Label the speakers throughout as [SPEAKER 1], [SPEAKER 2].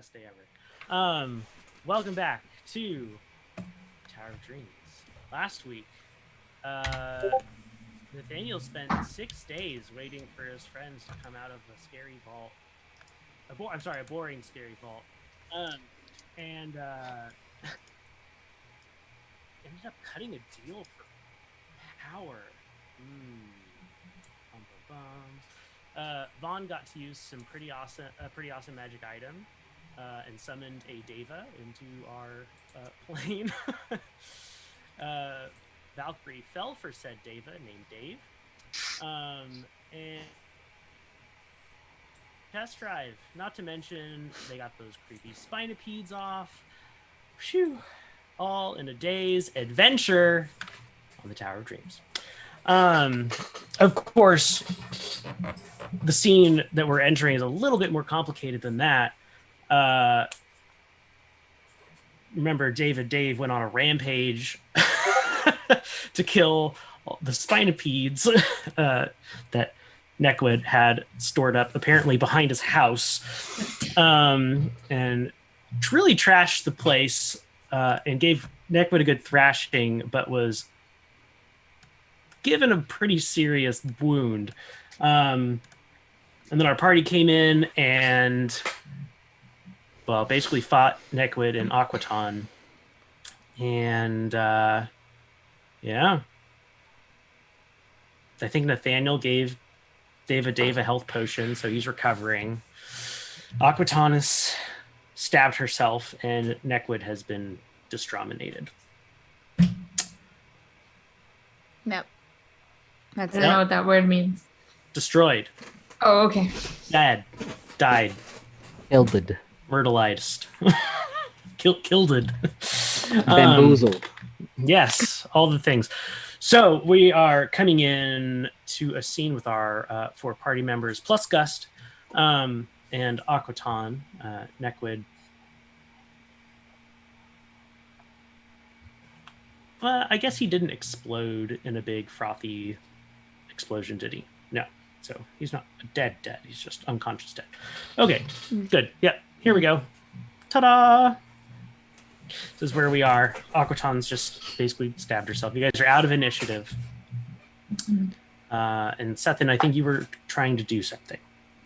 [SPEAKER 1] best day ever. Welcome back to Tower of Dreams. Last week, Nathaniel spent 6 days waiting for his friends to come out of a scary vault. A boring scary vault. And ended up cutting a deal for power. Vaughan got to use some pretty awesome magic item and summoned a deva into our plane. Valkyrie fell for said deva named Dave. And test drive. Not to mention they got those creepy spinopedes off. Phew. All in a day's adventure on the Tower of Dreams. Of course, the scene that we're entering is a little bit more complicated than that. Remember, Dave went on a rampage to kill the spinopedes that Neckwood had stored up, apparently behind his house, and really trashed the place and gave Neckwood a good thrashing, but was given a pretty serious wound. And then our party came in and, well, basically fought Neckwood and Aquaton. And, yeah. I think Nathaniel gave Dave a health potion, so he's recovering. Aquaton has stabbed herself, and Neckwood has been distrominated.
[SPEAKER 2] Yep. I don't know what that word means.
[SPEAKER 1] Destroyed.
[SPEAKER 2] Oh, okay.
[SPEAKER 1] Dead. Died.
[SPEAKER 3] Killed.
[SPEAKER 1] Myrtleized. Killed.
[SPEAKER 3] Bamboozled.
[SPEAKER 1] Yes, all the things. So we are coming in to a scene with our 4 party members plus Gust and Aquaton, Neckwood. I guess he didn't explode in a big frothy explosion, did he? No. So he's not dead. He's just unconscious dead. Okay, good. Yep, here we go. Ta-da! This is where we are. Aquaton's just basically stabbed herself. You guys are out of initiative. And Cethen, I think you were trying to do something.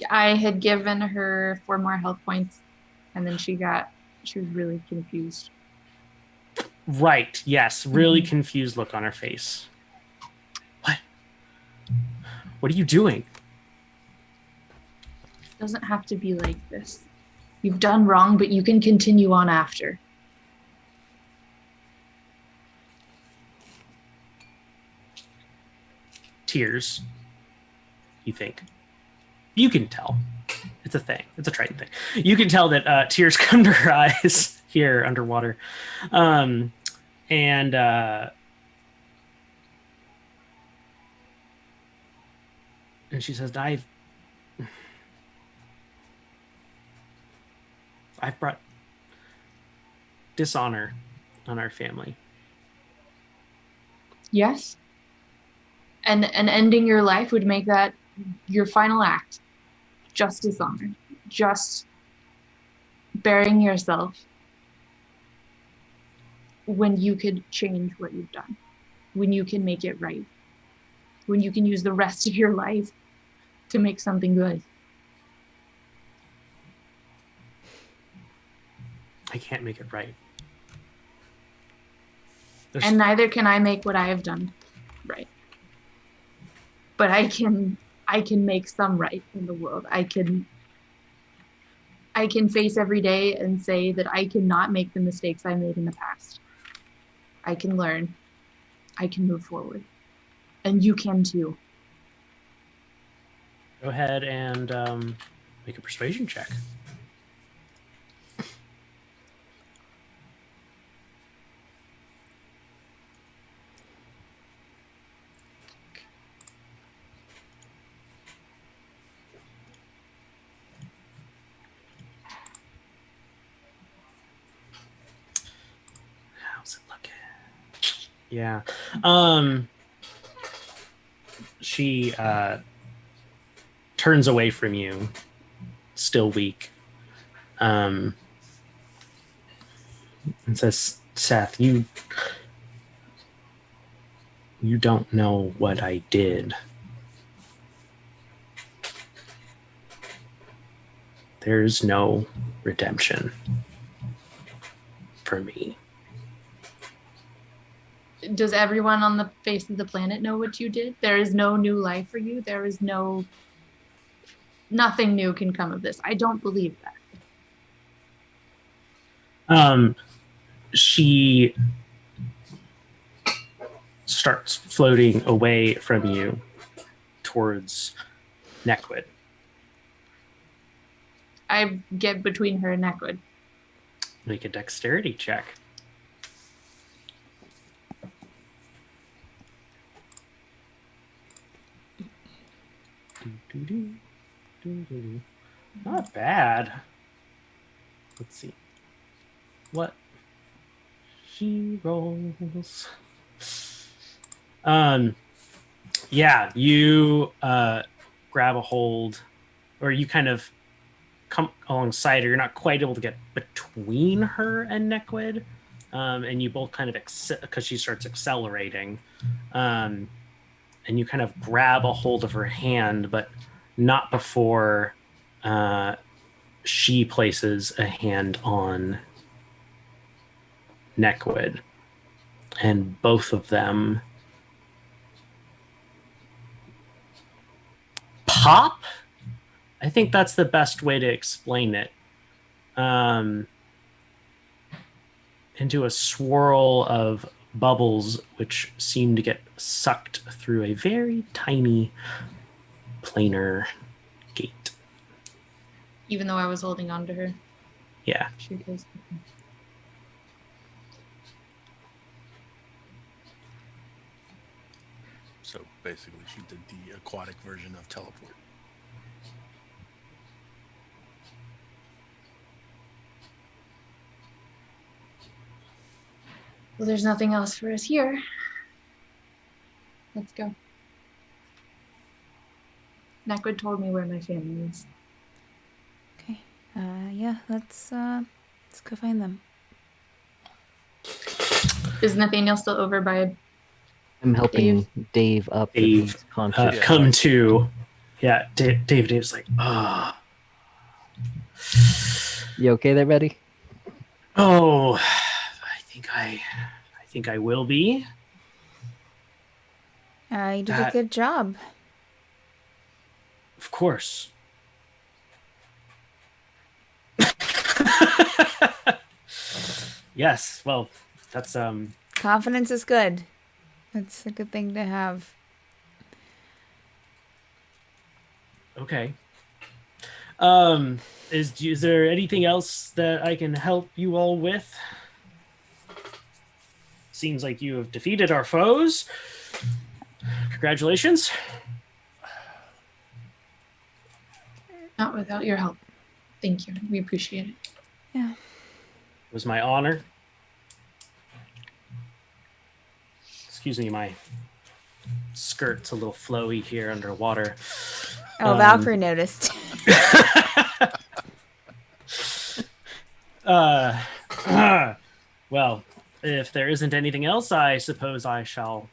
[SPEAKER 2] I had given her 4 more health points, and then she was really confused.
[SPEAKER 1] Right, yes. Really confused look on her face. What are you doing?
[SPEAKER 2] It doesn't have to be like this. You've done wrong, but you can continue on after.
[SPEAKER 1] Tears, you think. You can tell. It's a thing. It's a Triton thing. You can tell that tears come to her eyes here underwater. And she says, I've brought dishonor on our family.
[SPEAKER 2] Yes. And ending your life would make that your final act. Just dishonor. Just burying yourself when you could change what you've done. When you can make it right. When you can use the rest of your life to make something good.
[SPEAKER 1] I can't make it right.
[SPEAKER 2] And neither can I make what I have done right. But I can make some right in the world. I can face every day and say that I cannot make the mistakes I made in the past. I can learn. I can move forward. And you can too.
[SPEAKER 1] Go ahead and make a persuasion check. How's it looking? Yeah. She turns away from you, still weak. and says, Seth, you don't know what I did. There's no redemption for me.
[SPEAKER 2] Does everyone on the face of the planet know what you did? There is no new life for you. There is nothing new can come of this. I don't believe that.
[SPEAKER 1] She starts floating away from you towards Neckwood.
[SPEAKER 2] I get between her and Neckwood.
[SPEAKER 1] Make a dexterity check. Not bad. Let's see what she rolls. Yeah, you grab a hold, or you kind of come alongside her. You're not quite able to get between her and Neckwood, and you both kind of because she starts accelerating, and you kind of grab a hold of her hand, but not before she places a hand on Neckwood, and both of them pop. I think that's the best way to explain it. Into a swirl of bubbles which seem to get sucked through a very tiny planar gate.
[SPEAKER 2] Even though I was holding on to her.
[SPEAKER 1] Yeah.
[SPEAKER 2] She goes.
[SPEAKER 4] So basically she did the aquatic version of teleport.
[SPEAKER 2] Well, there's nothing else for us here. Let's go. Neckwood told me where my family is.
[SPEAKER 5] Okay. Yeah, let's go find them.
[SPEAKER 2] Is Nathaniel still over by?
[SPEAKER 3] I'm helping Dave up. if
[SPEAKER 1] Dave,
[SPEAKER 3] he's conscious.
[SPEAKER 1] come to. Yeah, Dave's like, ah.
[SPEAKER 3] You okay there, buddy?
[SPEAKER 1] Oh, I think I will be.
[SPEAKER 5] You did a good job.
[SPEAKER 1] Of course. Yes, well, that's
[SPEAKER 5] Confidence is good. That's a good thing to have.
[SPEAKER 1] okay. Is there anything else that I can help you all with? Seems like you have defeated our foes. Congratulations.
[SPEAKER 2] Not without your help. Thank you. We appreciate it.
[SPEAKER 5] Yeah.
[SPEAKER 1] It was my honor. Excuse me, my skirt's a little flowy here underwater.
[SPEAKER 5] Oh, Valkyrie noticed.
[SPEAKER 1] Well, if there isn't anything else, I suppose I shall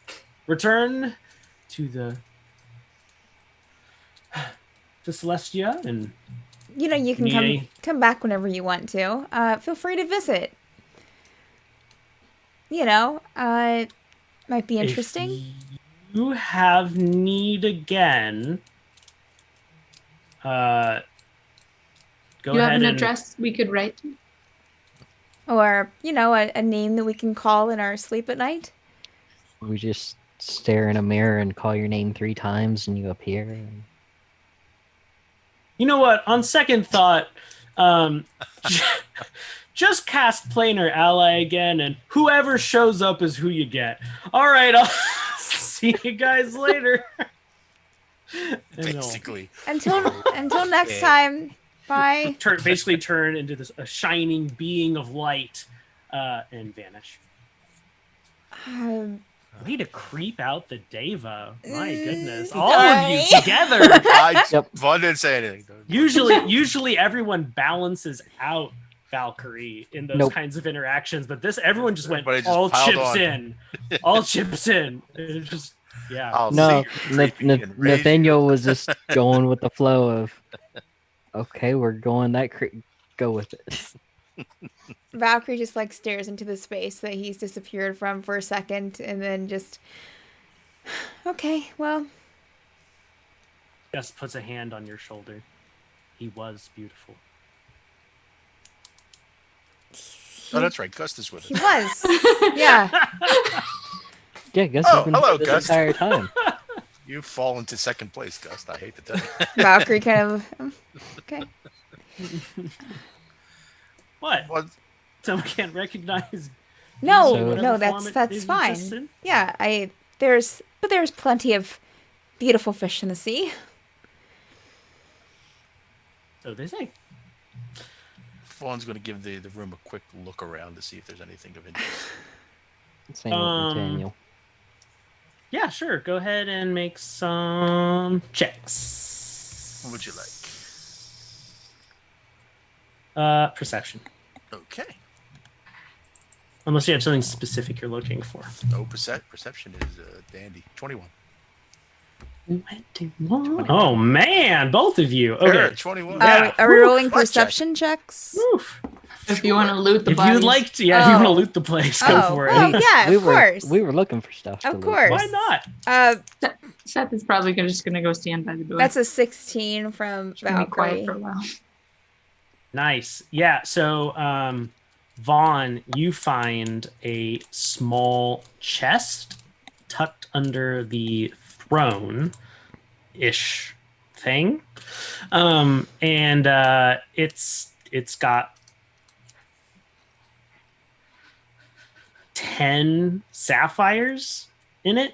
[SPEAKER 1] return to the Celestia, and
[SPEAKER 5] You know, you can come back whenever you want to. Feel free to visit. You know, might be interesting.
[SPEAKER 1] If you have need again, go
[SPEAKER 2] You have
[SPEAKER 1] ahead
[SPEAKER 2] an
[SPEAKER 1] and
[SPEAKER 2] address we could write to?
[SPEAKER 5] Or, you know, a name that we can call in our sleep at night.
[SPEAKER 3] We just stare in a mirror and call your name 3 times and you appear. And...
[SPEAKER 1] You know what? On second thought, just cast Planar Ally again, and whoever shows up is who you get. All right, I'll see you guys later.
[SPEAKER 4] Basically.
[SPEAKER 5] Until next time. Bye.
[SPEAKER 1] Basically turn into a shining being of light and vanish. Way to creep out the deva. My goodness. All of you together.
[SPEAKER 4] Vaughan didn't say anything.
[SPEAKER 1] Usually everyone balances out. Valkyrie in those
[SPEAKER 3] Nope.
[SPEAKER 1] kinds of interactions, but this everyone just went
[SPEAKER 4] Everybody just
[SPEAKER 1] all
[SPEAKER 4] piled
[SPEAKER 1] chips
[SPEAKER 4] on.
[SPEAKER 1] in, all chips in. It just yeah.
[SPEAKER 4] I'll
[SPEAKER 3] No,
[SPEAKER 4] see your creepy and raise
[SPEAKER 3] Nathaniel was just going with the flow of, okay, we're going that go with it.
[SPEAKER 5] Valkyrie just like stares into the space that he's disappeared from for a second, and then just, okay, well,
[SPEAKER 1] Gus puts a hand on your shoulder. He was beautiful.
[SPEAKER 4] Oh, that's right. Gus is with
[SPEAKER 5] he
[SPEAKER 4] us.
[SPEAKER 5] was. Yeah.
[SPEAKER 3] Yeah, Gus
[SPEAKER 4] Oh,
[SPEAKER 3] has been
[SPEAKER 4] hello,
[SPEAKER 3] here
[SPEAKER 4] Gus.
[SPEAKER 3] this entire time.
[SPEAKER 4] You've fallen to second place, Gus. I hate to tell you.
[SPEAKER 5] Valkyrie kind of, okay.
[SPEAKER 1] What?
[SPEAKER 4] What?
[SPEAKER 1] Someone can't recognize.
[SPEAKER 5] No,
[SPEAKER 3] So-
[SPEAKER 5] no,
[SPEAKER 1] whatever form it
[SPEAKER 5] that's
[SPEAKER 1] exists
[SPEAKER 5] fine.
[SPEAKER 1] in?
[SPEAKER 5] Yeah, there's plenty of beautiful fish in the sea.
[SPEAKER 1] So they say.
[SPEAKER 4] Fawn's going to give the room a quick look around to see if there's anything of interest.
[SPEAKER 3] Same with Nathaniel.
[SPEAKER 1] Yeah, sure. Go ahead and make some checks.
[SPEAKER 4] What would you like?
[SPEAKER 1] Perception.
[SPEAKER 4] Okay.
[SPEAKER 1] Unless you have something specific you're looking for.
[SPEAKER 4] No, perception is dandy. 21.
[SPEAKER 1] 21. Oh man, both of you. Okay.
[SPEAKER 4] Eric, 21.
[SPEAKER 1] Yeah.
[SPEAKER 5] Are we rolling
[SPEAKER 4] Blackjack.
[SPEAKER 5] perception checks?
[SPEAKER 1] Oof.
[SPEAKER 2] If you want to loot the
[SPEAKER 1] If
[SPEAKER 2] bodies.
[SPEAKER 1] you'd like to, if you want to
[SPEAKER 5] Oh.
[SPEAKER 1] loot the place, go for it.
[SPEAKER 5] well, yeah,
[SPEAKER 3] we
[SPEAKER 5] of course.
[SPEAKER 3] We were looking for stuff. to
[SPEAKER 5] Of
[SPEAKER 3] loot.
[SPEAKER 5] course.
[SPEAKER 1] Why not?
[SPEAKER 2] Seth is probably just gonna go stand by the door.
[SPEAKER 5] That's a 16 from
[SPEAKER 2] Just gonna be
[SPEAKER 5] Valkyrie.
[SPEAKER 2] quiet for a while.
[SPEAKER 1] Nice. Yeah. So, Vaughn, you find a small chest tucked under the throne-ish thing, and it's got 10 sapphires in it.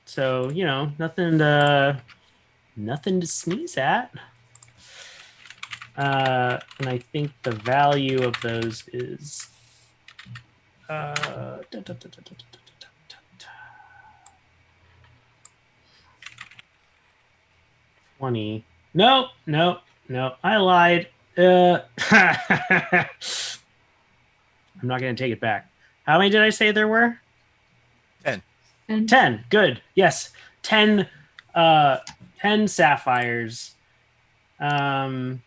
[SPEAKER 1] So, nothing to sneeze at. And I think the value of those is 20. No, I lied. I'm not going to take it back. How many did I say there were?
[SPEAKER 4] 10.
[SPEAKER 1] 10. Good. Yes. 10 sapphires.
[SPEAKER 5] Hold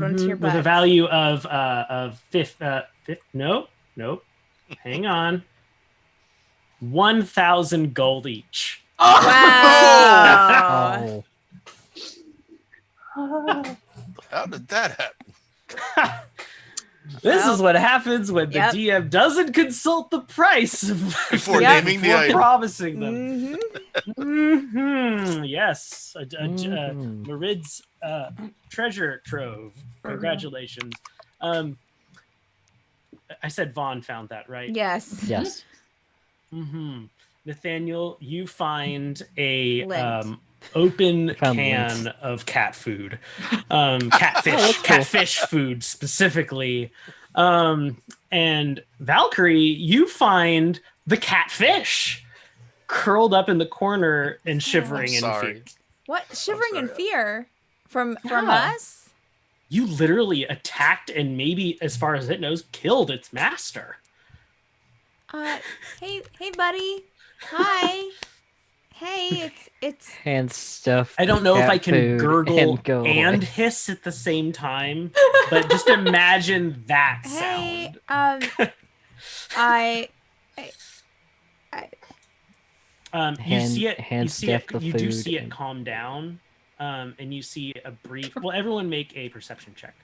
[SPEAKER 5] on to your
[SPEAKER 1] with a
[SPEAKER 5] butt.
[SPEAKER 1] value of nope. Hang on. 1,000 gold each.
[SPEAKER 5] Wow.
[SPEAKER 3] Oh,
[SPEAKER 4] How did that happen?
[SPEAKER 1] This
[SPEAKER 5] Well,
[SPEAKER 1] is what happens when the
[SPEAKER 5] yep.
[SPEAKER 1] DM doesn't consult the price
[SPEAKER 4] Before
[SPEAKER 5] Yep.
[SPEAKER 4] naming the
[SPEAKER 1] before
[SPEAKER 4] item.
[SPEAKER 1] promising them.
[SPEAKER 5] Mm-hmm.
[SPEAKER 1] Yes,
[SPEAKER 3] Mhm.
[SPEAKER 1] Marid's treasure trove. Congratulations. I said Vaughn found that, right?
[SPEAKER 5] Yes.
[SPEAKER 3] yes.
[SPEAKER 1] Nathaniel, you find a
[SPEAKER 5] Lint.
[SPEAKER 1] open
[SPEAKER 3] Found
[SPEAKER 1] can
[SPEAKER 3] lint.
[SPEAKER 1] of cat food, catfish,
[SPEAKER 3] that's cool.
[SPEAKER 1] catfish food specifically. And Valkyrie, you find the catfish curled up in the corner and shivering in
[SPEAKER 4] sorry.
[SPEAKER 1] fear.
[SPEAKER 5] What? Shivering in
[SPEAKER 4] sorry.
[SPEAKER 5] fear from
[SPEAKER 1] Yeah.
[SPEAKER 5] us?
[SPEAKER 1] You literally attacked and maybe, as far as it knows, killed its master.
[SPEAKER 5] Hey, buddy. Hi. Hey, it's.
[SPEAKER 3] Hand stuff.
[SPEAKER 1] I don't know if
[SPEAKER 3] cat
[SPEAKER 1] I can
[SPEAKER 3] food,
[SPEAKER 1] gurgle
[SPEAKER 3] and go
[SPEAKER 1] and
[SPEAKER 3] away.
[SPEAKER 1] hiss at the same time, but just imagine that
[SPEAKER 5] Hey,
[SPEAKER 1] sound. You
[SPEAKER 3] Hand-
[SPEAKER 1] see it.
[SPEAKER 3] hand
[SPEAKER 1] You see it.
[SPEAKER 3] stuff the
[SPEAKER 1] You do
[SPEAKER 3] food
[SPEAKER 1] see it
[SPEAKER 3] and-
[SPEAKER 1] calm down, and you see a brief. Well, everyone make a perception check.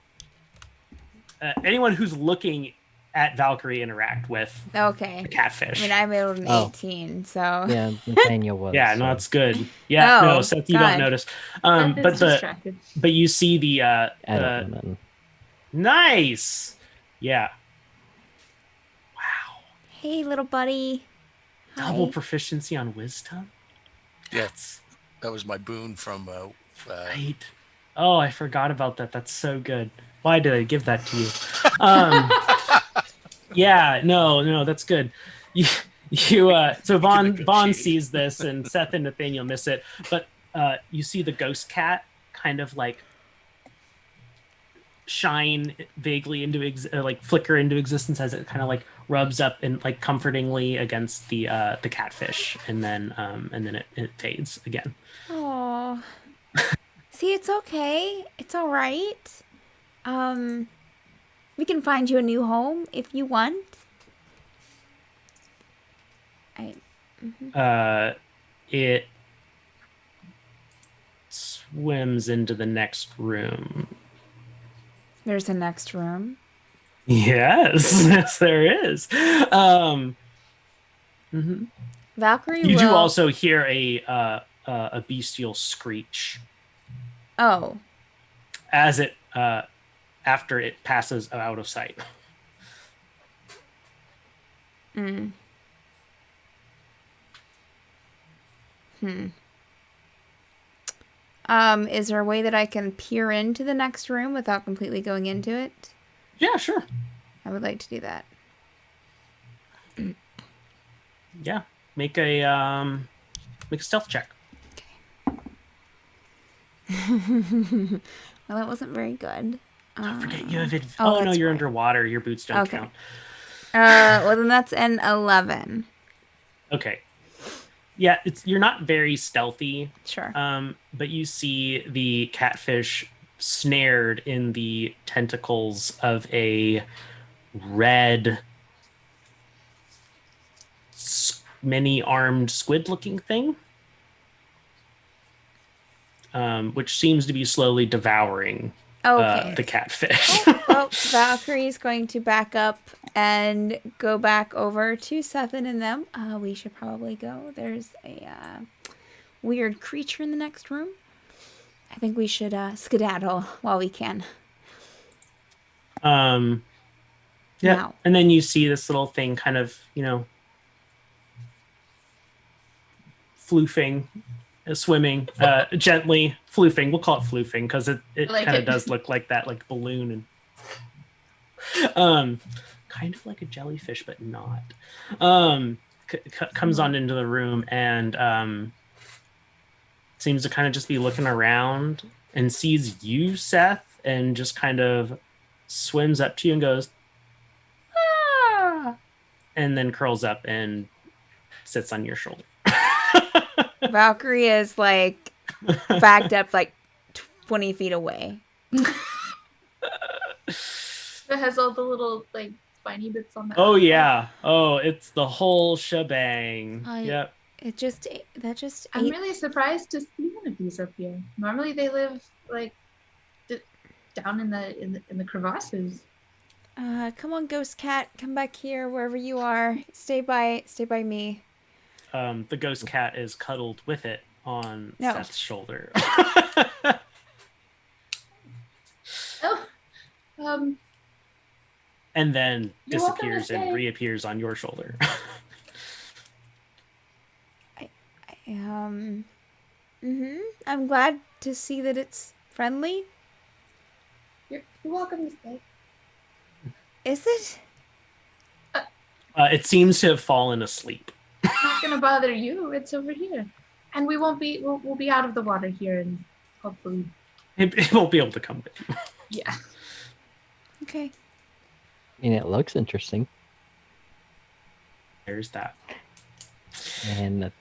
[SPEAKER 1] Anyone who's looking at Valkyrie interact with
[SPEAKER 5] Okay.
[SPEAKER 1] the catfish.
[SPEAKER 5] I mean, I rolled an
[SPEAKER 3] Oh.
[SPEAKER 5] 18, so.
[SPEAKER 3] Yeah, Nathaniel was.
[SPEAKER 1] yeah,
[SPEAKER 3] so.
[SPEAKER 1] no, that's good. Yeah,
[SPEAKER 5] Oh,
[SPEAKER 1] no, Seth, you
[SPEAKER 5] God.
[SPEAKER 1] don't notice.
[SPEAKER 2] Seth
[SPEAKER 1] But
[SPEAKER 2] is
[SPEAKER 1] the
[SPEAKER 2] distracted.
[SPEAKER 1] but you see the
[SPEAKER 3] I don't know nothing.
[SPEAKER 1] nice. Yeah. Wow.
[SPEAKER 5] Hey, little buddy. Hi.
[SPEAKER 1] Double proficiency on wisdom.
[SPEAKER 4] Yes. That was my boon from
[SPEAKER 1] Right. Oh, I forgot about that. That's so good. Why did I give that to you? Yeah, no, that's good. So Vaughn sees this, and Seth and Nathaniel miss it, but you see the ghost cat kind of like shine vaguely into like flicker into existence as it kind of like rubs up and like comfortingly against the catfish, and then it fades again.
[SPEAKER 5] Oh. See, it's okay. It's all right. We can find you a new home if you want.
[SPEAKER 1] It swims into the next room.
[SPEAKER 5] There's a next room.
[SPEAKER 1] Yes, yes, there is.
[SPEAKER 5] Valkyrie
[SPEAKER 1] You do
[SPEAKER 5] will...
[SPEAKER 1] also hear a bestial screech
[SPEAKER 5] Oh.
[SPEAKER 1] as it after it passes out of sight.
[SPEAKER 5] Is there a way that I can peer into the next room without completely going into it?
[SPEAKER 1] Yeah, sure.
[SPEAKER 5] I would like to do that.
[SPEAKER 1] Yeah, make a stealth check.
[SPEAKER 5] Well, that wasn't very good.
[SPEAKER 1] Don't forget you have
[SPEAKER 5] oh,
[SPEAKER 1] no,
[SPEAKER 5] that's
[SPEAKER 1] you're
[SPEAKER 5] right.
[SPEAKER 1] underwater. Your boots don't
[SPEAKER 5] Okay.
[SPEAKER 1] count.
[SPEAKER 5] Well, then that's an 11.
[SPEAKER 1] Okay. Yeah, you're not very stealthy.
[SPEAKER 5] Sure.
[SPEAKER 1] But you see the catfish snared in the tentacles of a red, many-armed squid-looking thing, which seems to be slowly devouring
[SPEAKER 5] Okay.
[SPEAKER 1] the catfish.
[SPEAKER 5] Well, Valkyrie's going to back up and go back over to Cethen and them. We should probably go. There's a weird creature in the next room. I think we should skedaddle while we can.
[SPEAKER 1] Yeah,
[SPEAKER 5] Now.
[SPEAKER 1] and then you see this little thing kind of, floofing, swimming gently, floofing. We'll call it floofing because it
[SPEAKER 2] like
[SPEAKER 1] kind of
[SPEAKER 2] it.
[SPEAKER 1] does look like that, like balloon, and kind of like a jellyfish, but not. Comes on into the room and seems to kind of just be looking around and sees you, Seth, and just kind of swims up to you and goes, ah, and then curls up and sits on your shoulder.
[SPEAKER 5] Valkyrie is like backed up like 20 feet away.
[SPEAKER 2] It has all the little like spiny bits on that.
[SPEAKER 1] Oh yeah. Oh, it's the whole shebang. Yep.
[SPEAKER 2] I'm really surprised to see one of these up here. Normally they live like down in the crevasses.
[SPEAKER 5] Come on, ghost cat, come back here wherever you are. Stay by me.
[SPEAKER 1] The ghost cat is cuddled with it on
[SPEAKER 5] No.
[SPEAKER 1] Seth's shoulder.
[SPEAKER 2] Oh,
[SPEAKER 1] and then
[SPEAKER 2] You're welcome to
[SPEAKER 1] disappears and
[SPEAKER 2] stay.
[SPEAKER 1] reappears on your shoulder.
[SPEAKER 5] I'm glad to see that it's friendly.
[SPEAKER 2] you're welcome to stay.
[SPEAKER 5] Is it?
[SPEAKER 1] It seems to have fallen asleep.
[SPEAKER 2] It's not gonna bother you. It's over here, and we won't be. We'll be out of the water here, and hopefully,
[SPEAKER 1] It won't be able to come with you.
[SPEAKER 2] yeah.
[SPEAKER 5] Okay.
[SPEAKER 3] I mean, it looks interesting.
[SPEAKER 1] There's that.
[SPEAKER 3] And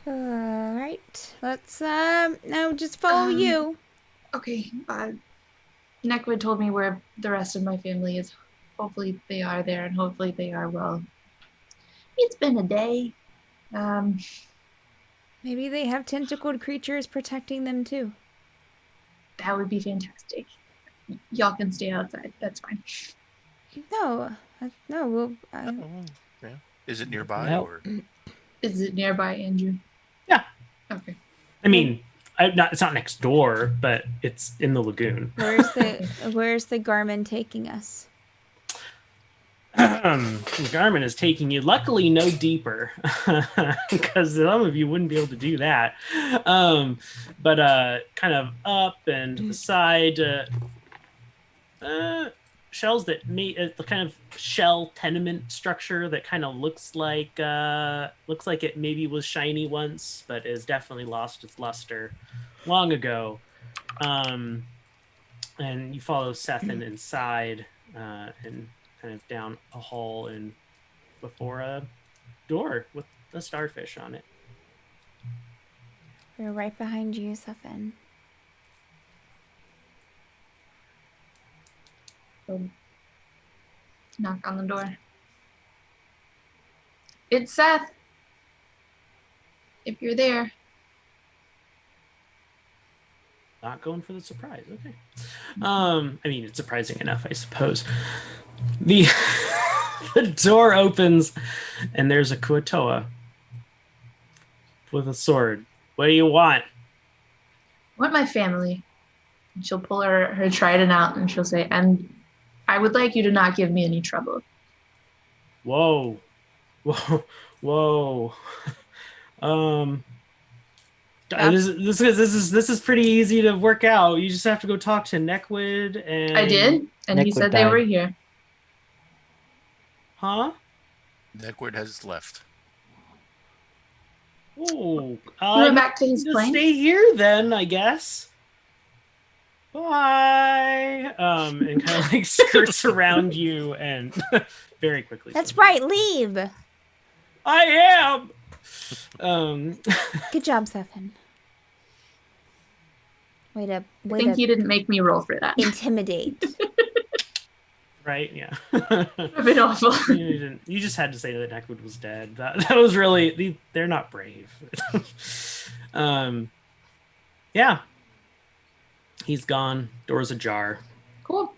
[SPEAKER 5] All right. Let's now just follow you.
[SPEAKER 2] Okay. Neckwood told me where the rest of my family is. Hopefully they are there, and hopefully they are well. It's been a day.
[SPEAKER 5] Maybe they have tentacled creatures protecting them too.
[SPEAKER 2] That would be fantastic. Y'all can stay outside. That's fine.
[SPEAKER 5] No, no.
[SPEAKER 4] Yeah. Is it nearby
[SPEAKER 3] No.
[SPEAKER 4] or?
[SPEAKER 2] Is it nearby, Andrew?
[SPEAKER 1] Yeah.
[SPEAKER 2] Okay.
[SPEAKER 1] I mean, it's not next door, but it's in the lagoon.
[SPEAKER 5] Where's the Garmin taking us?
[SPEAKER 1] Garmin is taking you, luckily, no deeper, because some of you wouldn't be able to do that. But kind of up and to the side, shells that the kind of shell tenement structure that kind of looks like it maybe was shiny once, but has definitely lost its luster long ago. And you follow Cethen inside and kind of down a hall and before a door with a starfish on it.
[SPEAKER 5] We're right behind you, Cethen.
[SPEAKER 2] Knock on the door. It's Seth. If you're there.
[SPEAKER 1] Not going for the surprise. Okay. I mean, it's surprising enough, I suppose. The the door opens, and there's a Kuatoa with a sword. What do you want?
[SPEAKER 2] I want my family. And she'll pull her trident out and she'll say, and I would like you to not give me any trouble.
[SPEAKER 1] Whoa, whoa. This is pretty easy to work out. You just have to go talk to Neckwood and
[SPEAKER 2] I did, and he
[SPEAKER 3] Neckwood
[SPEAKER 2] said they
[SPEAKER 3] died.
[SPEAKER 2] were here.
[SPEAKER 1] Huh?
[SPEAKER 4] Neckwood has left.
[SPEAKER 1] Oh,
[SPEAKER 2] He went back to his
[SPEAKER 1] just
[SPEAKER 2] plane.
[SPEAKER 1] stay here then, I guess. Bye. And kind of like skirts around you and very quickly.
[SPEAKER 5] That's right, leave.
[SPEAKER 1] I am.
[SPEAKER 5] Good job, Cethen. Way
[SPEAKER 2] I
[SPEAKER 5] to
[SPEAKER 2] think you didn't make me roll for that.
[SPEAKER 5] intimidate.
[SPEAKER 1] right? Yeah.
[SPEAKER 2] A bit awful.
[SPEAKER 1] You just had to say that Neckwood was dead. That was really. They're not brave. Yeah. He's gone. Door's ajar.
[SPEAKER 2] Cool.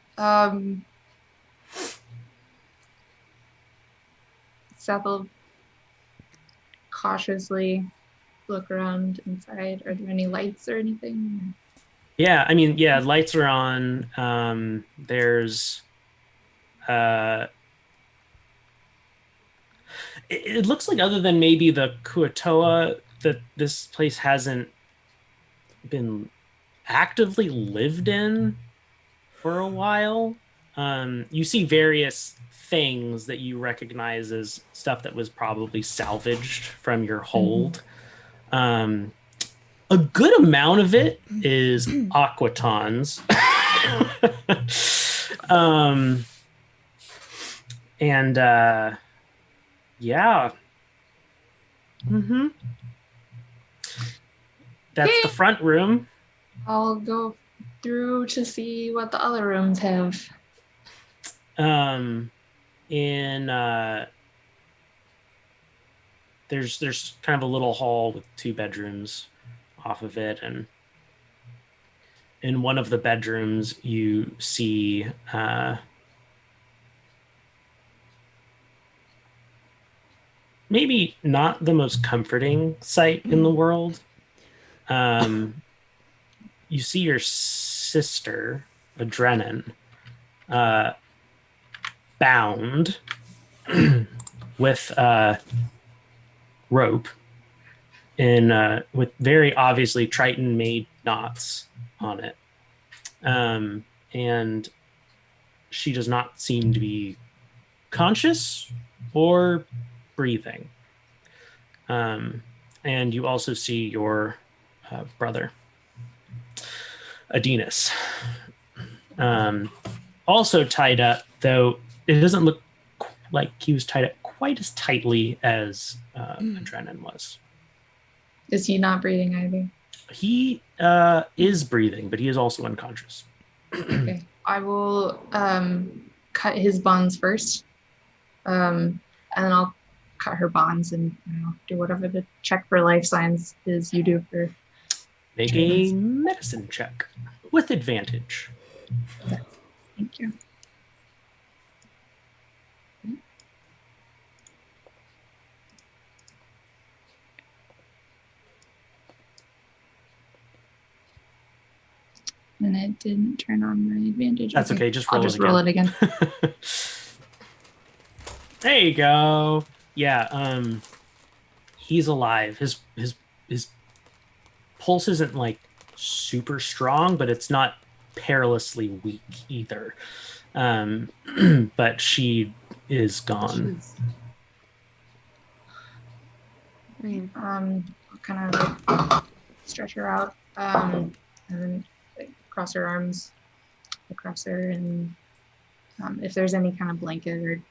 [SPEAKER 2] Seth will cautiously look around inside. Are there any lights or anything?
[SPEAKER 1] Yeah, I mean, yeah, lights are on. There's it looks like other than maybe the Kuatoa, that this place hasn't been actively lived in for a while. You see various things that you recognize as stuff that was probably salvaged from your hold. A good amount of it is aquatons. Yeah. That's the front room.
[SPEAKER 2] I'll go through to see what the other rooms have.
[SPEAKER 1] There's kind of a little hall with 2 bedrooms off of it, and in one of the bedrooms you see maybe not the most comforting sight in the world. You see your sister, Adrenan, bound with rope with very obviously Triton-made knots on it. And she does not seem to be conscious or breathing. And you also see your brother, Adinus, also tied up, though it doesn't look like he was tied up quite as tightly as Adrenan was.
[SPEAKER 2] Is he not breathing either?
[SPEAKER 1] He is breathing, but he is also unconscious.
[SPEAKER 2] Okay. I will cut his bonds first. And then I'll cut her bonds and do whatever the check for life signs is you do for.
[SPEAKER 1] Make a medicine check with advantage.
[SPEAKER 2] Thank you. And it didn't turn on my advantage.
[SPEAKER 1] That's okay. Just roll
[SPEAKER 2] I'll just roll it again.
[SPEAKER 1] There you go. Yeah. He's alive. His pulse isn't like super strong, but it's not perilously weak either. But she is gone.
[SPEAKER 2] I'll kind of like stretch her out and then like, cross her arms across her, and if there's any kind of blanket or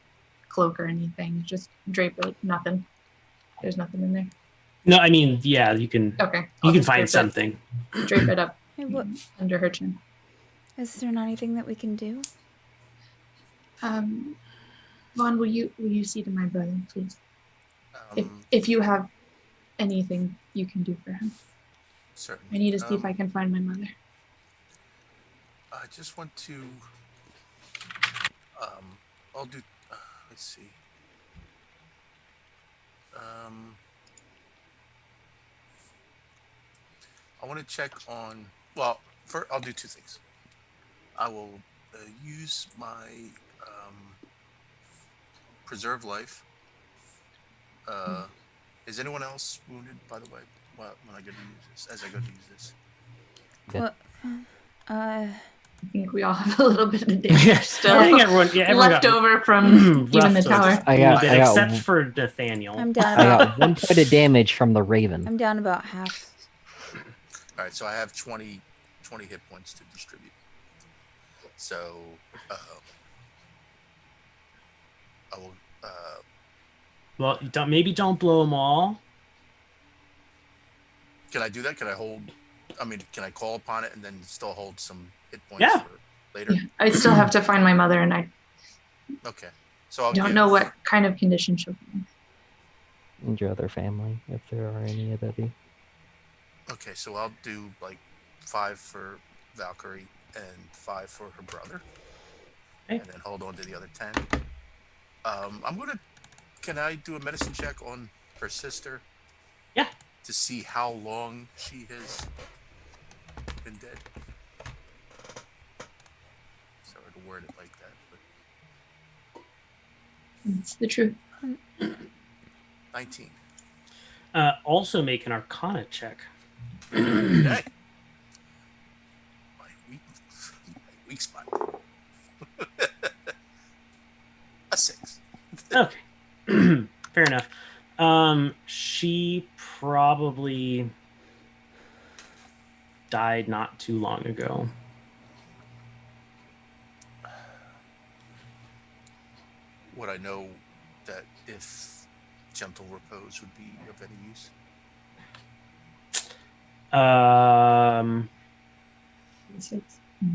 [SPEAKER 2] cloak or anything, just drape it. Nothing. There's nothing in there.
[SPEAKER 1] No, I mean, yeah, you can.
[SPEAKER 2] Okay.
[SPEAKER 1] You
[SPEAKER 2] I'll
[SPEAKER 1] can
[SPEAKER 2] just
[SPEAKER 1] find
[SPEAKER 2] drape
[SPEAKER 1] something.
[SPEAKER 2] Drape it up
[SPEAKER 5] Hey, what,
[SPEAKER 2] under her chin.
[SPEAKER 5] is there not anything that we can do?
[SPEAKER 2] Vaughn, will you see to my brother, please?
[SPEAKER 4] Um,
[SPEAKER 2] If you have anything you can do for him.
[SPEAKER 4] certainly.
[SPEAKER 2] I need to see if I can find my mother.
[SPEAKER 4] I just want to. I'll do. Let's see. I want to check on. Well, first I'll do two things. I will use my preserve life. Is anyone else wounded, by the way? Well, when I go to use this, as I go to use this.
[SPEAKER 3] Yeah.
[SPEAKER 5] What?
[SPEAKER 2] I think we all have a little bit of damage
[SPEAKER 1] Yeah,
[SPEAKER 2] still
[SPEAKER 1] I think everyone
[SPEAKER 2] left
[SPEAKER 1] got
[SPEAKER 2] over from even the
[SPEAKER 1] roughed
[SPEAKER 2] tower.
[SPEAKER 1] up
[SPEAKER 3] I
[SPEAKER 1] a
[SPEAKER 3] got-
[SPEAKER 1] bit,
[SPEAKER 3] I got-
[SPEAKER 1] except for Nathaniel.
[SPEAKER 5] I'm down
[SPEAKER 3] I
[SPEAKER 5] about.
[SPEAKER 3] got 1 point of damage from the Raven.
[SPEAKER 5] I'm down about half.
[SPEAKER 4] All right, so I have 20 hit points to distribute. So I will.
[SPEAKER 1] Well, don't blow them all.
[SPEAKER 4] Can I do that? Can I hold? I mean, can I call upon it and then still hold some hit points
[SPEAKER 1] Yeah.
[SPEAKER 4] for later?
[SPEAKER 2] Yeah, I still have to find my mother, and I
[SPEAKER 4] Okay. So I'll
[SPEAKER 2] don't
[SPEAKER 4] give,
[SPEAKER 2] know what kind of condition she'll be in.
[SPEAKER 3] And your other family, if there are any of you.
[SPEAKER 4] Okay, so I'll do like 5 for Valkyrie and 5 for her brother,
[SPEAKER 1] Okay.
[SPEAKER 4] and then hold on to the other 10. I'm gonna. Can I do a medicine check on her sister?
[SPEAKER 1] Yeah.
[SPEAKER 4] To see how long she has been dead. Sorry to word it like that, but
[SPEAKER 2] It's the truth.
[SPEAKER 4] 19.
[SPEAKER 1] Also make an Arcana check.
[SPEAKER 4] Okay. My weak spot. A 6.
[SPEAKER 1] Okay. Fair enough. She probably died not too long ago.
[SPEAKER 4] Would I know that if gentle repose would be of any use?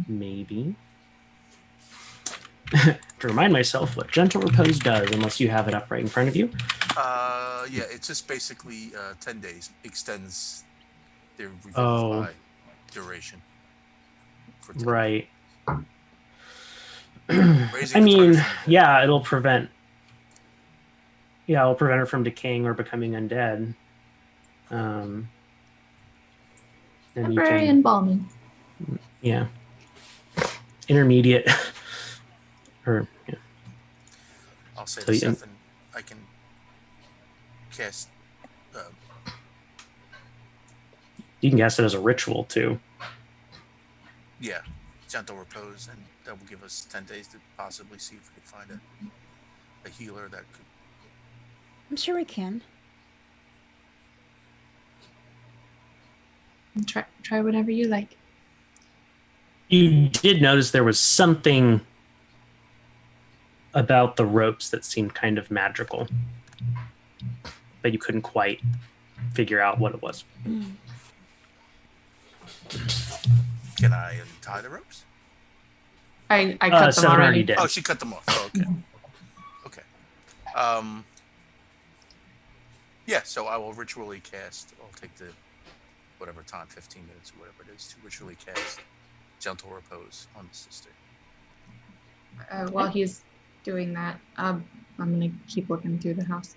[SPEAKER 1] Maybe. To remind myself what gentle repose does, unless you have it up right in front of you.
[SPEAKER 4] Yeah, it's just basically 10 days. Extends their
[SPEAKER 1] Oh.
[SPEAKER 4] revivify duration. For 10
[SPEAKER 1] Right.
[SPEAKER 4] Raising
[SPEAKER 1] I
[SPEAKER 4] the
[SPEAKER 1] mean,
[SPEAKER 4] target from the dead.
[SPEAKER 1] yeah, it'll prevent her from decaying or becoming undead. And you
[SPEAKER 2] Temporary
[SPEAKER 1] can,
[SPEAKER 2] embalming.
[SPEAKER 1] yeah, intermediate, or yeah.
[SPEAKER 4] I'll say
[SPEAKER 1] So
[SPEAKER 4] to
[SPEAKER 1] you-
[SPEAKER 4] Cethen, I can cast.
[SPEAKER 1] You can cast it as a ritual too.
[SPEAKER 4] Yeah, gentle repose, and that will give us 10 days to possibly see if we can find a healer that could.
[SPEAKER 5] I'm sure we can.
[SPEAKER 2] Try whatever you like.
[SPEAKER 1] You did notice there was something about the ropes that seemed kind of magical, but you couldn't quite figure out what it was.
[SPEAKER 4] Can I untie the ropes?
[SPEAKER 2] I cut them
[SPEAKER 1] Seven
[SPEAKER 2] already.
[SPEAKER 1] did.
[SPEAKER 4] Oh, she cut them off. Oh, okay. Okay. Yeah, so I will ritually cast. I'll take the whatever time, 15 minutes or whatever it is, to ritually cast gentle repose on the sister.
[SPEAKER 2] While he's doing that, I'm gonna keep looking through the house.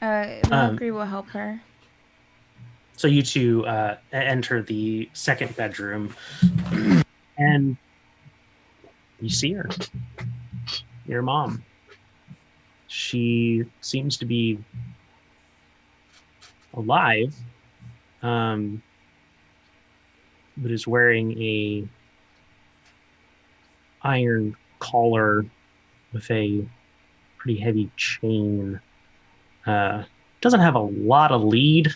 [SPEAKER 5] Valkyrie will help her.
[SPEAKER 1] So you two enter the second bedroom, and you see her. Your mom. She seems to be alive, but is wearing a iron collar with a pretty heavy chain. Doesn't have a lot of lead.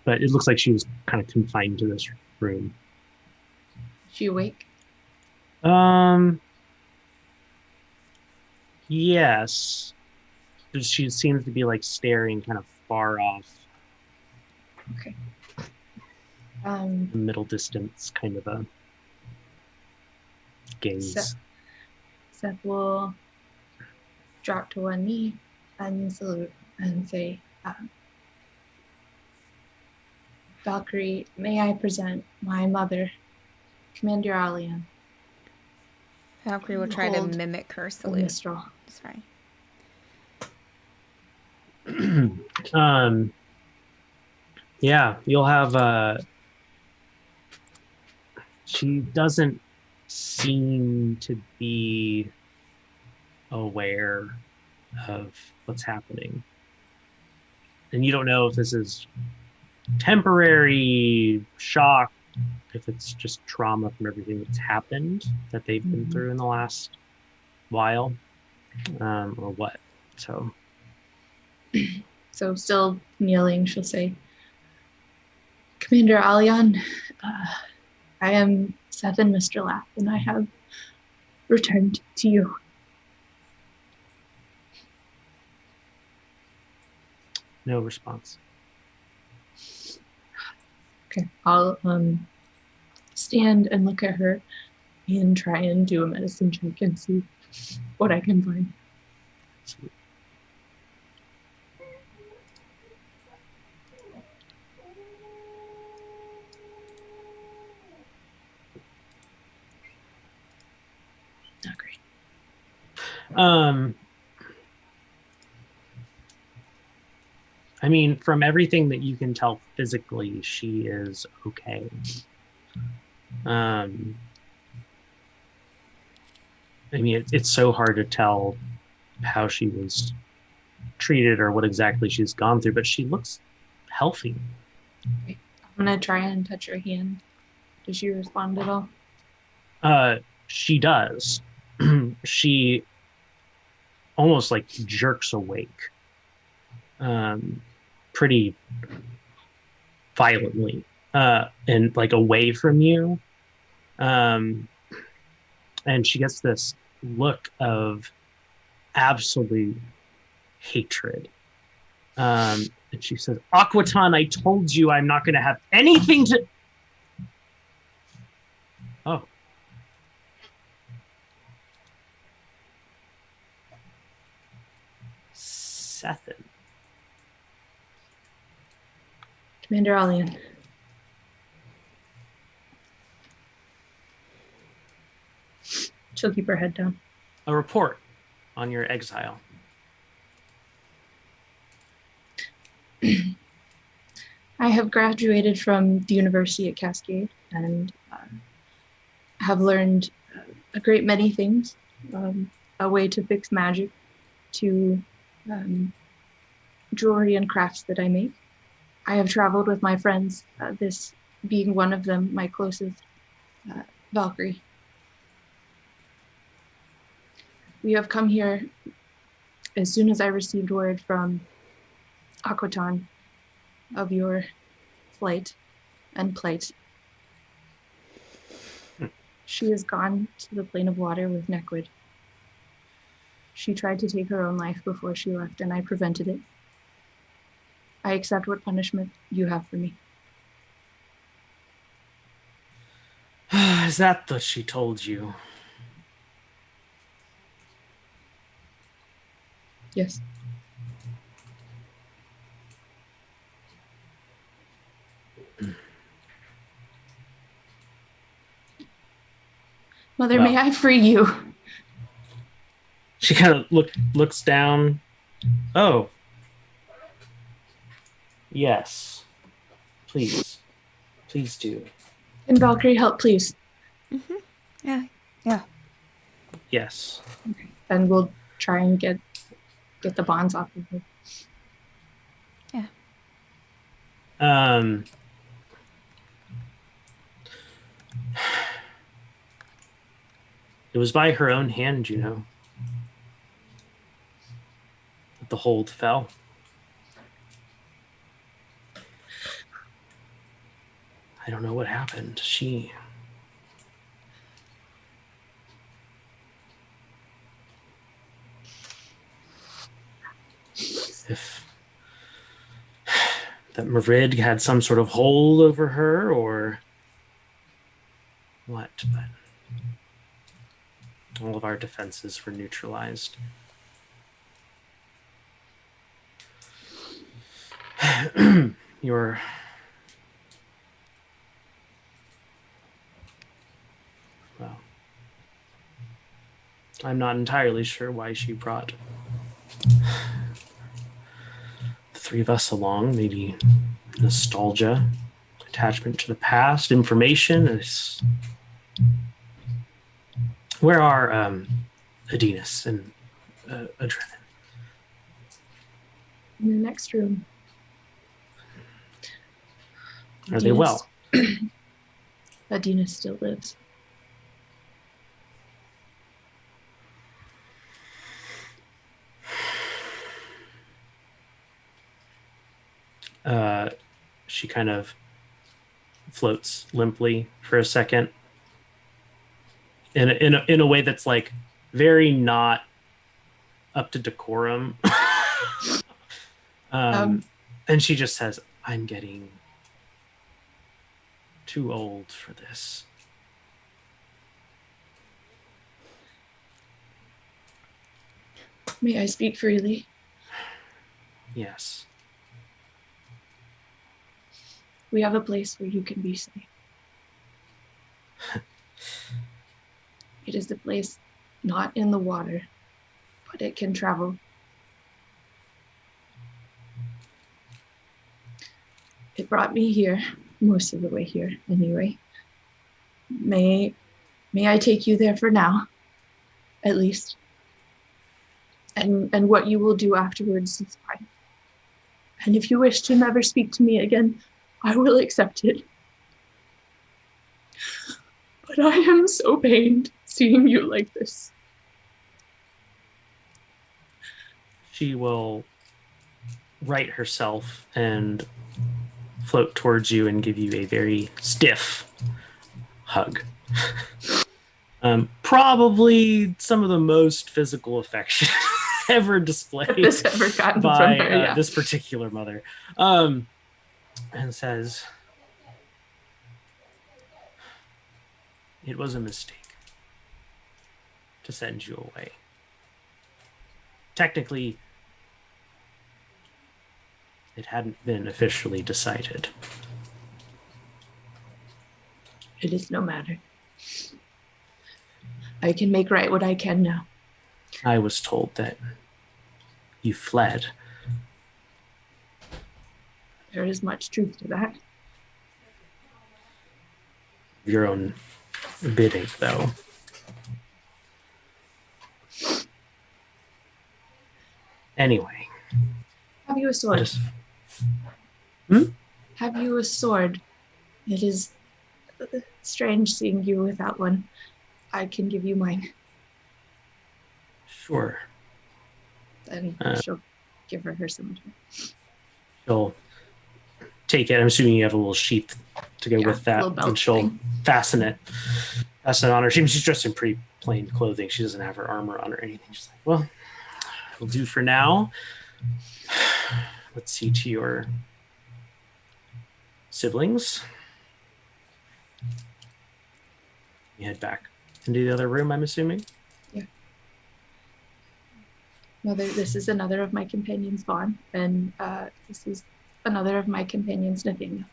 [SPEAKER 1] But it looks like she was kind of confined to this room.
[SPEAKER 2] She awake?
[SPEAKER 1] Yes. She seems to be like staring kind of far off,
[SPEAKER 2] Okay.
[SPEAKER 1] middle distance kind of a gaze.
[SPEAKER 2] Seth will drop to one knee and salute and say, Valkyrie, may I present my mother, Commander Alian.
[SPEAKER 5] Valkyrie will try to
[SPEAKER 2] Hold
[SPEAKER 5] mimic her
[SPEAKER 2] the
[SPEAKER 5] salute.
[SPEAKER 2] Mistral.
[SPEAKER 5] It's fine.
[SPEAKER 1] Yeah, you'll have she doesn't seem to be aware of what's happening. And you don't know if this is temporary shock, if it's just trauma from everything that's happened that they've been through in the last while, or what. So
[SPEAKER 2] still kneeling, she'll say, Commander Alian, I am Cethen, Mr. Lath, and I have returned to you.
[SPEAKER 1] no response.
[SPEAKER 2] Okay, I'll stand and look at her and try and do a medicine check and see what I can find. Not great.
[SPEAKER 1] I mean, from everything that you can tell physically, she is okay. I mean, it's so hard to tell how she was treated or what exactly she's gone through, but she looks healthy.
[SPEAKER 2] Okay. I'm gonna try and touch her hand. Does she respond at all?
[SPEAKER 1] She does. She almost like jerks awake. Pretty violently, and like away from you. And she gets this look of absolute hatred. And she says, Aquaton, I told you I'm not going to have anything to... Oh. Cethen.
[SPEAKER 2] Commander Alian. She'll keep her head down.
[SPEAKER 1] A report on your exile.
[SPEAKER 2] I have graduated from the University at Cascade and have learned a great many things. A way to fix magic, to jewelry and crafts that I make. I have traveled with my friends, this being one of them, my closest, Valkyrie. We have come here as soon as I received word from Aquaton of your flight and plight. She has gone to the plane of water with Neckwood. She tried to take her own life before she left, and I prevented it. I accept what punishment you have for me.
[SPEAKER 1] Is that what she told you?
[SPEAKER 2] Yes. Mother, may I free you?
[SPEAKER 1] She kind of looks down. Oh. Yes. Please. Please do.
[SPEAKER 2] Can Valkyrie help, please?
[SPEAKER 5] Mm-hmm. Yeah.
[SPEAKER 1] Yes.
[SPEAKER 2] Okay. Then we'll try and get the bonds off of her.
[SPEAKER 5] Yeah.
[SPEAKER 1] It was by her own hand, you know, that the hold fell. I don't know what happened. She... If that Marid had some sort of hold over her or what, but all of our defenses were neutralized. Your well, I'm not entirely sure why she brought the three of us along. Maybe nostalgia, attachment to the past, information. Where are Adinus and Adrenaline?
[SPEAKER 2] In the next room.
[SPEAKER 1] Are they well?
[SPEAKER 2] Adina still lives.
[SPEAKER 1] She kind of floats limply for a second in a way that's like very not up to decorum. And she just says, I'm getting too old for this.
[SPEAKER 2] May I speak freely?
[SPEAKER 1] Yes.
[SPEAKER 2] We have a place where you can be safe. It is the place not in the water, but it can travel. It brought me here, most of the way here anyway. May I take you there for now, at least. And what you will do afterwards is fine. And if you wish to never speak to me again, I will accept it. But I am so pained seeing you like this.
[SPEAKER 1] She will right herself and float towards you and give you a very stiff hug. Probably some of the most physical affection ever displayed
[SPEAKER 2] This ever gotten
[SPEAKER 1] by
[SPEAKER 2] from her, yeah.
[SPEAKER 1] this particular mother. And says, it was a mistake to send you away. Technically, it hadn't been officially decided.
[SPEAKER 2] It is no matter. I can make right what I can now.
[SPEAKER 1] I was told that you fled.
[SPEAKER 2] There is much truth to that.
[SPEAKER 1] Your own bidding, though. Anyway.
[SPEAKER 2] Have you a sword? Have you a sword? It is strange seeing you without one. I can give you mine.
[SPEAKER 1] Sure.
[SPEAKER 2] Then she'll give her scimitar.
[SPEAKER 1] She'll take it. I'm assuming you have a little sheath to go with that.
[SPEAKER 2] Little belt
[SPEAKER 1] And she'll
[SPEAKER 2] thing.
[SPEAKER 1] fasten it on her. She's dressed in pretty plain clothing. She doesn't have her armor on or anything. She's like, well, it'll do for now. Let's see to your siblings. You head back into the other room, I'm assuming?
[SPEAKER 2] Yeah. Mother, this is another of my companions, Vaughan, and this is another of my companions, Nathaniel.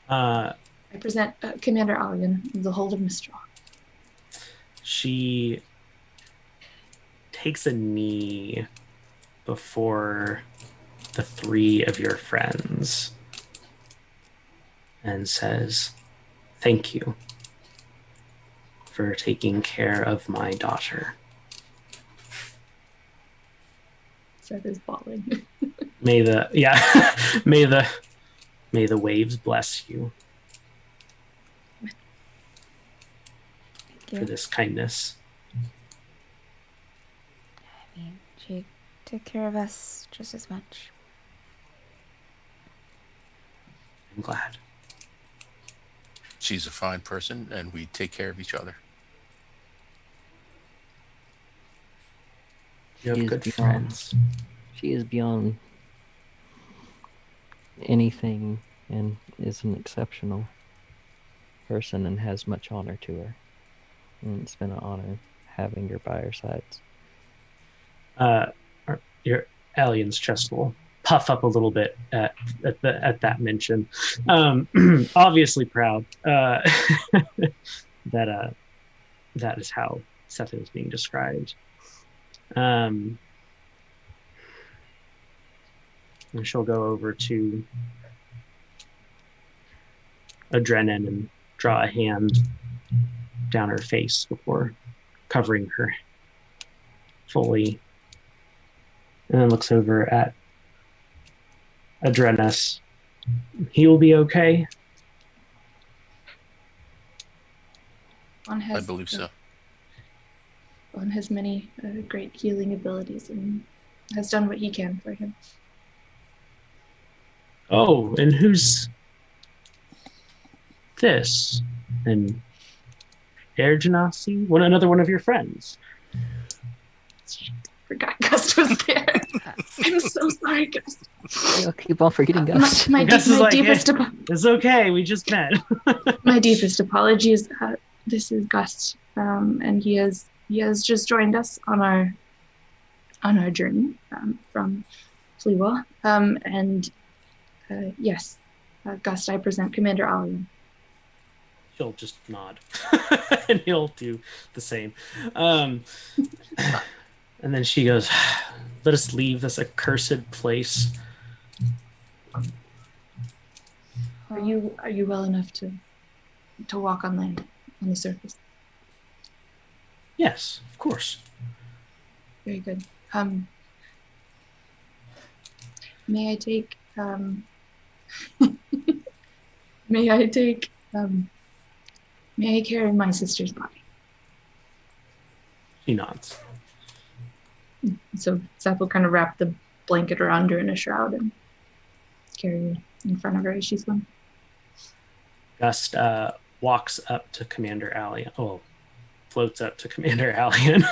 [SPEAKER 2] I present Commander Allian of the Hold of Mistral.
[SPEAKER 1] She takes a knee before the three of your friends and says, thank you for taking care of my daughter.
[SPEAKER 2] Seth is bawling.
[SPEAKER 1] May the waves bless you for this kindness.
[SPEAKER 5] I mean, she took care of us just as much.
[SPEAKER 1] I'm glad.
[SPEAKER 4] She's a fine person, and we take care of each other.
[SPEAKER 1] You have
[SPEAKER 3] She is
[SPEAKER 1] good
[SPEAKER 3] beyond-
[SPEAKER 1] friends.
[SPEAKER 3] She is beyond anything and is an exceptional person and has much honor to her. And it's been an honor having her by our sides.
[SPEAKER 1] Your alien's chest will puff up a little bit at that mention. Obviously proud. That is how Cethen is being described. And she'll go over to Adrenan and draw a hand down her face before covering her fully. And then looks over at Adrenas. He will be okay.
[SPEAKER 4] I believe so.
[SPEAKER 2] One has many great healing abilities and has done what he can for him.
[SPEAKER 1] Oh, and who's this? And Ergenasi? Another one of your friends.
[SPEAKER 2] Forgot Gust was there. I'm so sorry, Gust.
[SPEAKER 3] You'll keep on forgetting Gus.
[SPEAKER 2] My
[SPEAKER 1] Gus is like,
[SPEAKER 2] deepest,
[SPEAKER 1] It's okay, we just met.
[SPEAKER 2] my deepest apologies. This is Gust, and he has just joined us on our journey from Flewa. Yes, Gust, I present Commander Alien.
[SPEAKER 1] She'll just nod. And he'll do the same. And then she goes, let us leave this accursed place.
[SPEAKER 2] Are you well enough to walk on land, on the surface?
[SPEAKER 1] Yes, of course.
[SPEAKER 2] Very good. May I take may I carry my sister's body?
[SPEAKER 1] She nods.
[SPEAKER 2] So Seth will kind of wrap the blanket around her in a shroud and carry her in front of her as she swims.
[SPEAKER 1] Gust walks up to Commander Alien. Oh, floats up to Commander Alien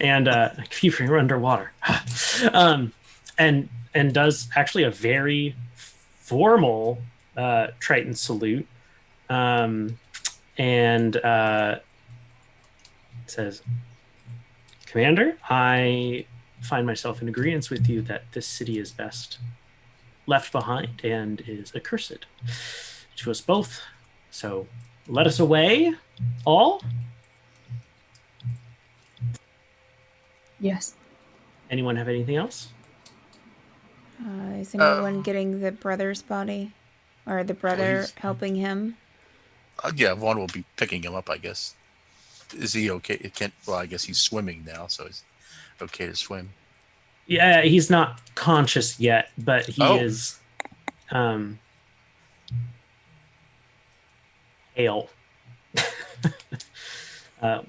[SPEAKER 1] and keep her underwater. And does actually a very formal Triton salute. And says, Commander, I find myself in agreement with you that this city is best left behind and is accursed to us both. So let us away, all.
[SPEAKER 2] Yes.
[SPEAKER 1] Anyone have anything else?
[SPEAKER 5] Is anyone getting the brother's body? Or the brother
[SPEAKER 4] Please.
[SPEAKER 5] helping him?
[SPEAKER 4] Yeah, Vaughn will be picking him up, I guess. Is he okay? It can't. Well, I guess he's swimming now, so he's okay to swim.
[SPEAKER 1] Yeah, he's not conscious yet, but he is pale.
[SPEAKER 2] He's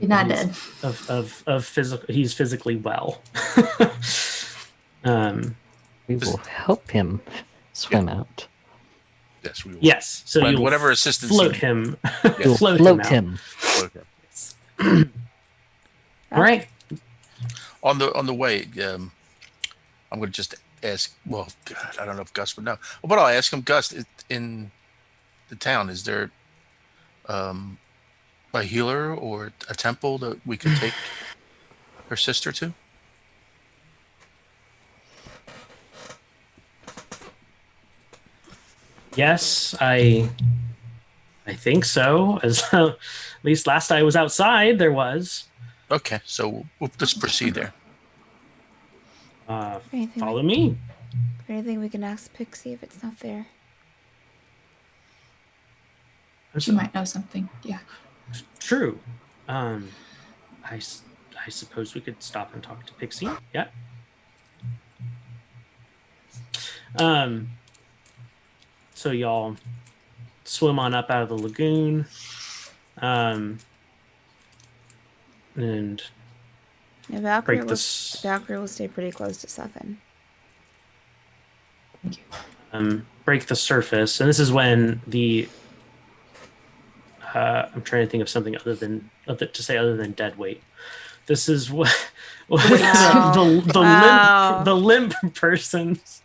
[SPEAKER 2] not dead.
[SPEAKER 1] Of physical, he's physically well.
[SPEAKER 3] We will help him swim out.
[SPEAKER 4] Yes, we will.
[SPEAKER 1] Yes, so
[SPEAKER 4] Lend
[SPEAKER 1] you
[SPEAKER 4] whatever assistance
[SPEAKER 1] float
[SPEAKER 4] he-
[SPEAKER 1] him.
[SPEAKER 3] We will
[SPEAKER 1] float
[SPEAKER 3] float
[SPEAKER 1] him.
[SPEAKER 3] him.
[SPEAKER 4] Okay.
[SPEAKER 1] All right.
[SPEAKER 4] On the way, I'm going to just ask. Well, God, I don't know if Gus would know, but I'll ask him. Gus, in the town, is there a healer or a temple that we could take her sister to?
[SPEAKER 1] Yes, I think so. As at least last I was outside, there was.
[SPEAKER 4] Okay, so we'll just proceed there.
[SPEAKER 5] Anything
[SPEAKER 1] Follow me.
[SPEAKER 5] Anything we can ask Pixie if it's not there?
[SPEAKER 2] She might know something. Yeah.
[SPEAKER 1] True. I suppose we could stop and talk to Pixie. Yeah. So y'all swim on up out of the lagoon. And
[SPEAKER 5] Yeah, Valkyrie
[SPEAKER 1] break
[SPEAKER 5] will stay pretty close to Cethen.
[SPEAKER 1] break the surface. And this is when the I'm trying to think of something other than dead weight. This is what
[SPEAKER 5] Wow.
[SPEAKER 1] the limp persons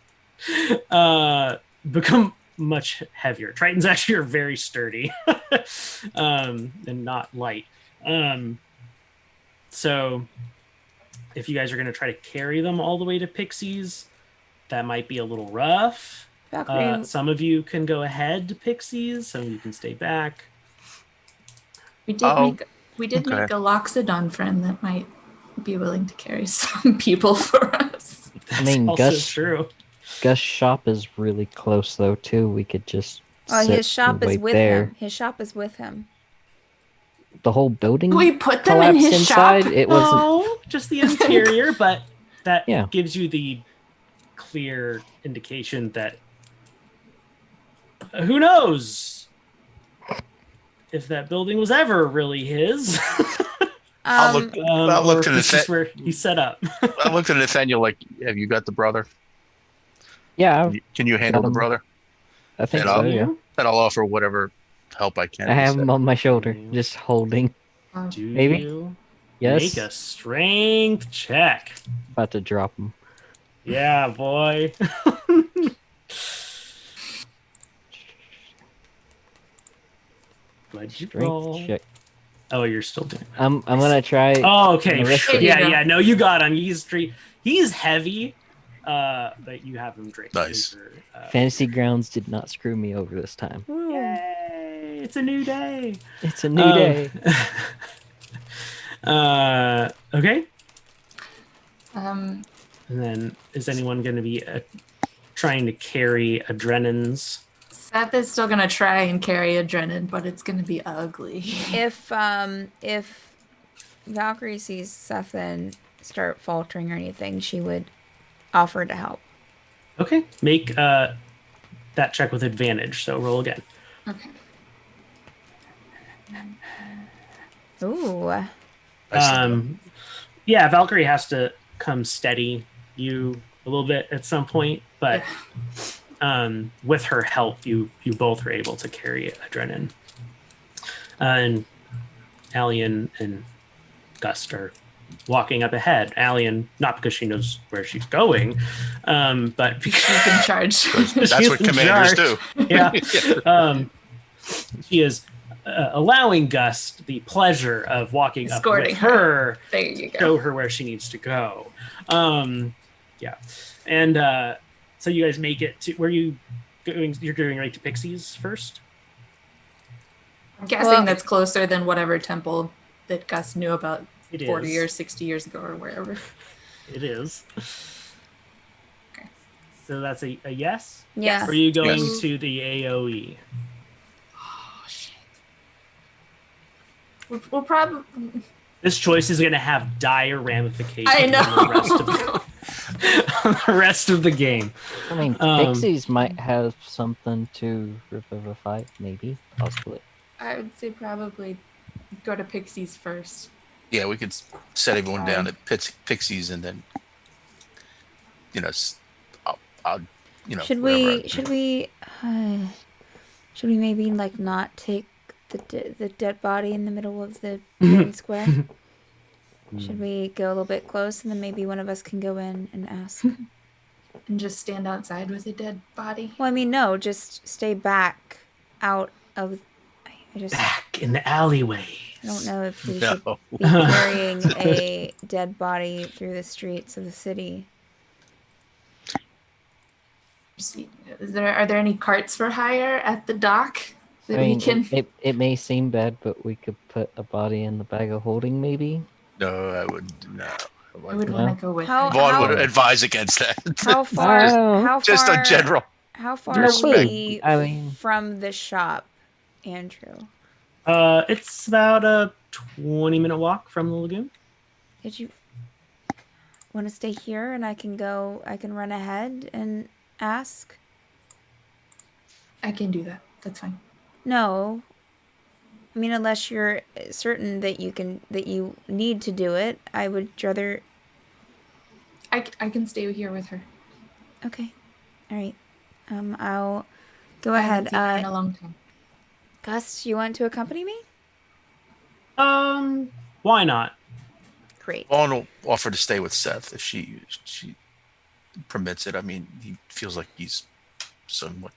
[SPEAKER 1] become much heavier. Tritons actually are very sturdy and not light. So if you guys are going to try to carry them all the way to Pixies, that might be a little rough.
[SPEAKER 5] Valkyrie,
[SPEAKER 1] Some of you can go ahead to Pixies, some of you can stay back.
[SPEAKER 2] We did
[SPEAKER 4] Oh,
[SPEAKER 2] make
[SPEAKER 4] okay.
[SPEAKER 2] a Loxodon friend that might be willing to carry some people for us.
[SPEAKER 1] That's
[SPEAKER 3] mean,
[SPEAKER 1] also
[SPEAKER 3] Gus-
[SPEAKER 1] true.
[SPEAKER 3] Gus' shop is really close though too. We could just sit
[SPEAKER 5] his shop
[SPEAKER 3] and
[SPEAKER 5] is
[SPEAKER 3] wait
[SPEAKER 5] with
[SPEAKER 3] there.
[SPEAKER 5] him. His shop is with him.
[SPEAKER 3] The whole building
[SPEAKER 2] We put them in
[SPEAKER 3] collapsed
[SPEAKER 2] his
[SPEAKER 3] inside.
[SPEAKER 2] shop.
[SPEAKER 3] It wasn't.
[SPEAKER 1] No, just the interior, but that
[SPEAKER 3] Yeah.
[SPEAKER 1] gives you the clear indication that who knows if that building was ever really his.
[SPEAKER 4] I'll look. I'll
[SPEAKER 1] or
[SPEAKER 4] look
[SPEAKER 1] if
[SPEAKER 4] to
[SPEAKER 1] this is where he set up.
[SPEAKER 4] I looked at Nathaniel like, have you got the brother?
[SPEAKER 3] Yeah,
[SPEAKER 4] Can you handle the
[SPEAKER 3] him.
[SPEAKER 4] brother?
[SPEAKER 3] I think
[SPEAKER 4] And
[SPEAKER 3] so.
[SPEAKER 4] I'll-
[SPEAKER 3] Yeah,
[SPEAKER 4] And I'll offer whatever help I can.
[SPEAKER 3] I have
[SPEAKER 4] he
[SPEAKER 3] him
[SPEAKER 4] said.
[SPEAKER 3] on my shoulder,
[SPEAKER 1] Yeah.
[SPEAKER 3] just holding.
[SPEAKER 1] Do
[SPEAKER 3] Maybe?
[SPEAKER 1] you
[SPEAKER 3] Yes,
[SPEAKER 1] make a strength check?
[SPEAKER 3] about to drop him.
[SPEAKER 1] Yeah, boy. What'd you roll?
[SPEAKER 3] Strength check.
[SPEAKER 1] Oh, you're still doing that.
[SPEAKER 3] I'm gonna try.
[SPEAKER 1] Oh, okay.
[SPEAKER 3] the rest
[SPEAKER 2] of it.
[SPEAKER 1] Yeah. No, you got him. He's heavy. But you have him drink.
[SPEAKER 4] Nice.
[SPEAKER 1] Over,
[SPEAKER 3] Fantasy Grounds did not screw me over this time.
[SPEAKER 5] Ooh.
[SPEAKER 1] Yay! It's a new day.
[SPEAKER 3] It's a new day.
[SPEAKER 1] Okay.
[SPEAKER 2] Um,
[SPEAKER 1] And then is anyone going to be trying to carry Adrenans?
[SPEAKER 2] Seth is still gonna try and carry Adrenin, but it's gonna be ugly.
[SPEAKER 5] If Valkyrie sees Cethen start faltering or anything, she would offer to help.
[SPEAKER 1] Okay. Make that check with advantage. So roll again.
[SPEAKER 2] Okay.
[SPEAKER 5] Ooh.
[SPEAKER 1] Yeah, Valkyrie has to come steady you a little bit at some point, but with her help, you both are able to carry Adrenin. And Allian and Gust are walking up ahead. Allian, not because she knows where she's going, but because
[SPEAKER 2] She's in charge.
[SPEAKER 4] That's
[SPEAKER 1] she's
[SPEAKER 4] what
[SPEAKER 1] in
[SPEAKER 4] commanders
[SPEAKER 1] charge.
[SPEAKER 4] do.
[SPEAKER 1] Yeah. She is allowing Gus the pleasure of walking
[SPEAKER 2] Escorting
[SPEAKER 1] up with her.
[SPEAKER 2] There you go.
[SPEAKER 1] Show her where she needs to go. Yeah. And so you guys make it to where you going? You're going right to Pixies first?
[SPEAKER 2] I'm guessing that's closer than whatever temple that Gus knew about
[SPEAKER 1] It
[SPEAKER 2] 40
[SPEAKER 1] is.
[SPEAKER 2] or 60 years ago or wherever.
[SPEAKER 1] It is.
[SPEAKER 2] Okay.
[SPEAKER 1] So that's a yes?
[SPEAKER 5] Yeah.
[SPEAKER 1] Or are you going
[SPEAKER 4] Yes.
[SPEAKER 1] to the AoE?
[SPEAKER 2] Oh, shit. We'll probably...
[SPEAKER 1] This choice is going to have dire ramifications
[SPEAKER 2] I know.
[SPEAKER 1] on the rest of the game.
[SPEAKER 3] I mean, Pixies might have something to revivify, maybe, possibly.
[SPEAKER 2] I would say probably go to Pixies first.
[SPEAKER 4] Yeah, we could set everyone down at Pixies and then, I'll
[SPEAKER 5] Should
[SPEAKER 4] whatever.
[SPEAKER 5] we maybe like not take the dead body in the middle of the main square? Should we go a little bit close and then maybe one of us can go in and ask?
[SPEAKER 2] And just stand outside with a dead body?
[SPEAKER 5] Well, I mean, no, just stay back out of. I just
[SPEAKER 1] Back in the alleyway.
[SPEAKER 5] I don't know if we should
[SPEAKER 4] No.
[SPEAKER 5] be carrying a dead body through the streets of the city.
[SPEAKER 2] Are there any carts for hire at the dock that
[SPEAKER 3] I mean,
[SPEAKER 2] we can?
[SPEAKER 3] it may seem bad, but we could put a body in the bag of holding, maybe.
[SPEAKER 4] No, I would no.
[SPEAKER 2] I would
[SPEAKER 3] No.
[SPEAKER 2] want to go with
[SPEAKER 5] How-
[SPEAKER 2] her.
[SPEAKER 4] Vaughn would advise against that.
[SPEAKER 5] How far?
[SPEAKER 3] Wow.
[SPEAKER 5] How
[SPEAKER 4] Just
[SPEAKER 5] far?
[SPEAKER 4] a general.
[SPEAKER 5] How far are
[SPEAKER 4] Respect.
[SPEAKER 5] we
[SPEAKER 3] I mean-
[SPEAKER 5] from the shop, Andrew?
[SPEAKER 1] It's about a 20-minute walk from the lagoon.
[SPEAKER 5] Did you want to stay here and I can run ahead and ask?
[SPEAKER 2] I can do that. That's fine.
[SPEAKER 5] No. I mean, unless you're certain that you need to do it, I would rather.
[SPEAKER 2] I can stay here with her.
[SPEAKER 5] Okay. All right. I'll go
[SPEAKER 2] I
[SPEAKER 5] ahead.
[SPEAKER 2] haven't seen her in a long time.
[SPEAKER 5] Gus, you want to accompany me?
[SPEAKER 1] Why not?
[SPEAKER 5] Great.
[SPEAKER 4] Vaughn will offer to stay with Seth if she permits it. I mean, he feels like he's somewhat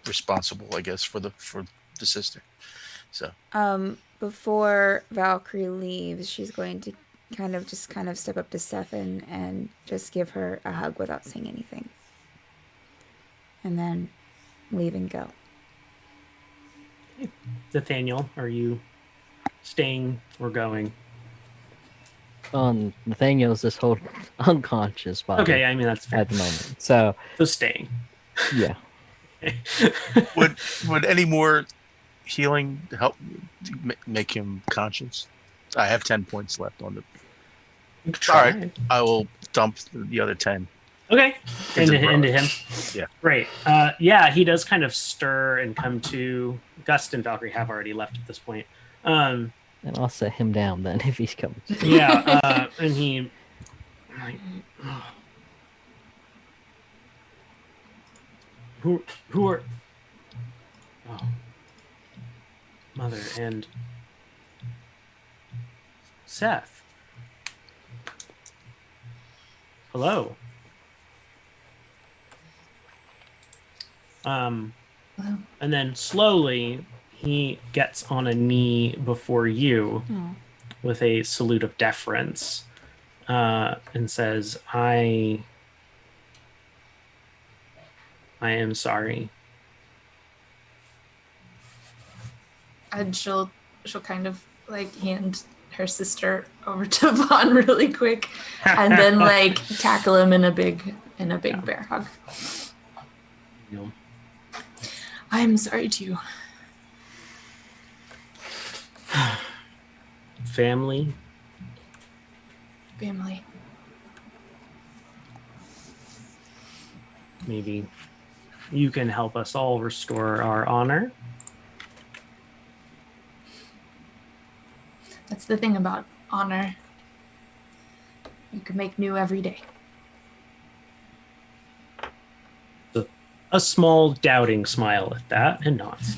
[SPEAKER 4] responsible, I guess, for the sister. So
[SPEAKER 5] Before Valkyrie leaves, she's going to kind of step up to Cethen and just give her a hug without saying anything. And then leave and go.
[SPEAKER 1] Nathaniel, are you staying or going?
[SPEAKER 3] Nathaniel's this whole unconscious body
[SPEAKER 1] Okay, I mean that's fair.
[SPEAKER 3] at the moment. So
[SPEAKER 1] Staying.
[SPEAKER 3] yeah.
[SPEAKER 4] would any more healing help make him conscious? I have 10 points left on the. All right, I will dump the other 10.
[SPEAKER 1] Okay, into him.
[SPEAKER 4] Yeah.
[SPEAKER 1] Great. Yeah, he does kind of stir and come to. Gust and Valkyrie have already left at this point.
[SPEAKER 3] And I'll set him down then if he's coming.
[SPEAKER 1] Yeah, and he. Like, who are? Oh, Mother and Seth. Hello. And then slowly he gets on a knee before you with a salute of deference and says, I am sorry.
[SPEAKER 2] And she'll kind of like hand her sister over to Vaughn really quick and then like tackle him in a big bear hug.
[SPEAKER 1] You
[SPEAKER 2] I'm sorry too.
[SPEAKER 1] Family. Maybe you can help us all restore our honor.
[SPEAKER 2] That's the thing about honor. You can make new every day.
[SPEAKER 1] A small doubting smile at that and nods.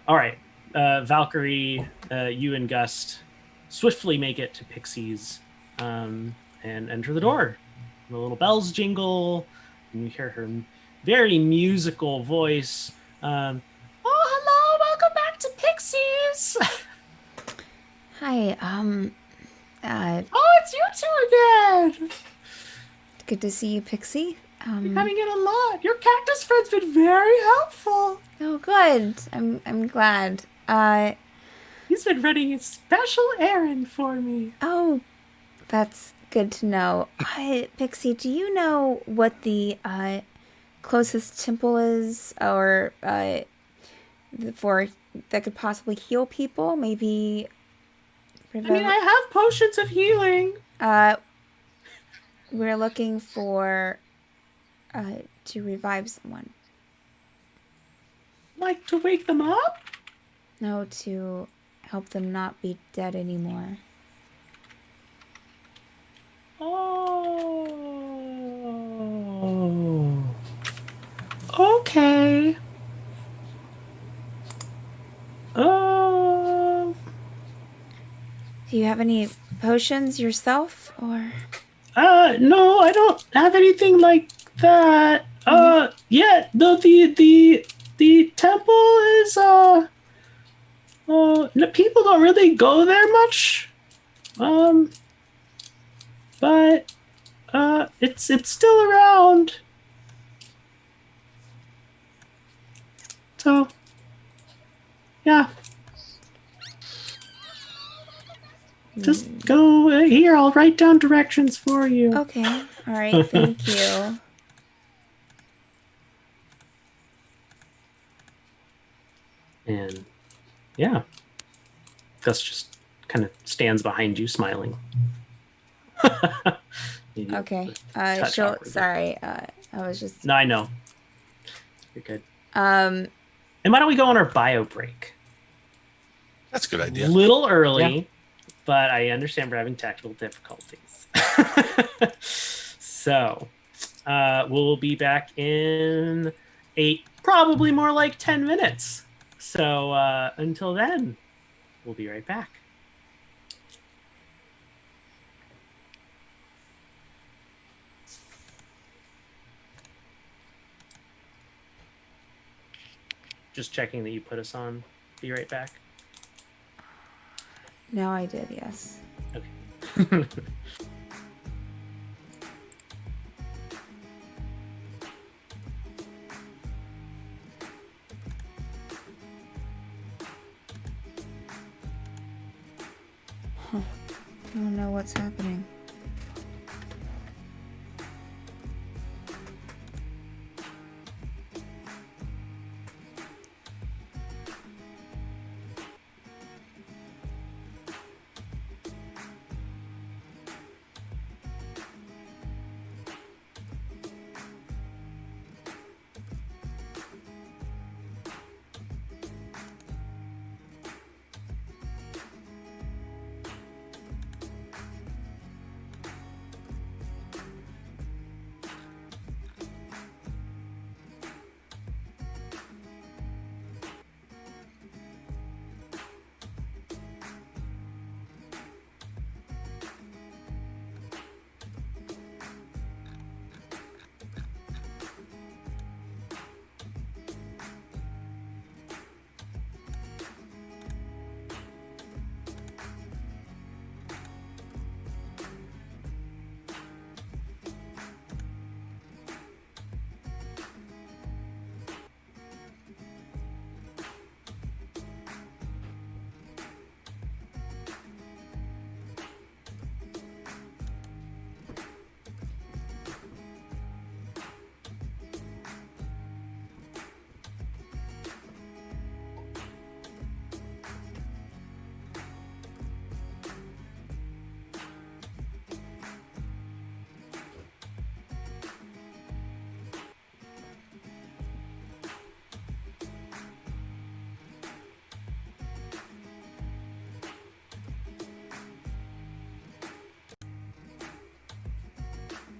[SPEAKER 1] All right. Valkyrie, you and Gust swiftly make it to Pixie's and enter the door. The little bells jingle, and you hear her very musical voice. Oh, hello, welcome back to Pixie's.
[SPEAKER 5] Hi,
[SPEAKER 1] Oh, it's you two again.
[SPEAKER 5] good to see you, Pixie.
[SPEAKER 1] You're coming in a lot. Your cactus friend's been very helpful.
[SPEAKER 5] Oh, good. I'm glad.
[SPEAKER 1] He's been running a special errand for me.
[SPEAKER 5] Oh, that's good to know. Pixie, do you know what the closest temple is, or for that could possibly heal people? Maybe.
[SPEAKER 1] I mean, I have potions of healing.
[SPEAKER 5] We're looking for to revive someone.
[SPEAKER 1] Like to wake them up?
[SPEAKER 5] No, to help them not be dead anymore.
[SPEAKER 1] Oh. Okay.
[SPEAKER 5] Do you have any potions yourself, or?
[SPEAKER 1] No, I don't have anything like that. Yeah, the temple is people don't really go there much. But it's still around. So, yeah. Just go here. I'll write down directions for you.
[SPEAKER 5] Okay. All right. Thank you.
[SPEAKER 1] And yeah, Gus just kind of stands behind you, smiling.
[SPEAKER 5] Okay.
[SPEAKER 1] Touch awkward.
[SPEAKER 5] Sorry. I was just.
[SPEAKER 1] No, I know. You're good.
[SPEAKER 5] Um.
[SPEAKER 1] And why don't we go on our bio break?
[SPEAKER 4] That's a good idea.
[SPEAKER 1] A little early.
[SPEAKER 3] Yeah.
[SPEAKER 1] But I understand we're having technical difficulties. So we'll be back in 8 probably more like 10 minutes. So until then, we'll be right back. Just checking that you put us on. Be right back.
[SPEAKER 5] No, I did, yes.
[SPEAKER 1] Okay.
[SPEAKER 5] I don't know what's happening.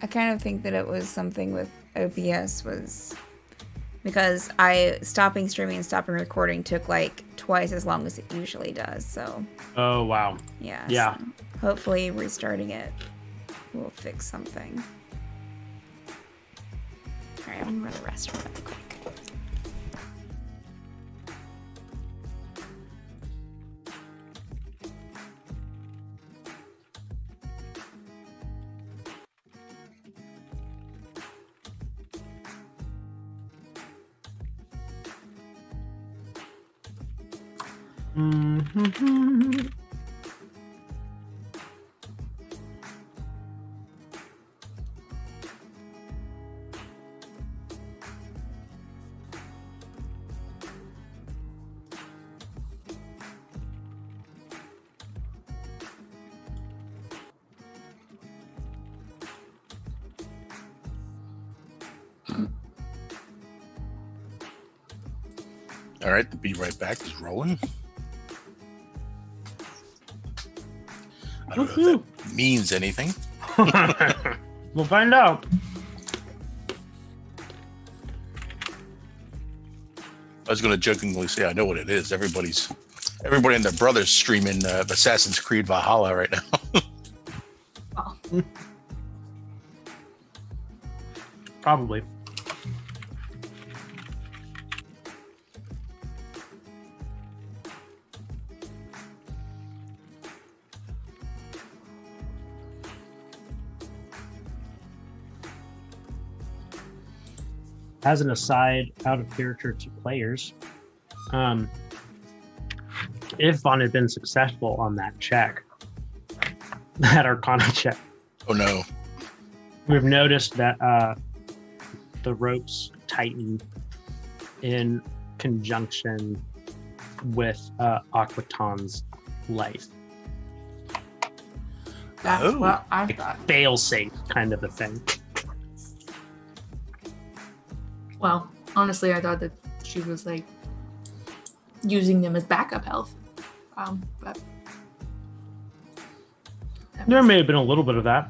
[SPEAKER 5] I kind of think that it was something with OBS was because stopping streaming and stopping recording took like twice as long as it usually does. So.
[SPEAKER 1] Oh, wow.
[SPEAKER 5] Yeah.
[SPEAKER 1] Yeah.
[SPEAKER 5] So hopefully restarting it will fix something. All right, I'm gonna run the restroom really quick.
[SPEAKER 1] Mm-hmm.
[SPEAKER 4] All right, the Be Right Back is rolling. I don't know if that means anything.
[SPEAKER 1] We'll find out.
[SPEAKER 4] I was going to jokingly say I know what it is. Everybody and their brothers streaming Assassin's Creed Valhalla right now.
[SPEAKER 2] Well,
[SPEAKER 1] Probably. As an aside, out of character to players, if Vaughan had been successful on that check, that Arcana check,
[SPEAKER 4] Oh no.
[SPEAKER 1] we've noticed that the ropes tighten in conjunction with Aquaton's life.
[SPEAKER 2] that's
[SPEAKER 4] Oh.
[SPEAKER 2] what I
[SPEAKER 1] Like
[SPEAKER 2] thought.
[SPEAKER 1] fail-safe kind of a thing.
[SPEAKER 2] Well, honestly, I thought that she was like using them as backup health. But
[SPEAKER 1] There may have been a little bit of that.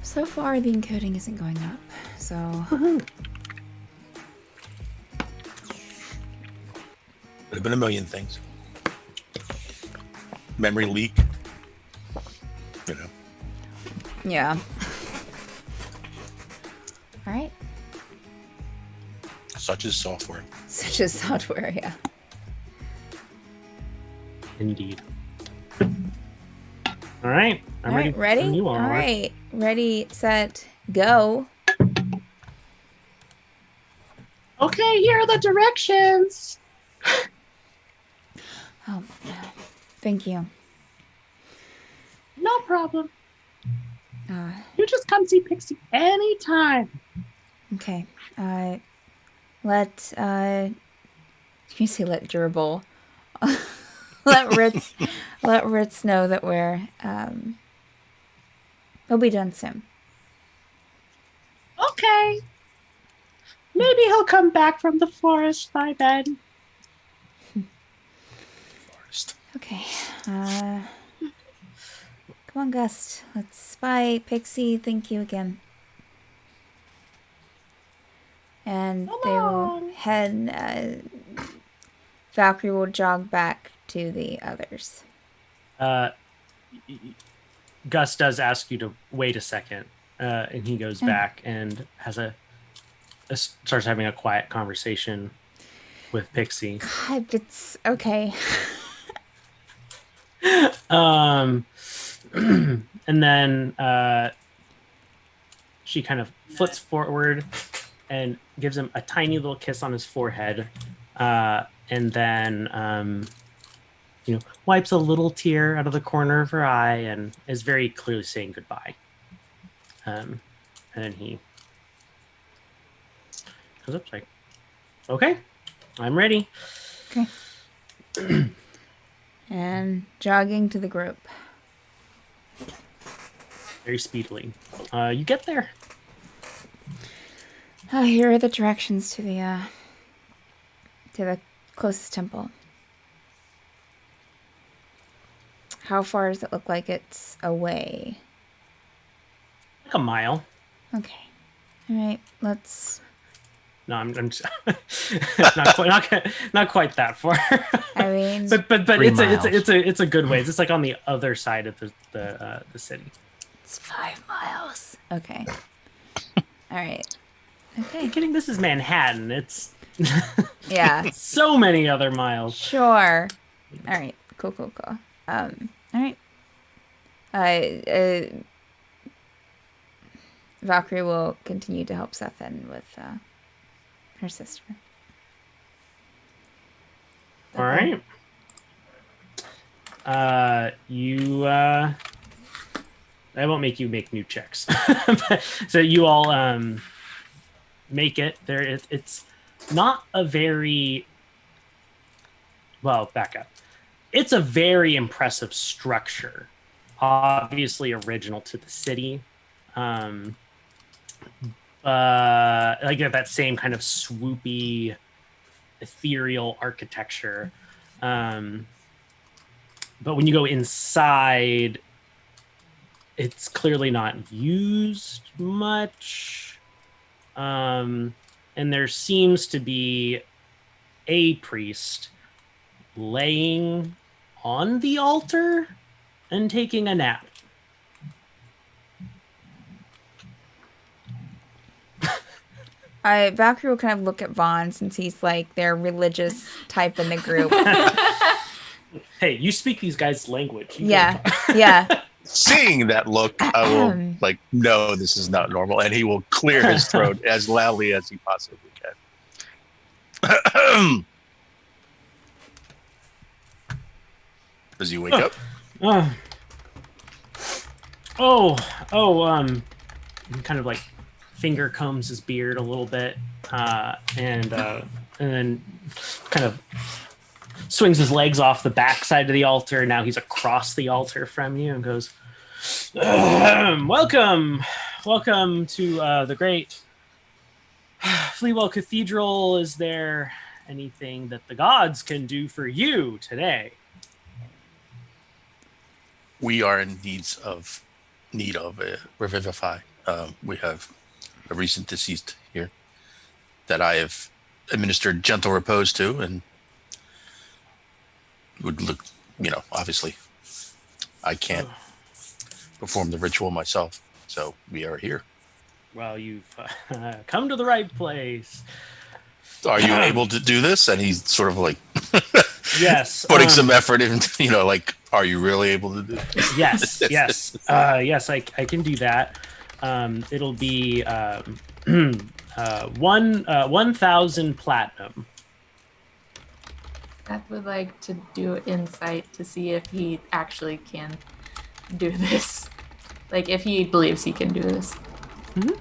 [SPEAKER 5] So far, the encoding isn't going up. So
[SPEAKER 4] Could have been a million things. Memory leak. You know.
[SPEAKER 5] yeah. All right.
[SPEAKER 4] Such as software.
[SPEAKER 5] Such as software, yeah.
[SPEAKER 1] Indeed. All right. I'm
[SPEAKER 5] All right, ready?
[SPEAKER 1] when you
[SPEAKER 5] All
[SPEAKER 1] are.
[SPEAKER 5] right. Ready, set, go.
[SPEAKER 2] Okay, here are the directions.
[SPEAKER 5] Oh, thank you.
[SPEAKER 2] No problem.
[SPEAKER 5] Uh,
[SPEAKER 2] You just come see Pixie anytime.
[SPEAKER 5] okay. Let you say let gerbil. let Ritz know that we'll be done soon.
[SPEAKER 2] Okay. Maybe he'll come back from the forest by then.
[SPEAKER 4] Forest.
[SPEAKER 5] Okay. Come on, Gust. Let's bye, Pixie. Thank you again. And
[SPEAKER 2] Come
[SPEAKER 5] they will
[SPEAKER 2] on.
[SPEAKER 5] head. Valkyrie will jog back to the others.
[SPEAKER 1] Gus does ask you to wait a second, and he goes back and has starts having a quiet conversation with Pixie.
[SPEAKER 5] God, it's okay.
[SPEAKER 1] And then she kind of flits forward and gives him a tiny little kiss on his forehead, and then wipes a little tear out of the corner of her eye and is very clearly saying goodbye. And then he goes up like, "Okay, I'm ready."
[SPEAKER 5] Okay. And jogging to the group.
[SPEAKER 1] Very speedily. You get there.
[SPEAKER 5] Here are the directions to the closest temple. How far does it look like it's away?
[SPEAKER 1] Like a mile.
[SPEAKER 5] Okay. All right. Let's.
[SPEAKER 1] No, I'm just, not quite that far.
[SPEAKER 5] I mean,
[SPEAKER 1] but
[SPEAKER 3] 3
[SPEAKER 1] it's a good ways. It's like on the other side of the city.
[SPEAKER 5] it's 5 miles. Okay. All right.
[SPEAKER 1] Are
[SPEAKER 5] Okay.
[SPEAKER 1] you kidding? This is Manhattan. It's
[SPEAKER 5] Yeah.
[SPEAKER 1] so many other miles.
[SPEAKER 5] Sure. All right. Cool. All right. Valkyrie will continue to help Cethen with her sister.
[SPEAKER 1] All right. I won't make you make new checks. So you all make it there. It's not a very well. Back up. It's a very impressive structure. Obviously original to the city. Like that same kind of swoopy, ethereal architecture. But when you go inside, it's clearly not used much. And there seems to be a priest laying on the altar and taking a nap.
[SPEAKER 5] Valkyrie will kind of look at Vaughan since he's like their religious type in the group.
[SPEAKER 1] Hey, you speak these guys' language. You
[SPEAKER 5] Yeah,
[SPEAKER 1] go talk.
[SPEAKER 5] yeah.
[SPEAKER 4] Seeing that look, I will no, this is not normal, and he will clear his throat as loudly as he possibly can. Does he wake up?
[SPEAKER 1] Kind of like finger combs his beard a little bit, and then kind of swings his legs off the back side of the altar. Now he's across the altar from you and goes, welcome to the great Fleawell Cathedral. Is there anything that the gods can do for you today?
[SPEAKER 4] We are in need of a revivify. We have a recent deceased here that I have administered gentle repose to, and would look, obviously I can't perform the ritual myself, so we are here.
[SPEAKER 1] Well, you've come to the right place.
[SPEAKER 4] Are you able to do this? And he's sort of like
[SPEAKER 1] yes,
[SPEAKER 4] putting some effort in, like, are you really able to do this?
[SPEAKER 1] Yes, yes, yes, I can do that. It'll be 1,000 platinum.
[SPEAKER 2] Seth would like to do insight to see if he actually can do this. Like, if he believes he can do this.
[SPEAKER 1] Mm-hmm.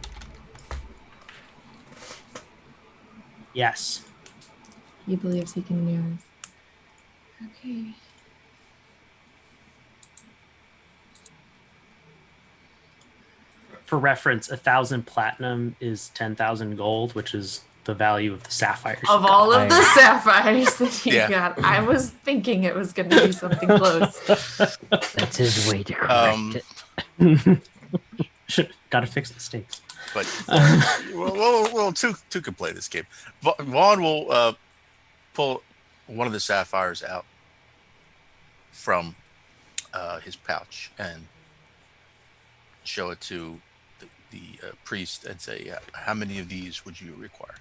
[SPEAKER 1] Yes.
[SPEAKER 2] He believes he can do this. Okay.
[SPEAKER 1] For reference, 1,000 platinum is 10,000 gold, which is the value of the sapphires.
[SPEAKER 2] Of all of the sapphires that he
[SPEAKER 4] Yeah.
[SPEAKER 2] got, I was thinking it was going to be something close.
[SPEAKER 3] That's his way to correct it.
[SPEAKER 1] Gotta fix the stakes.
[SPEAKER 4] But well, two can play this game. Vaughan will pull one of the sapphires out from his pouch and show it to the priest and say, how many of these would you require?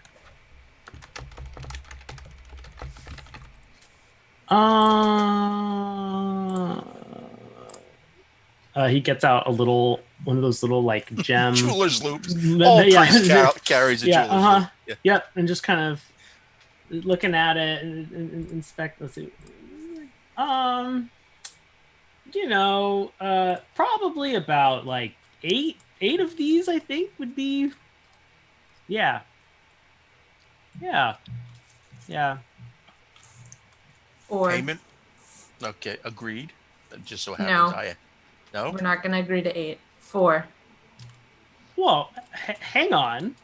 [SPEAKER 1] He gets out one of those little like gem
[SPEAKER 4] jeweler's loops. All priest carries a jeweler's loop.
[SPEAKER 1] Yeah, and just kind of looking at it and inspect. Let's see. Probably about like eight of these, I think, would be. Yeah.
[SPEAKER 2] Or
[SPEAKER 4] Payment? Okay, agreed. That just so happens No?
[SPEAKER 2] we're not going to agree to 8. 4.
[SPEAKER 1] Well, hang on.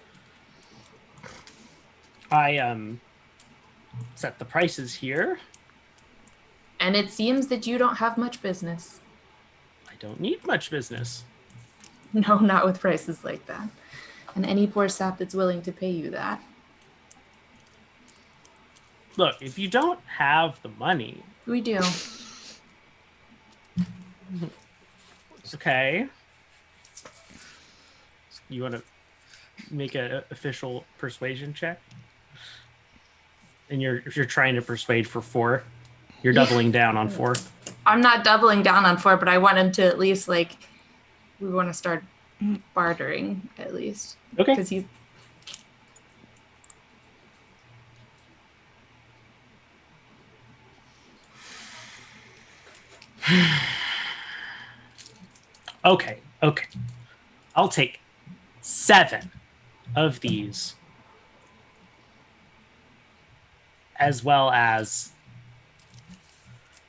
[SPEAKER 1] I set the prices here.
[SPEAKER 2] And it seems that you don't have much business.
[SPEAKER 1] I don't need much business.
[SPEAKER 2] No, not with prices like that. And any poor sap that's willing to pay you that.
[SPEAKER 1] Look, if you don't have the money,
[SPEAKER 2] We do.
[SPEAKER 1] okay. You want to make an official persuasion check? And if you're trying to persuade for 4, you're doubling down on 4.
[SPEAKER 2] I'm not doubling down on 4, but I want him to at least, like, we want to start bartering at least.
[SPEAKER 1] Okay.
[SPEAKER 2] Because he's.
[SPEAKER 1] Okay. I'll take 7 of these, as well as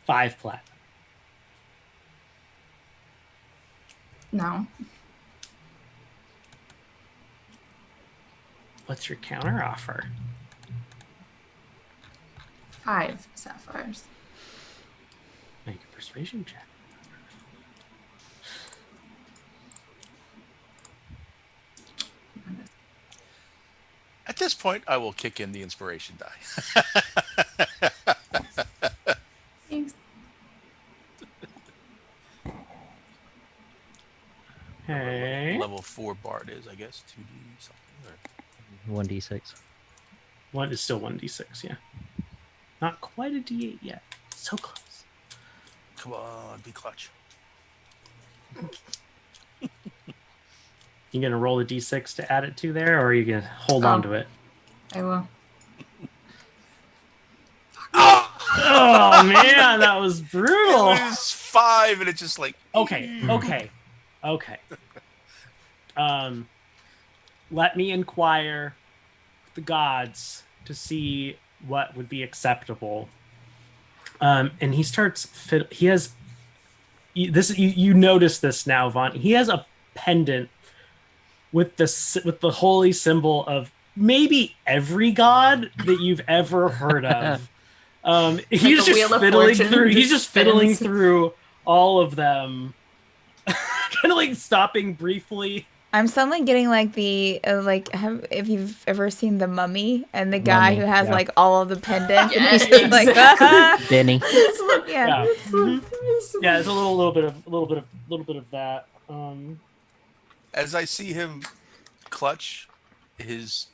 [SPEAKER 1] 5 platinum.
[SPEAKER 2] No.
[SPEAKER 1] What's your counter offer?
[SPEAKER 2] 5 sapphires.
[SPEAKER 1] Make a persuasion check.
[SPEAKER 4] At this point, I will kick in the inspiration die.
[SPEAKER 2] Thanks.
[SPEAKER 1] Okay.
[SPEAKER 4] Level 4 bard is, I guess, 2D something.
[SPEAKER 3] 1d6.
[SPEAKER 1] One is still 1d6, yeah. Not quite a d8 yet. So close.
[SPEAKER 4] Come on, be clutch.
[SPEAKER 1] You gonna roll a d6 to add it to there, or are you gonna hold on to it?
[SPEAKER 2] I will.
[SPEAKER 1] Oh man, that was brutal.
[SPEAKER 4] It was 5, and it's just like
[SPEAKER 1] Okay. Let me inquire with the gods to see what would be acceptable. And he starts. He has this. You notice this now, Vaughn. He has a pendant with the holy symbol of maybe every god that you've ever heard of. He's
[SPEAKER 2] the
[SPEAKER 1] just
[SPEAKER 2] Wheel of
[SPEAKER 1] fiddling
[SPEAKER 2] Fortune
[SPEAKER 1] through. He's
[SPEAKER 2] just
[SPEAKER 1] just fiddling
[SPEAKER 2] spins.
[SPEAKER 1] through all of them, kind of like stopping briefly.
[SPEAKER 5] I'm suddenly getting like the if you've ever seen The Mummy and the guy
[SPEAKER 3] Mummy,
[SPEAKER 5] who has
[SPEAKER 3] yeah.
[SPEAKER 5] like all of the pendants and he's
[SPEAKER 2] Yeah,
[SPEAKER 5] just like
[SPEAKER 2] exactly.
[SPEAKER 3] Benny.
[SPEAKER 5] yeah.
[SPEAKER 1] Yeah, yeah. It's a little bit of that.
[SPEAKER 4] as I see him clutch his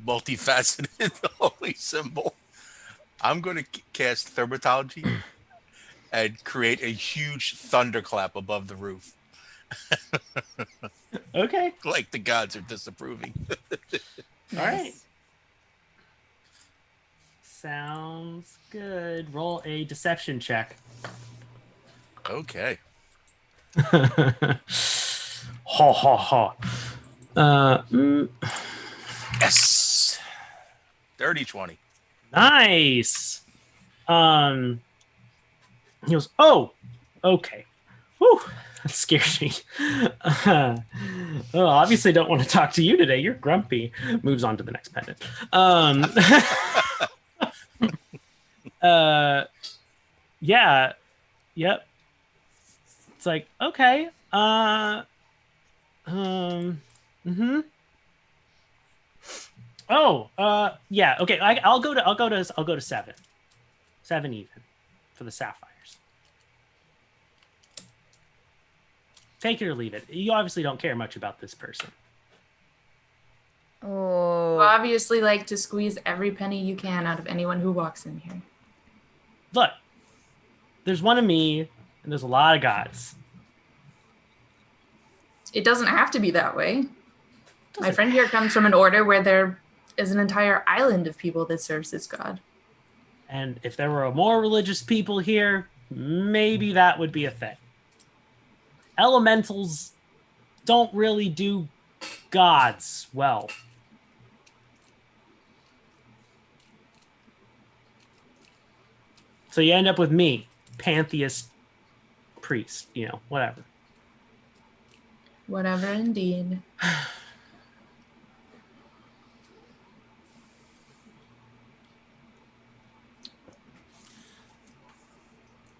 [SPEAKER 4] multifaceted holy symbol, I'm going to cast Thermatology and create a huge thunderclap above the roof.
[SPEAKER 1] Okay.
[SPEAKER 4] Like the gods are disapproving.
[SPEAKER 1] All right. Sounds good. Roll a deception check.
[SPEAKER 4] Okay.
[SPEAKER 1] Ha ha ha.
[SPEAKER 4] Yes. Dirty 20.
[SPEAKER 1] Nice. He goes, oh, okay. Whew, that scares me. Oh, obviously don't want to talk to you today. You're grumpy. Moves on to the next pendant. Yeah. Yep. It's like, okay. Oh, yeah. Okay. I'll go to 7. 7 even for the sapphires. Take it or leave it. You obviously don't care much about this person.
[SPEAKER 2] You
[SPEAKER 5] Oh.
[SPEAKER 2] obviously like to squeeze every penny you can out of anyone who walks in here.
[SPEAKER 1] Look, there's one of me, and there's a lot of gods.
[SPEAKER 2] It doesn't have to be that way. My friend here comes from an order where there is an entire island of people that serves this god.
[SPEAKER 1] And if there were more religious people here, maybe that would be a thing. Elementals don't really do gods well. So you end up with me, pantheist priest, whatever.
[SPEAKER 2] Whatever, indeed.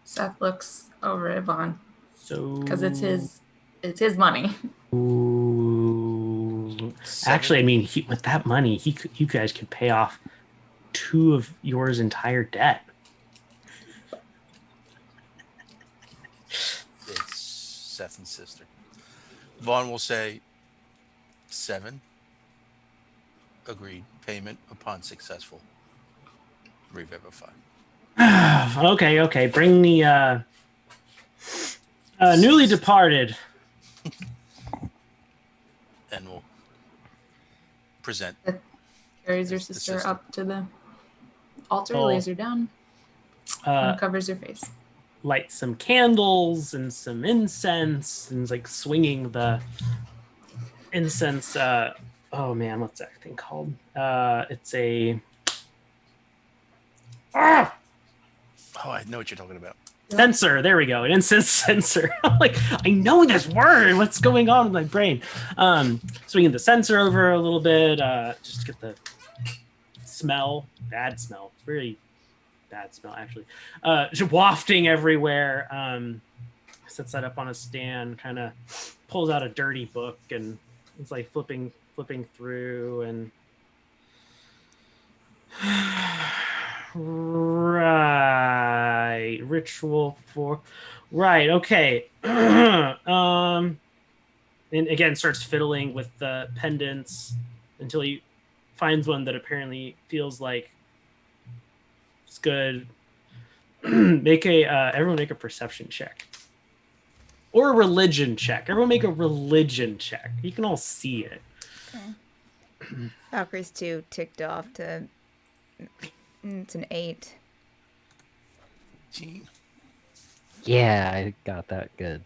[SPEAKER 2] Seth looks over at Vaughn
[SPEAKER 1] So
[SPEAKER 2] because it's his money.
[SPEAKER 1] Ooh. Actually, I mean, with that money, you guys could pay off 2 of yours entire debt.
[SPEAKER 4] It's Cethen's sister. Vaughn will say 7. Agreed. Payment upon successful revivify.
[SPEAKER 1] Okay. Bring the newly departed.
[SPEAKER 4] And we'll present.
[SPEAKER 2] Carries your
[SPEAKER 4] The
[SPEAKER 2] sister
[SPEAKER 4] sister.
[SPEAKER 2] up to the altar,
[SPEAKER 1] Oh.
[SPEAKER 2] lays her down, and covers her face.
[SPEAKER 1] Light some candles and some incense, and is like swinging the incense. Oh man, what's that thing called? It's a.
[SPEAKER 4] Oh, I know what you're talking about.
[SPEAKER 1] Censer. There we go. An incense censer. I'm like, I know this word. What's going on with my brain? Swinging the censer over a little bit, just to get the smell. Bad smell. Very bad smell, actually. Just wafting everywhere. Sets that up on a stand. Kind of pulls out a dirty book and it's like flipping through and. Right. Ritual for. Right. Okay. And again, starts fiddling with the pendants until he finds one that apparently feels like it's good. Everyone make a perception check. Or a religion check. Everyone make a religion check. You can all see it.
[SPEAKER 5] Okay. Valkyrie's too ticked off to. It's an 8.
[SPEAKER 4] Gene,
[SPEAKER 3] Yeah, I got that good.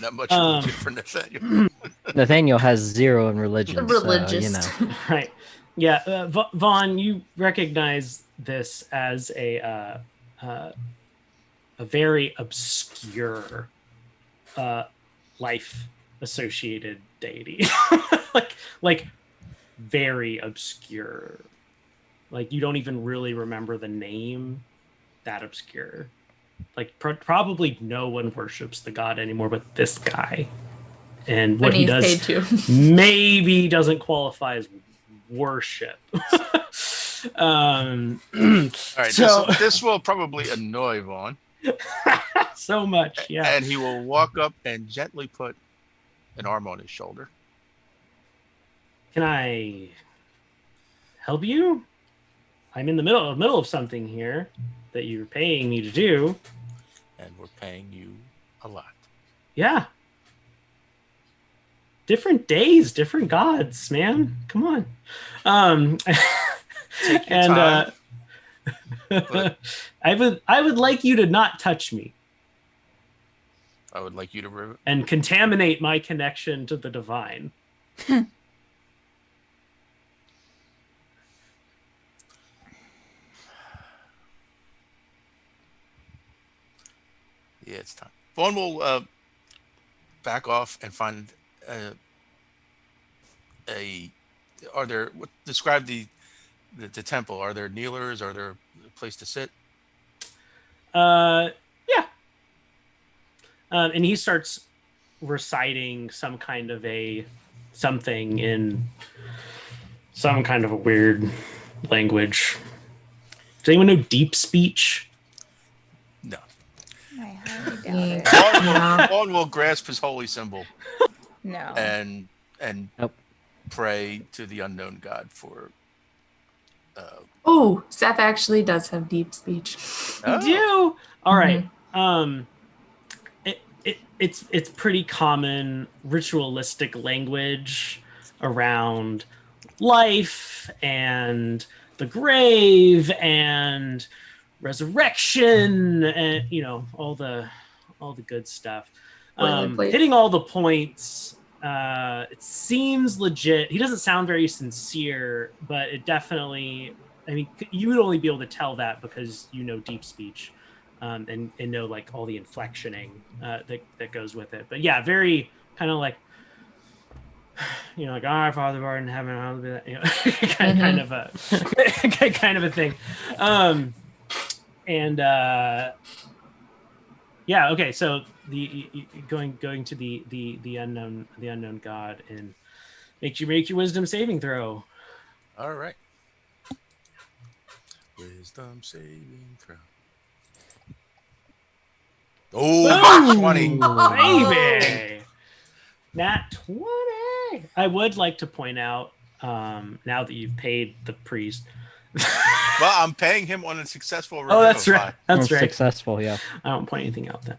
[SPEAKER 4] not much religion for Nathaniel.
[SPEAKER 3] Nathaniel has 0 in religion,
[SPEAKER 2] Religious.
[SPEAKER 3] so,
[SPEAKER 1] Right. Yeah. Vaughn, you recognize this as a very obscure life associated deity. like very obscure. Like you don't even really remember the name. That obscure. Like probably no one worships the god anymore but this guy. And what
[SPEAKER 2] And
[SPEAKER 1] he
[SPEAKER 2] he's
[SPEAKER 1] does
[SPEAKER 2] paid too.
[SPEAKER 1] maybe doesn't qualify as worship.
[SPEAKER 4] All right,
[SPEAKER 1] So
[SPEAKER 4] this will probably annoy Vaughn,
[SPEAKER 1] so much, yeah.
[SPEAKER 4] and he will walk up and gently put an arm on his shoulder.
[SPEAKER 1] Can I help you? I'm in the middle of something here that you're paying me to do.
[SPEAKER 4] And we're paying you a lot.
[SPEAKER 1] Yeah. Different days, different gods, man. Come on.
[SPEAKER 4] Take your
[SPEAKER 1] And
[SPEAKER 4] time.
[SPEAKER 1] I would like you to not touch me
[SPEAKER 4] I would like you to
[SPEAKER 1] and contaminate my connection to the divine.
[SPEAKER 4] Yeah, it's time. Vaughn will back off and find describe the temple. Are there kneelers? Are there a place to sit?
[SPEAKER 1] Yeah. And he starts reciting some kind of something in some kind of a weird language. Does anyone know deep speech?
[SPEAKER 4] No.
[SPEAKER 5] I highly doubt it.
[SPEAKER 4] Vaughn will grasp his holy symbol
[SPEAKER 5] No.
[SPEAKER 4] and
[SPEAKER 3] Nope.
[SPEAKER 4] pray to the unknown god for.
[SPEAKER 2] Oh, Seth actually does have deep speech.
[SPEAKER 1] You do? All right. It's pretty common ritualistic language around life and the grave and resurrection and all the good stuff.
[SPEAKER 2] Boilerplate.
[SPEAKER 1] Hitting all the points. It seems legit. He doesn't sound very sincere, but it definitely. I mean, you would only be able to tell that because you know deep speech. And know like all the inflectioning that goes with it. But yeah, very kind of like like our Father who art in heaven, hallowed be that, kind of a kind of a thing. Yeah, okay. So the going to the unknown god and make your wisdom saving throw.
[SPEAKER 4] All right. Wisdom saving throw. Oh, 20.
[SPEAKER 1] Baby. Nat 20. I would like to point out, now that you've paid the priest.
[SPEAKER 4] Well, I'm paying him on a successful
[SPEAKER 1] Oh, that's right. That's right.
[SPEAKER 3] Successful, yeah.
[SPEAKER 1] I don't point anything out then.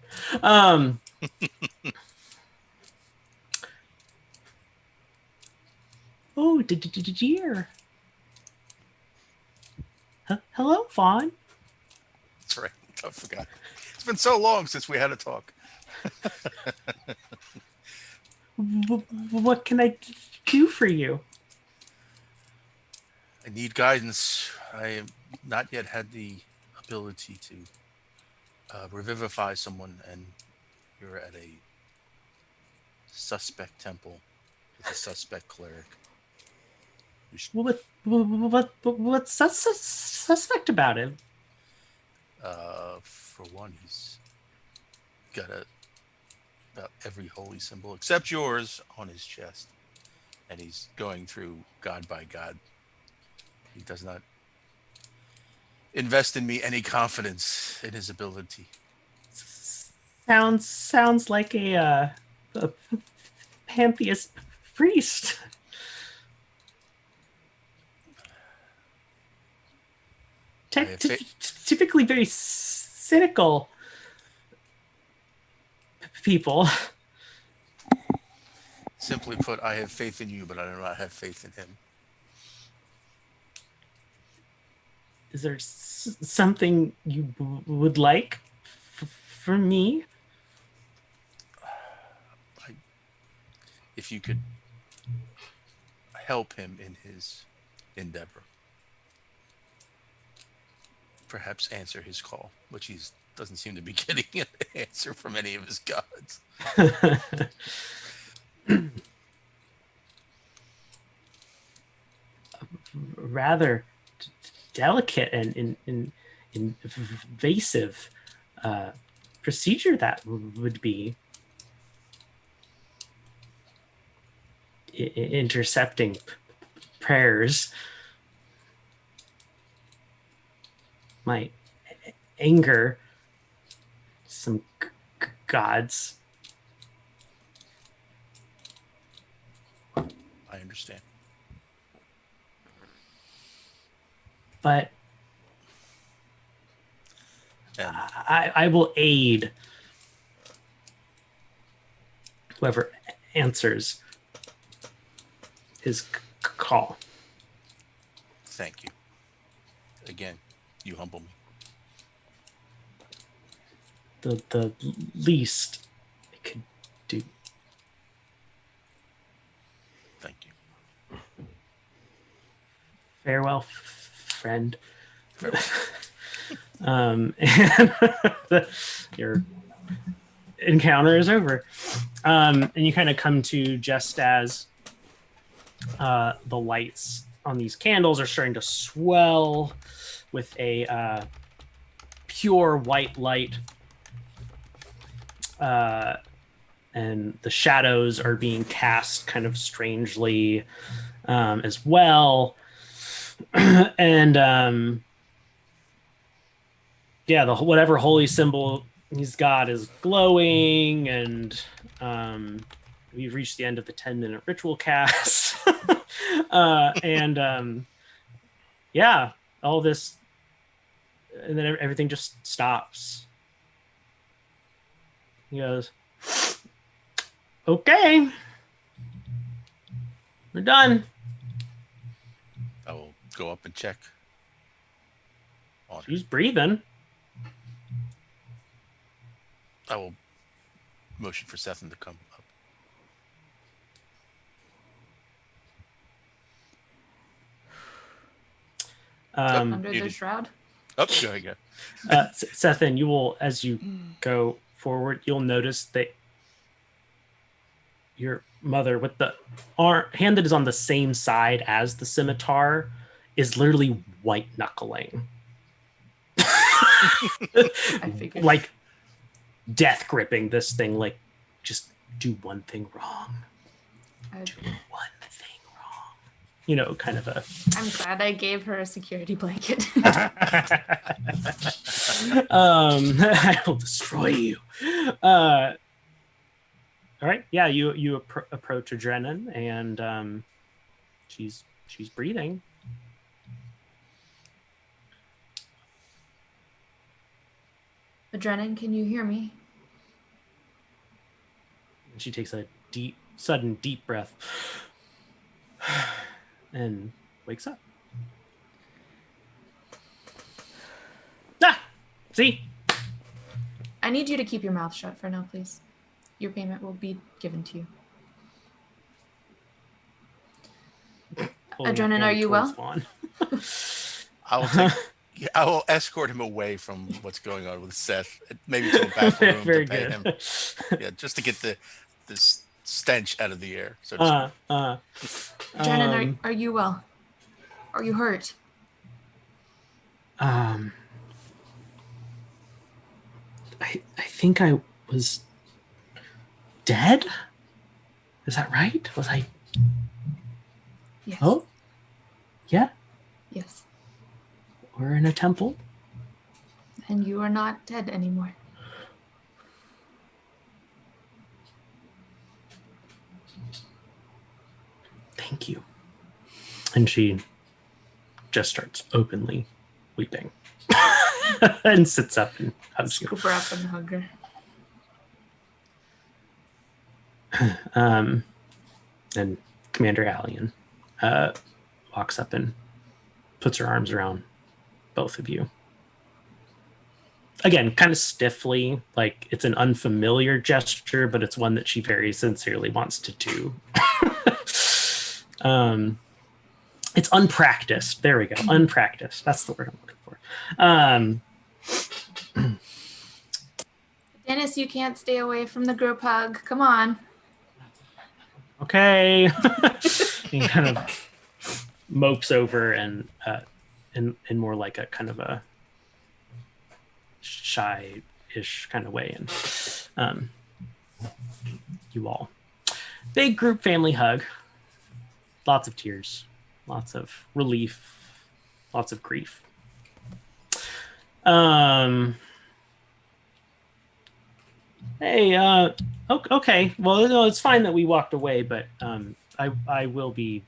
[SPEAKER 1] Oh, dear. Hello, Vaughn.
[SPEAKER 4] That's right. I forgot. It's been so long since we had a talk.
[SPEAKER 1] What can I do for you?
[SPEAKER 4] I need guidance. I have not yet had the ability to revivify someone, and you're at a suspect temple with a suspect cleric.
[SPEAKER 1] What's suspect about him?
[SPEAKER 4] For one, he's got about every holy symbol except yours on his chest, and he's going through god by god. He does not invest in me any confidence in his ability.
[SPEAKER 1] Sounds like a pantheist priest. typically very cynical people.
[SPEAKER 4] Simply put, I have faith in you, but I do not have faith in him.
[SPEAKER 1] Is there something you would like for me?
[SPEAKER 4] If you could help him in his endeavor, perhaps answer his call, which he doesn't seem to be getting an answer from any of his gods.
[SPEAKER 1] Rather delicate and invasive procedure that would be. Intercepting prayers might anger some gods.
[SPEAKER 4] I understand.
[SPEAKER 1] But
[SPEAKER 4] And
[SPEAKER 1] I will aid whoever answers his call.
[SPEAKER 4] thank you. Again, you humble me.
[SPEAKER 1] The least I could do.
[SPEAKER 4] Thank you.
[SPEAKER 1] Farewell, friend.
[SPEAKER 4] Farewell.
[SPEAKER 1] And your encounter is over. And you kind of come to just as the lights on these candles are starting to swell with a pure white light. And the shadows are being cast kind of strangely as well. And yeah, the whatever holy symbol he's got is glowing, and we've reached the end of the 10-minute ritual cast. And yeah, all this, and then everything just stops. He goes, okay, we're done.
[SPEAKER 4] I will go up and check on her.
[SPEAKER 1] She's breathing.
[SPEAKER 4] I will motion for Cethen to come up.
[SPEAKER 2] Under the
[SPEAKER 4] Beauty.
[SPEAKER 2] shroud.
[SPEAKER 4] Oh, go ahead.
[SPEAKER 1] Cethen, you will, as you go forward, you'll notice that your mother, with the hand that is on the same side as the scimitar, is literally white knuckling.
[SPEAKER 2] I figured.
[SPEAKER 1] Like death gripping this thing, like, just do one thing wrong. Do one thing wrong. You know, kind of a...
[SPEAKER 2] I'm glad I gave her a security blanket.
[SPEAKER 1] I will destroy you. All right. Yeah, you approach Adrenaline, and she's breathing.
[SPEAKER 2] Adrenaline, can you hear me?
[SPEAKER 1] And she takes a sudden deep breath and wakes up. Ah! See?
[SPEAKER 2] I need you to keep your mouth shut for now, please. Your payment will be given to you. Adrenaline, are you well?
[SPEAKER 4] I will escort him away from what's going on with Seth, maybe to a back room
[SPEAKER 1] Very
[SPEAKER 4] to pay
[SPEAKER 1] good.
[SPEAKER 4] him. Yeah, just to get this stench out of the air. So to speak.
[SPEAKER 2] Adrenaline, are you well? Are you hurt?
[SPEAKER 1] I think I was dead. Is that right? Was I?
[SPEAKER 2] Yes.
[SPEAKER 1] Oh, yeah.
[SPEAKER 2] Yes.
[SPEAKER 1] We're in a temple.
[SPEAKER 2] And you are not dead anymore.
[SPEAKER 1] Thank you. And she just starts openly weeping and sits up and hugs you.
[SPEAKER 2] Scoop her up and hug her.
[SPEAKER 1] And Commander Allian walks up and puts her arms around both of you. Again, kind of stiffly, like it's an unfamiliar gesture, but it's one that she very sincerely wants to do. It's unpracticed. There we go. Unpracticed. That's the word I'm looking for.
[SPEAKER 2] Dennis, you can't stay away from the group hug. Come on.
[SPEAKER 1] Okay. He kind of mopes over and in more like a kind of a shy-ish kind of way, and you all big group family hug, lots of tears, lots of relief, lots of grief. Hey, okay, well, no, it's fine that we walked away, but I will be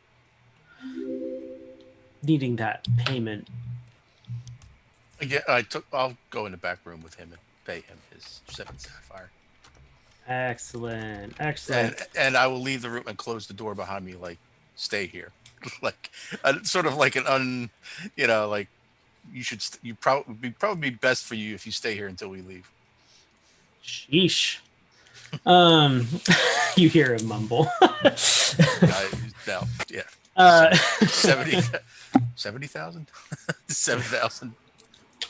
[SPEAKER 1] needing that payment.
[SPEAKER 4] Yeah, I'll go in the back room with him and pay him his 7 sapphire.
[SPEAKER 1] Excellent.
[SPEAKER 4] And I will leave the room and close the door behind me, like, stay here. Like, sort of like like, you probably be best for you if you stay here until we leave.
[SPEAKER 1] Sheesh. You hear him mumble.
[SPEAKER 4] No, yeah. 70,000? 7,000?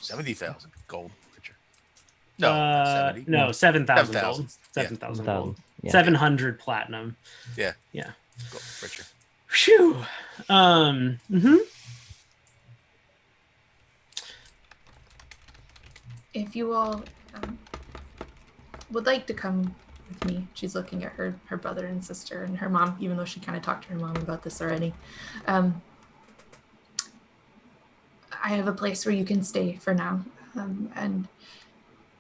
[SPEAKER 4] 70,000 gold richer. No, 70.
[SPEAKER 1] No, 7,000
[SPEAKER 4] 7,000.
[SPEAKER 1] gold. 7,000 gold.
[SPEAKER 3] Yeah.
[SPEAKER 1] 700 platinum.
[SPEAKER 4] Yeah.
[SPEAKER 1] Yeah.
[SPEAKER 4] Gold richer.
[SPEAKER 1] Phew.
[SPEAKER 2] If you all would like to come with me, she's looking at her brother and sister and her mom, even though she kind of talked to her mom about this already. I have a place where you can stay for now, and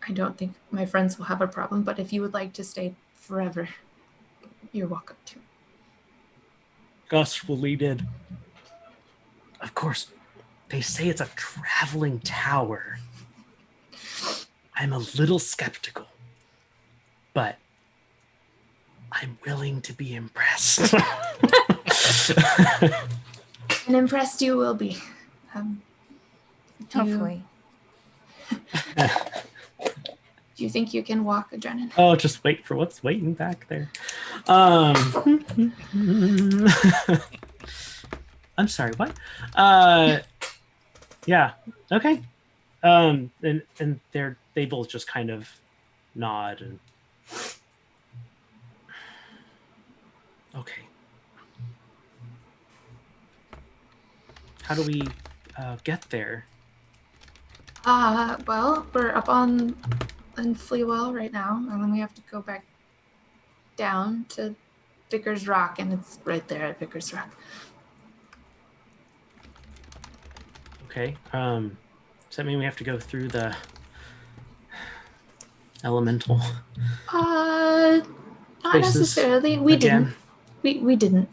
[SPEAKER 2] I don't think my friends will have a problem, but if you would like to stay forever, you're welcome to.
[SPEAKER 1] Gus will lead in. Of course, they say it's a traveling tower. I'm a little skeptical, but I'm willing to be impressed.
[SPEAKER 2] And impressed you will be.
[SPEAKER 5] Hopefully.
[SPEAKER 2] Do you think you can walk, Adrenan?
[SPEAKER 1] Oh, just wait for what's waiting back there. I'm sorry, what? Yeah, okay. And they both just kind of nod and okay. How do we get there?
[SPEAKER 2] Well, we're up in Fleawell right now, and then we have to go back down to Vickers Rock, and it's right there at Vickers Rock.
[SPEAKER 1] Okay. Does that mean we have to go through the elemental?
[SPEAKER 2] Not
[SPEAKER 1] Places
[SPEAKER 2] necessarily. We
[SPEAKER 1] again?
[SPEAKER 2] didn't. We didn't.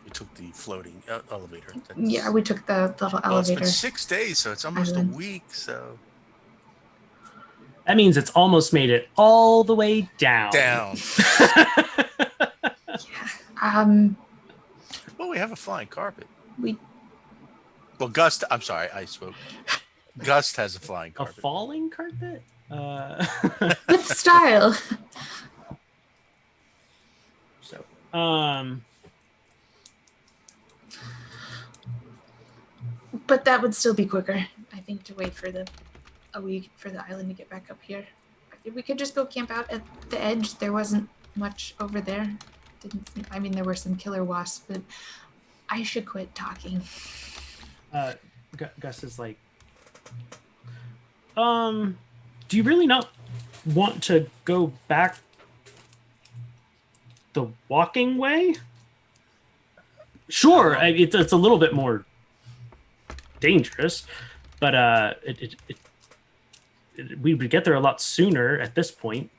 [SPEAKER 4] We took the floating elevator.
[SPEAKER 2] Yeah, we took the little
[SPEAKER 4] Well, it's
[SPEAKER 2] elevator.
[SPEAKER 4] been 6 days, so it's almost
[SPEAKER 2] Island.
[SPEAKER 4] a week. So
[SPEAKER 1] That means it's almost made it all the way down.
[SPEAKER 4] down.
[SPEAKER 2] Yeah.
[SPEAKER 4] Well, we have a flying carpet.
[SPEAKER 2] We
[SPEAKER 4] Well, Gust. I'm sorry, I spoke. Gust has a flying
[SPEAKER 1] A
[SPEAKER 4] carpet.
[SPEAKER 1] falling carpet?
[SPEAKER 2] with style.
[SPEAKER 1] So,
[SPEAKER 2] But that would still be quicker, I think, to wait for a week for the island to get back up here. We could just go camp out at the edge. There wasn't much over there. I mean, there were some killer wasps, but I should quit talking.
[SPEAKER 1] Gus is like, do you really not want to go back the walking way? Sure, it's a little bit more dangerous, but we would get there a lot sooner at this point.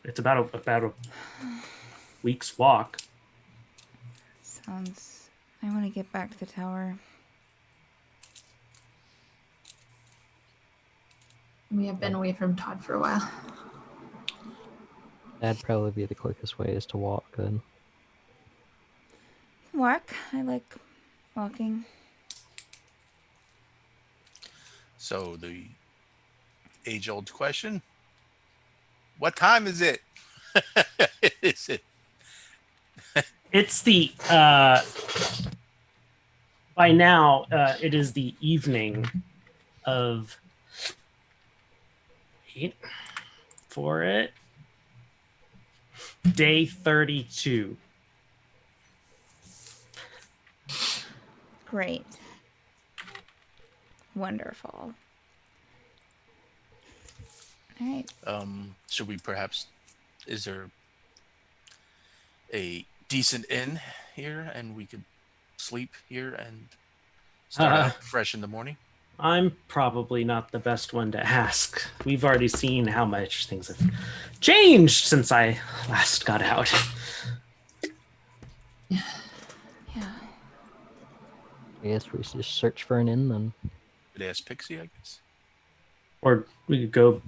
[SPEAKER 1] It's about a week's walk.
[SPEAKER 5] Sounds I want to get back to the tower.
[SPEAKER 2] We have been away from Todd for a while.
[SPEAKER 3] That'd probably be the quickest way is to walk then.
[SPEAKER 5] Walk. I like walking.
[SPEAKER 4] So the age-old question: what time is it? Is it?
[SPEAKER 1] It's the by now it is the evening of wait for it. Day 32.
[SPEAKER 5] Great. Wonderful. All right.
[SPEAKER 4] Should we perhaps? Is there a decent inn here, and we could sleep here and start out fresh in the morning?
[SPEAKER 1] I'm probably not the best one to ask. We've already seen how much things have changed since I last got out.
[SPEAKER 5] Yeah.
[SPEAKER 3] I guess we should just search for an inn then.
[SPEAKER 4] Could ask Pixie, I guess.
[SPEAKER 1] Or we could go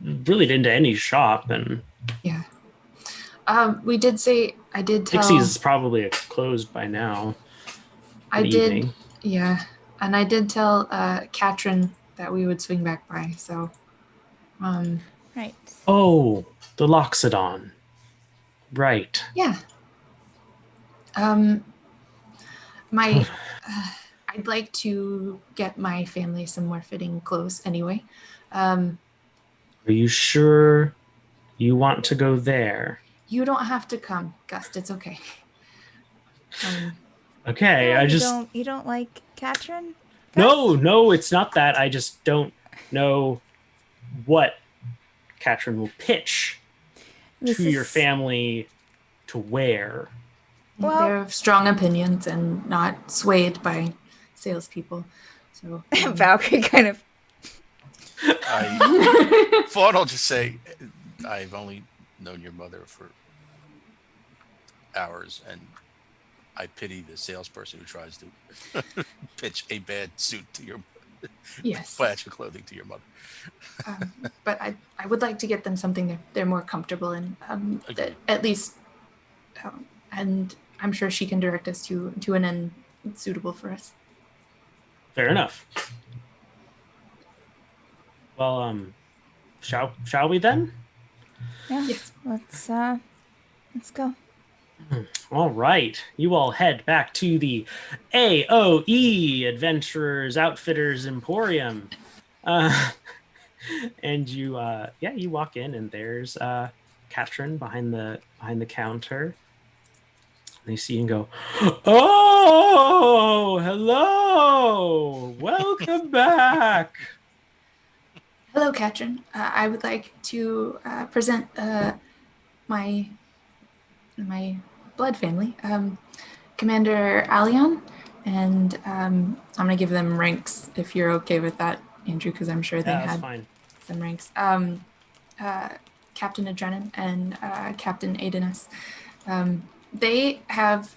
[SPEAKER 1] really into any shop, and
[SPEAKER 2] Yeah. We did say, I did tell.
[SPEAKER 1] Pixie's is probably closed by now.
[SPEAKER 2] I
[SPEAKER 1] the
[SPEAKER 2] did.
[SPEAKER 1] evening.
[SPEAKER 2] Yeah. And I did tell Katrin that we would swing back by. So,
[SPEAKER 5] Right.
[SPEAKER 1] Oh, the Loxodon. Right.
[SPEAKER 2] yeah. My, I'd like to get my family some more fitting clothes anyway.
[SPEAKER 1] Are you sure you want to go there?
[SPEAKER 2] You don't have to come, Gust. It's okay.
[SPEAKER 1] Okay,
[SPEAKER 5] No, you don't like Katrin?
[SPEAKER 1] No, it's not that. I just don't know what Katrin will pitch to your family to wear.
[SPEAKER 5] Well-
[SPEAKER 2] They're of strong opinions and not swayed by salespeople. So
[SPEAKER 5] Valkyrie kind of.
[SPEAKER 4] Fawn will just say, I've only known your mother for hours, and I pity the salesperson who tries to pitch a bad suit to your
[SPEAKER 2] yes,
[SPEAKER 4] fashion clothing to your mother.
[SPEAKER 2] but I would like to get them something they're more comfortable in.
[SPEAKER 4] Agreed.
[SPEAKER 2] At least, and I'm sure she can direct us to an inn suitable for us.
[SPEAKER 1] Fair enough. Well, shall we then?
[SPEAKER 5] Yeah.
[SPEAKER 2] Yes.
[SPEAKER 5] Let's go.
[SPEAKER 1] All right. You all head back to the AOE Adventurers Outfitters Emporium. And you walk in, and there's Katrin behind the counter. And they see you and go, "Oh, hello. Welcome back."
[SPEAKER 2] Hello, Katrin. I would like to present my blood family, Commander Alion, and I'm gonna give them ranks if you're okay with that, Andrew, because I'm sure they
[SPEAKER 1] Yeah, that's
[SPEAKER 2] had
[SPEAKER 1] fine.
[SPEAKER 2] some ranks. Captain Adrenan and Captain Aidenus. They have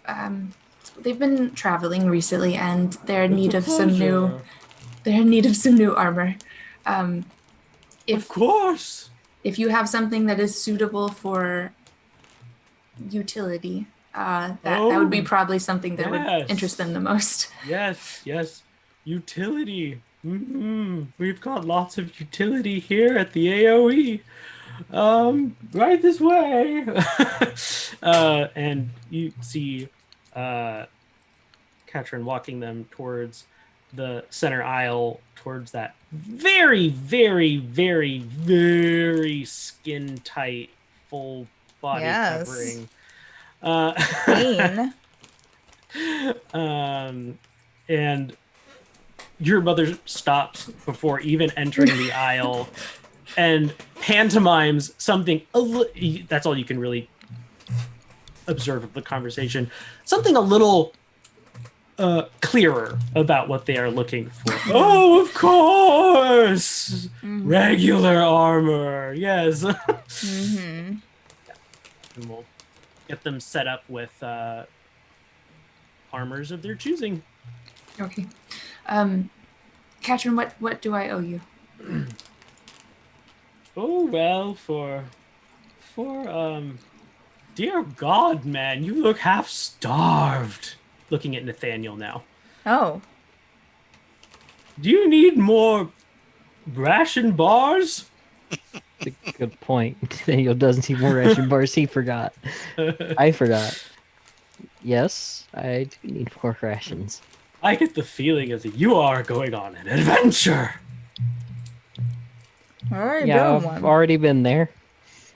[SPEAKER 2] they've been traveling recently, and they're in need of some new. They're in need of some new armor.
[SPEAKER 1] Of course.
[SPEAKER 2] If you have something that is suitable for utility, that would be probably something that
[SPEAKER 1] yes.
[SPEAKER 2] would interest them the most.
[SPEAKER 1] Yes. Utility. We've got lots of utility here at the AOE. Right this way. And you see Katrin walking them towards the center aisle, towards that very, very, very, very skin tight, full body
[SPEAKER 5] Yes.
[SPEAKER 1] covering.
[SPEAKER 5] Queen.
[SPEAKER 1] And your mother stops before even entering the aisle and pantomimes something. That's all you can really observe of the conversation. Something a little clearer about what they are looking for. Oh, of course! Regular armor, yes.
[SPEAKER 5] Mm-hmm.
[SPEAKER 1] And we'll get them set up with armors of their choosing.
[SPEAKER 2] Okay. Katrin, what do I owe you?
[SPEAKER 1] Oh well, dear God, man, you look half starved. Looking at Nathaniel now.
[SPEAKER 5] Oh.
[SPEAKER 1] Do you need more ration bars?
[SPEAKER 3] Good point. Nathaniel doesn't need more ration bars. He forgot. I forgot. Yes, I do need more rations.
[SPEAKER 1] I get the feeling as if you are going on an adventure.
[SPEAKER 5] Alright,
[SPEAKER 3] Yeah,
[SPEAKER 5] build
[SPEAKER 3] I've
[SPEAKER 5] one.
[SPEAKER 3] already been there.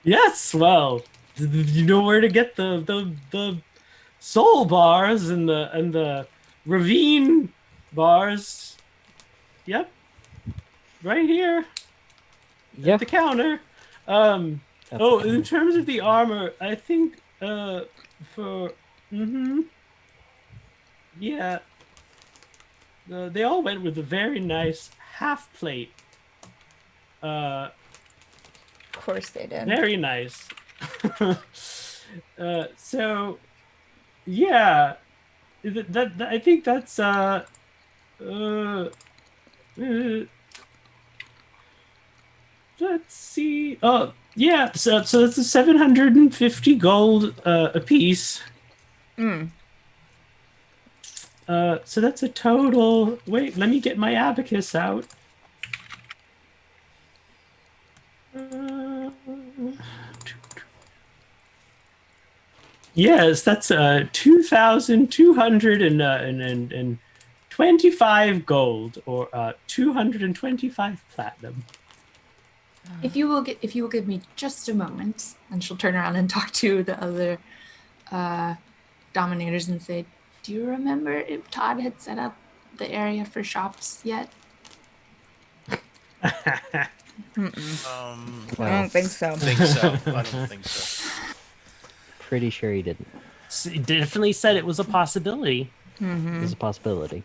[SPEAKER 1] Yes, well, you know where to get the soul bars and the ravine bars. Yep, right here
[SPEAKER 3] Yeah.
[SPEAKER 1] at the counter.
[SPEAKER 3] That's
[SPEAKER 1] Oh,
[SPEAKER 3] okay.
[SPEAKER 1] in terms of the armor, I think yeah, they all went with a very nice half plate.
[SPEAKER 5] Of course they did.
[SPEAKER 1] Very nice. So, yeah, that I think that's let's see. Oh, yeah. So that's a 750 gold a piece.
[SPEAKER 5] Mm.
[SPEAKER 1] So that's a total. Wait, let me get my abacus out. Yes, that's 2,225 gold, or 225 platinum.
[SPEAKER 2] If you will give me just a moment, and she'll turn around and talk to the other dominators and say, "Do you remember if Todd had set up the area for shops yet?"
[SPEAKER 5] Mm-mm.
[SPEAKER 3] Well,
[SPEAKER 5] I don't think so.
[SPEAKER 4] I don't think so.
[SPEAKER 3] Pretty sure he didn't.
[SPEAKER 1] It definitely said it was a possibility.
[SPEAKER 5] Mm-hmm.
[SPEAKER 3] There's a possibility.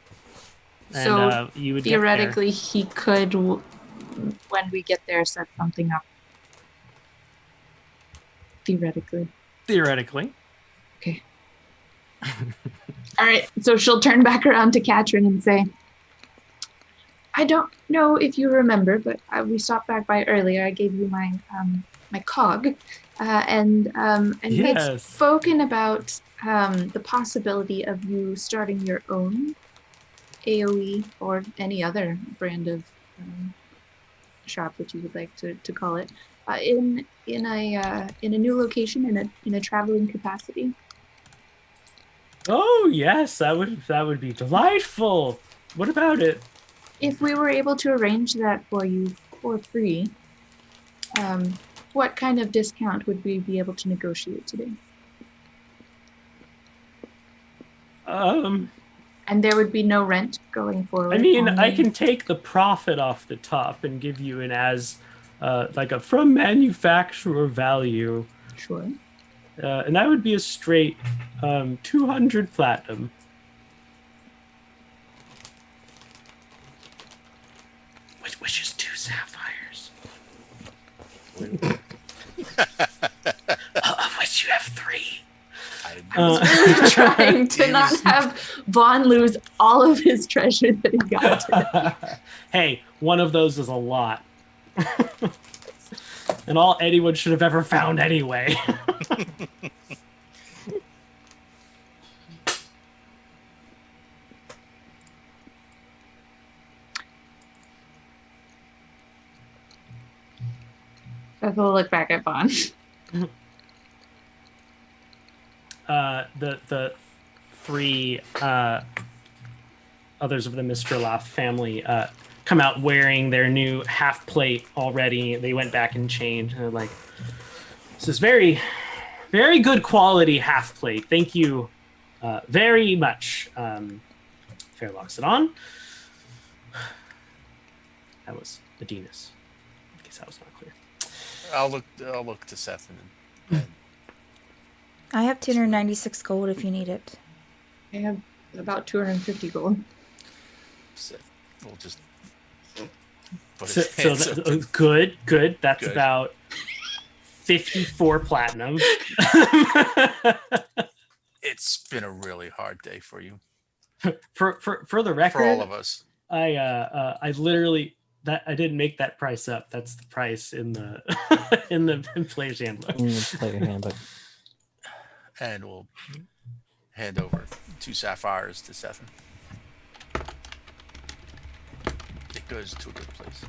[SPEAKER 1] And
[SPEAKER 2] So
[SPEAKER 1] you would
[SPEAKER 2] theoretically, he could, when we get there, set something up. Theoretically.
[SPEAKER 1] theoretically.
[SPEAKER 2] Okay. All right. So she'll turn back around to Katrin and say, "I don't know if you remember, but we stopped back by earlier. I gave you my my cog, and we had
[SPEAKER 1] Yes.
[SPEAKER 2] spoken about the possibility of you starting your own AOE or any other brand of shop that you would like to call it in a new location in a traveling capacity."
[SPEAKER 1] Oh yes, that would be delightful. What about it?
[SPEAKER 2] If we were able to arrange that for you for free, what kind of discount would we be able to negotiate today? And there would be no rent going forward.
[SPEAKER 1] I mean, I
[SPEAKER 2] only-
[SPEAKER 1] can take the profit off the top and give you an as like a from manufacturer value,
[SPEAKER 2] Sure.
[SPEAKER 1] and that would be a straight 200 platinum. Which is 2 sapphires. Of which you have 3.
[SPEAKER 2] Really trying to not have Vaughan lose all of his treasure that he got today.
[SPEAKER 1] Hey, one of those is a lot. And all anyone should have ever found anyway.
[SPEAKER 2] Beth will look back at Vaughan.
[SPEAKER 1] The 3 others of the Mr. Loft family come out wearing their new half plate already. They went back and changed. They're like, this is very, very good quality half plate. Thank you very much. Fair locks it on. That was Medina's. In case that was not clear.
[SPEAKER 4] I'll look to Cethen and
[SPEAKER 5] I have 296 gold if you need it.
[SPEAKER 2] I have about 250 gold.
[SPEAKER 4] we'll just put
[SPEAKER 1] So,
[SPEAKER 4] his hands up.
[SPEAKER 1] good. That's
[SPEAKER 4] Good.
[SPEAKER 1] about 54 platinum.
[SPEAKER 4] It's been a really hard day for you,
[SPEAKER 1] For the record,
[SPEAKER 4] for all of us.
[SPEAKER 1] I literally that I didn't make that price up. That's the price in the in the player's handbook.
[SPEAKER 3] In the player handbook.
[SPEAKER 4] And we'll hand over 2 sapphires to Cethen. It goes to a good place.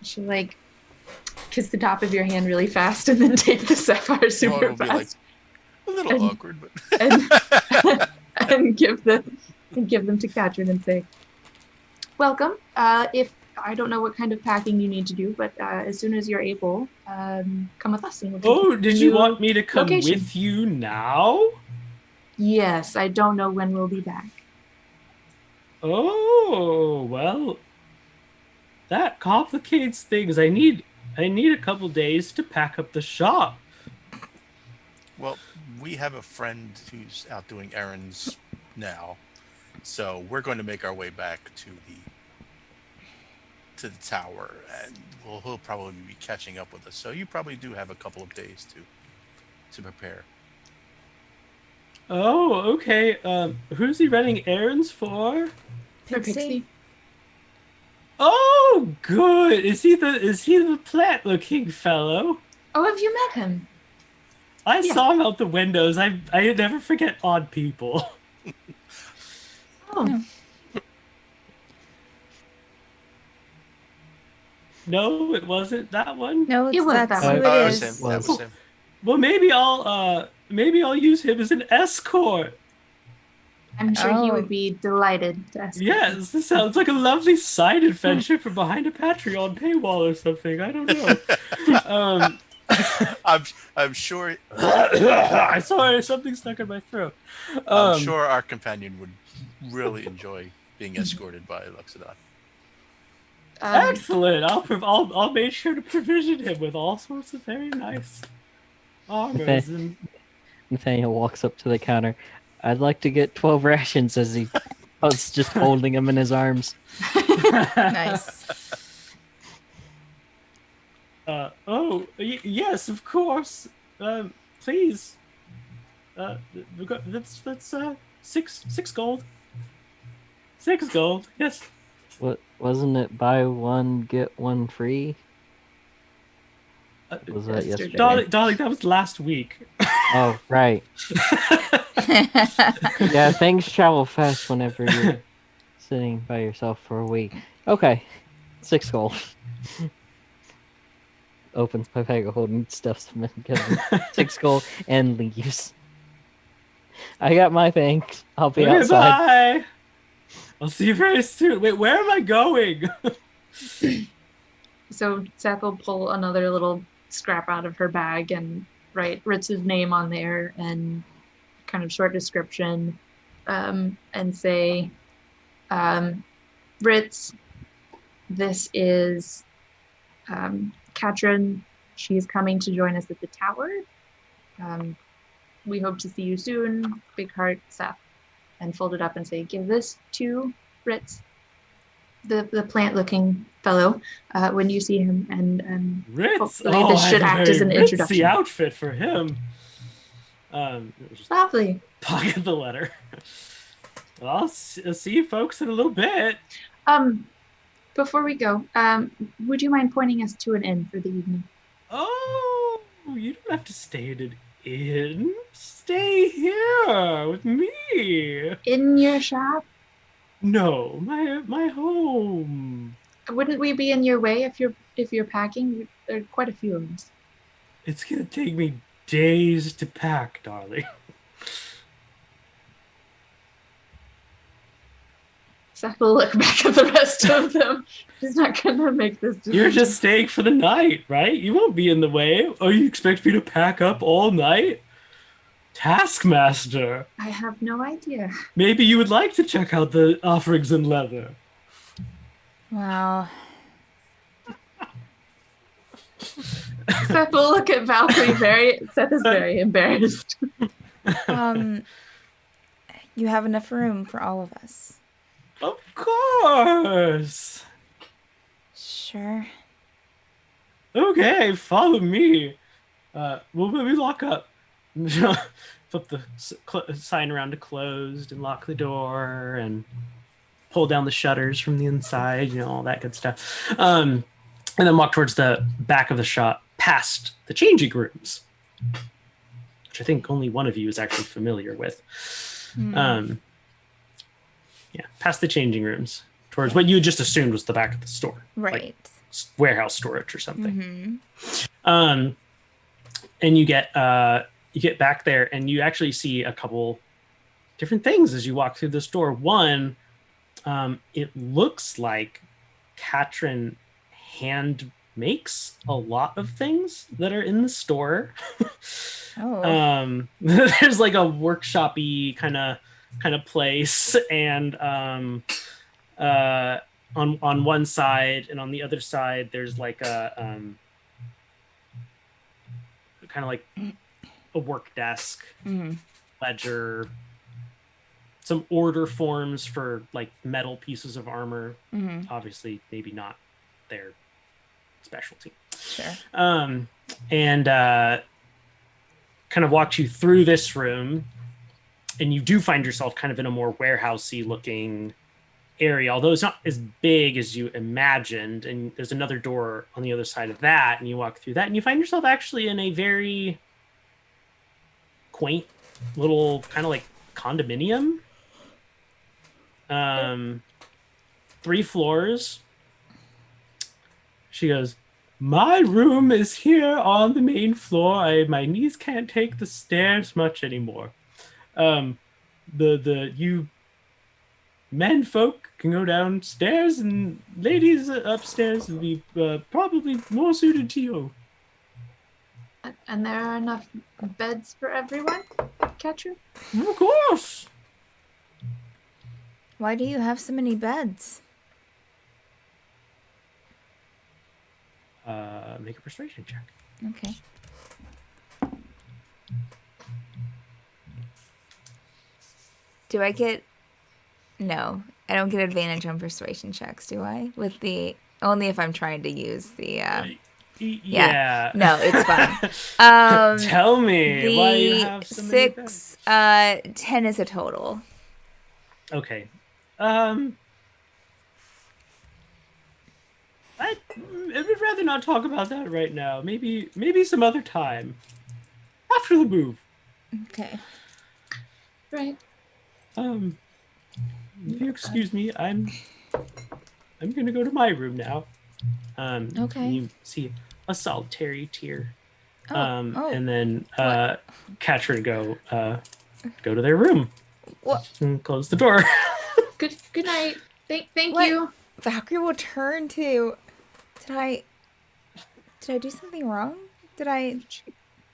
[SPEAKER 2] She like kiss the top of your hand really fast and then take the sapphire
[SPEAKER 4] Well,
[SPEAKER 2] super
[SPEAKER 4] it'll be like
[SPEAKER 2] fast
[SPEAKER 4] a little
[SPEAKER 2] And-
[SPEAKER 4] awkward, but
[SPEAKER 2] and give them to Katrin and say, "Welcome. If I don't know what kind of packing you need to do, but as soon as you're able, come with us and we'll take
[SPEAKER 1] Oh,
[SPEAKER 2] you to
[SPEAKER 1] did
[SPEAKER 2] the
[SPEAKER 1] you
[SPEAKER 2] new
[SPEAKER 1] want me to come
[SPEAKER 2] location."
[SPEAKER 1] with you now?
[SPEAKER 2] Yes, I don't know when we'll be back.
[SPEAKER 1] Oh, well, that complicates things. I need a couple days to pack up the shop.
[SPEAKER 4] well, we have a friend who's out doing errands now, so we're going to make our way back to the tower, and he'll probably be catching up with us. So you probably do have a couple of days to prepare.
[SPEAKER 1] Oh, okay. Who's he running errands for?
[SPEAKER 2] For Pixie.
[SPEAKER 1] Oh, good. Is he the plant-looking fellow?
[SPEAKER 2] Oh, have you met him?
[SPEAKER 1] I
[SPEAKER 2] Yeah.
[SPEAKER 1] saw him out the windows. I never forget odd people.
[SPEAKER 2] Oh,
[SPEAKER 1] No, it wasn't that one.
[SPEAKER 5] No,
[SPEAKER 2] It was
[SPEAKER 5] that's
[SPEAKER 2] that
[SPEAKER 5] who
[SPEAKER 2] one.
[SPEAKER 5] it
[SPEAKER 4] That was
[SPEAKER 5] is.
[SPEAKER 4] him. That was him.
[SPEAKER 1] Well, maybe I'll use him as an escort.
[SPEAKER 2] I'm sure he
[SPEAKER 5] Oh.
[SPEAKER 2] would be delighted to escort you.
[SPEAKER 1] Yes, this sounds like a lovely side adventure from behind a Patreon paywall or something. I don't know.
[SPEAKER 4] I'm sure.
[SPEAKER 1] I sorry, something stuck in my throat.
[SPEAKER 4] I'm sure our companion would really enjoy being escorted by Luxodon.
[SPEAKER 1] Excellent. I'll make sure to provision him with all sorts of very nice armors and.
[SPEAKER 3] Nathaniel walks up to the counter. I'd like to get 12 rations as he was just holding them in his arms.
[SPEAKER 5] Nice.
[SPEAKER 1] Yes, of course. Please. That's 6 gold. 6 gold. Yes.
[SPEAKER 3] What wasn't it? Buy one get one free? Was that yesterday?
[SPEAKER 1] Darling, that was last week.
[SPEAKER 3] Oh, right. Yeah, things travel fast whenever you're sitting by yourself for a week. Okay, 6 gold. Opens my bag of holding, stuffs them in, gives him 6 gold, and leaves. I got my things. I'll be
[SPEAKER 1] Okay,
[SPEAKER 3] outside.
[SPEAKER 1] bye. I'll see you very soon. Wait, where am I going?
[SPEAKER 2] So Seth will pull another little scrap out of her bag and write Ritz's name on there and kind of short description, and say, Ritz, this is Katrin. She's coming to join us at the tower. We hope to see you soon. Big heart, Seth. And fold it up and say, give this to Ritz, the plant-looking fellow, when you see him. And
[SPEAKER 1] Ritz.
[SPEAKER 2] hopefully this
[SPEAKER 1] I
[SPEAKER 2] should
[SPEAKER 1] have a
[SPEAKER 2] act as an
[SPEAKER 1] very ritzy
[SPEAKER 2] introduction.
[SPEAKER 1] outfit for him. Just
[SPEAKER 2] Lovely.
[SPEAKER 1] pocket the letter. Well, I'll see you folks in a little bit.
[SPEAKER 2] Before we go, would you mind pointing us to an inn for the evening?
[SPEAKER 1] Oh, you don't have to stay at an inn. Stay here with me.
[SPEAKER 2] In your shop?
[SPEAKER 1] No, my home.
[SPEAKER 2] Wouldn't we be in your way if you're packing? There are quite a few of us.
[SPEAKER 1] It's gonna take me days to pack, darling.
[SPEAKER 2] Seth will look back at the rest of them. He's not gonna make this decision.
[SPEAKER 1] You're just staying for the night, right? You won't be in the way. Oh, you expect me to pack up all night? Taskmaster.
[SPEAKER 2] I have no idea.
[SPEAKER 1] Maybe you would like to check out the offerings in leather.
[SPEAKER 5] Wow.
[SPEAKER 2] Seth will look at Valkyrie Seth is very embarrassed.
[SPEAKER 5] You have enough room for all of us.
[SPEAKER 1] Of course.
[SPEAKER 5] Sure.
[SPEAKER 1] Okay, follow me. We'll maybe lock up. flip the sign around to closed and lock the door and pull down the shutters from the inside, all that good stuff. And then walk towards the back of the shop past the changing rooms, which I think only one of you is actually familiar with. Past the changing rooms towards what you just assumed was the back of the store.
[SPEAKER 5] Right.
[SPEAKER 1] Like warehouse storage or something.
[SPEAKER 5] Mm-hmm.
[SPEAKER 1] And you get back there and you actually see a couple different things as you walk through the store. One, it looks like Katrin hand makes a lot of things that are in the store. There's like a workshop-y kind of place, and on one side and on the other side there's like a kind of like a work desk, ledger, some order forms for like metal pieces of armor. Obviously maybe not their specialty.
[SPEAKER 5] Sure.
[SPEAKER 1] And kind of walked you through this room, and you do find yourself kind of in a more warehousey looking area, although it's not as big as you imagined. And there's another door on the other side of that, and you walk through that, and you find yourself actually in a very quaint little kind of like condominium. 3 floors. She goes, "My room is here on the main floor. My knees can't take the stairs much anymore. You men folk can go downstairs, and ladies upstairs will be probably more suited to you."
[SPEAKER 2] And there are enough beds for everyone, Katrin?
[SPEAKER 1] Of course.
[SPEAKER 5] Why do you have so many beds?
[SPEAKER 1] Make a persuasion check.
[SPEAKER 5] Okay. Do I get... No, I don't get advantage on persuasion checks, do I? With the... Only if I'm trying to use the...
[SPEAKER 1] Yeah.
[SPEAKER 5] No, it's fine.
[SPEAKER 1] Tell me why you have so many beds.
[SPEAKER 5] 10 is a total.
[SPEAKER 1] Okay. I would rather not talk about that right now. Maybe some other time. After the move.
[SPEAKER 5] Okay.
[SPEAKER 2] Right.
[SPEAKER 1] If you excuse me, I'm gonna go to my room now.
[SPEAKER 5] Okay.
[SPEAKER 1] You see a solitary tear.
[SPEAKER 5] Oh.
[SPEAKER 1] And then Katrin go to their room.
[SPEAKER 5] What?
[SPEAKER 1] And close the door.
[SPEAKER 2] Good night. Thank
[SPEAKER 5] What?
[SPEAKER 2] you.
[SPEAKER 5] Valkyrie will turn to... Did I do something wrong?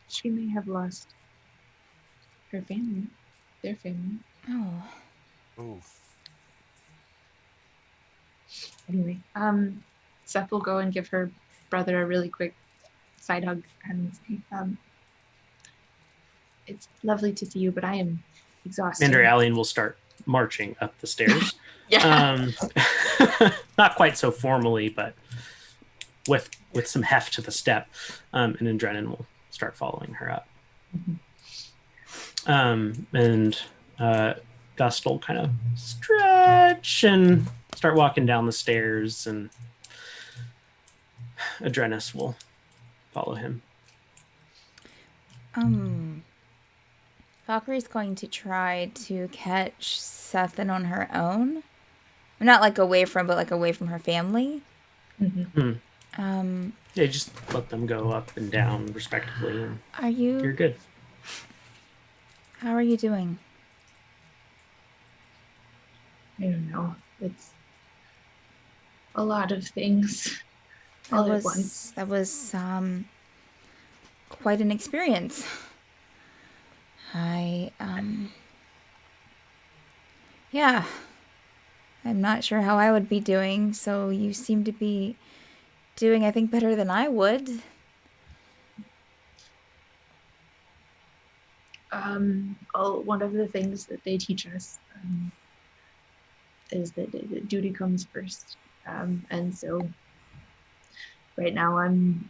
[SPEAKER 2] She may have lost her family. Their family.
[SPEAKER 5] Oh.
[SPEAKER 4] Ooh.
[SPEAKER 2] Anyway, Seth will go and give her brother a really quick side hug and say, "It's lovely to see you, but I am exhausted."
[SPEAKER 1] Mandralian will start marching up the stairs.
[SPEAKER 2] Yeah.
[SPEAKER 1] Not quite so formally, but with some heft to the step. And then Drennan will start following her up. And Gust will kind of stretch and start walking down the stairs, and Adrenis will follow him.
[SPEAKER 5] Valkyrie's going to try to catch Cethen on her own. Not like away from, but like away from her family.
[SPEAKER 1] Yeah, just let them go up and down respectively, and you're good.
[SPEAKER 5] How are you doing?
[SPEAKER 2] I don't know. It's a lot of things all at once.
[SPEAKER 5] That was quite an experience. Yeah. I'm not sure how I would be doing, so you seem to be doing, I think, better than I would.
[SPEAKER 2] One of the things that they teach us is that duty comes first. And so right now I'm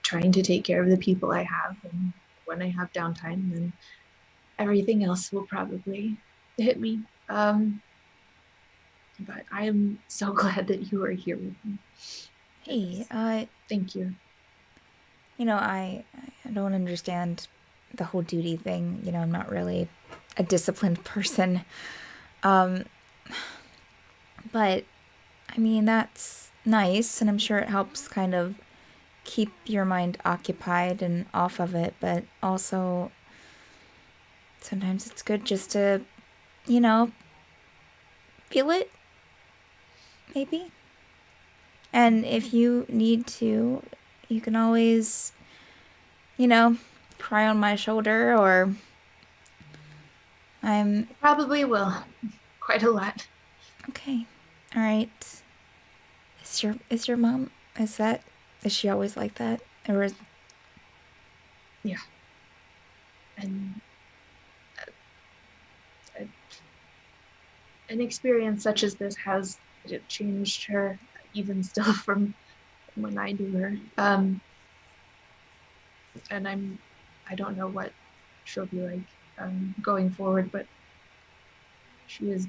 [SPEAKER 2] trying to take care of the people I have and when I have downtime, then everything else will probably hit me. But I am so glad that you are here with me.
[SPEAKER 5] Hey,
[SPEAKER 2] Thank you.
[SPEAKER 5] I don't understand the whole duty thing. I'm not really a disciplined person. But I mean, that's nice, and I'm sure it helps kind of keep your mind occupied and off of it, but also sometimes it's good just to, feel it, maybe. And if you need to, you can always, cry on my shoulder, or I'm...
[SPEAKER 2] Probably will. Quite a lot.
[SPEAKER 5] Okay. All right. Is your mom, is she always like that? Or is...
[SPEAKER 2] Yeah. And an experience such as this has changed her, even still from when I knew her. And I don't know what she'll be like going forward, but she is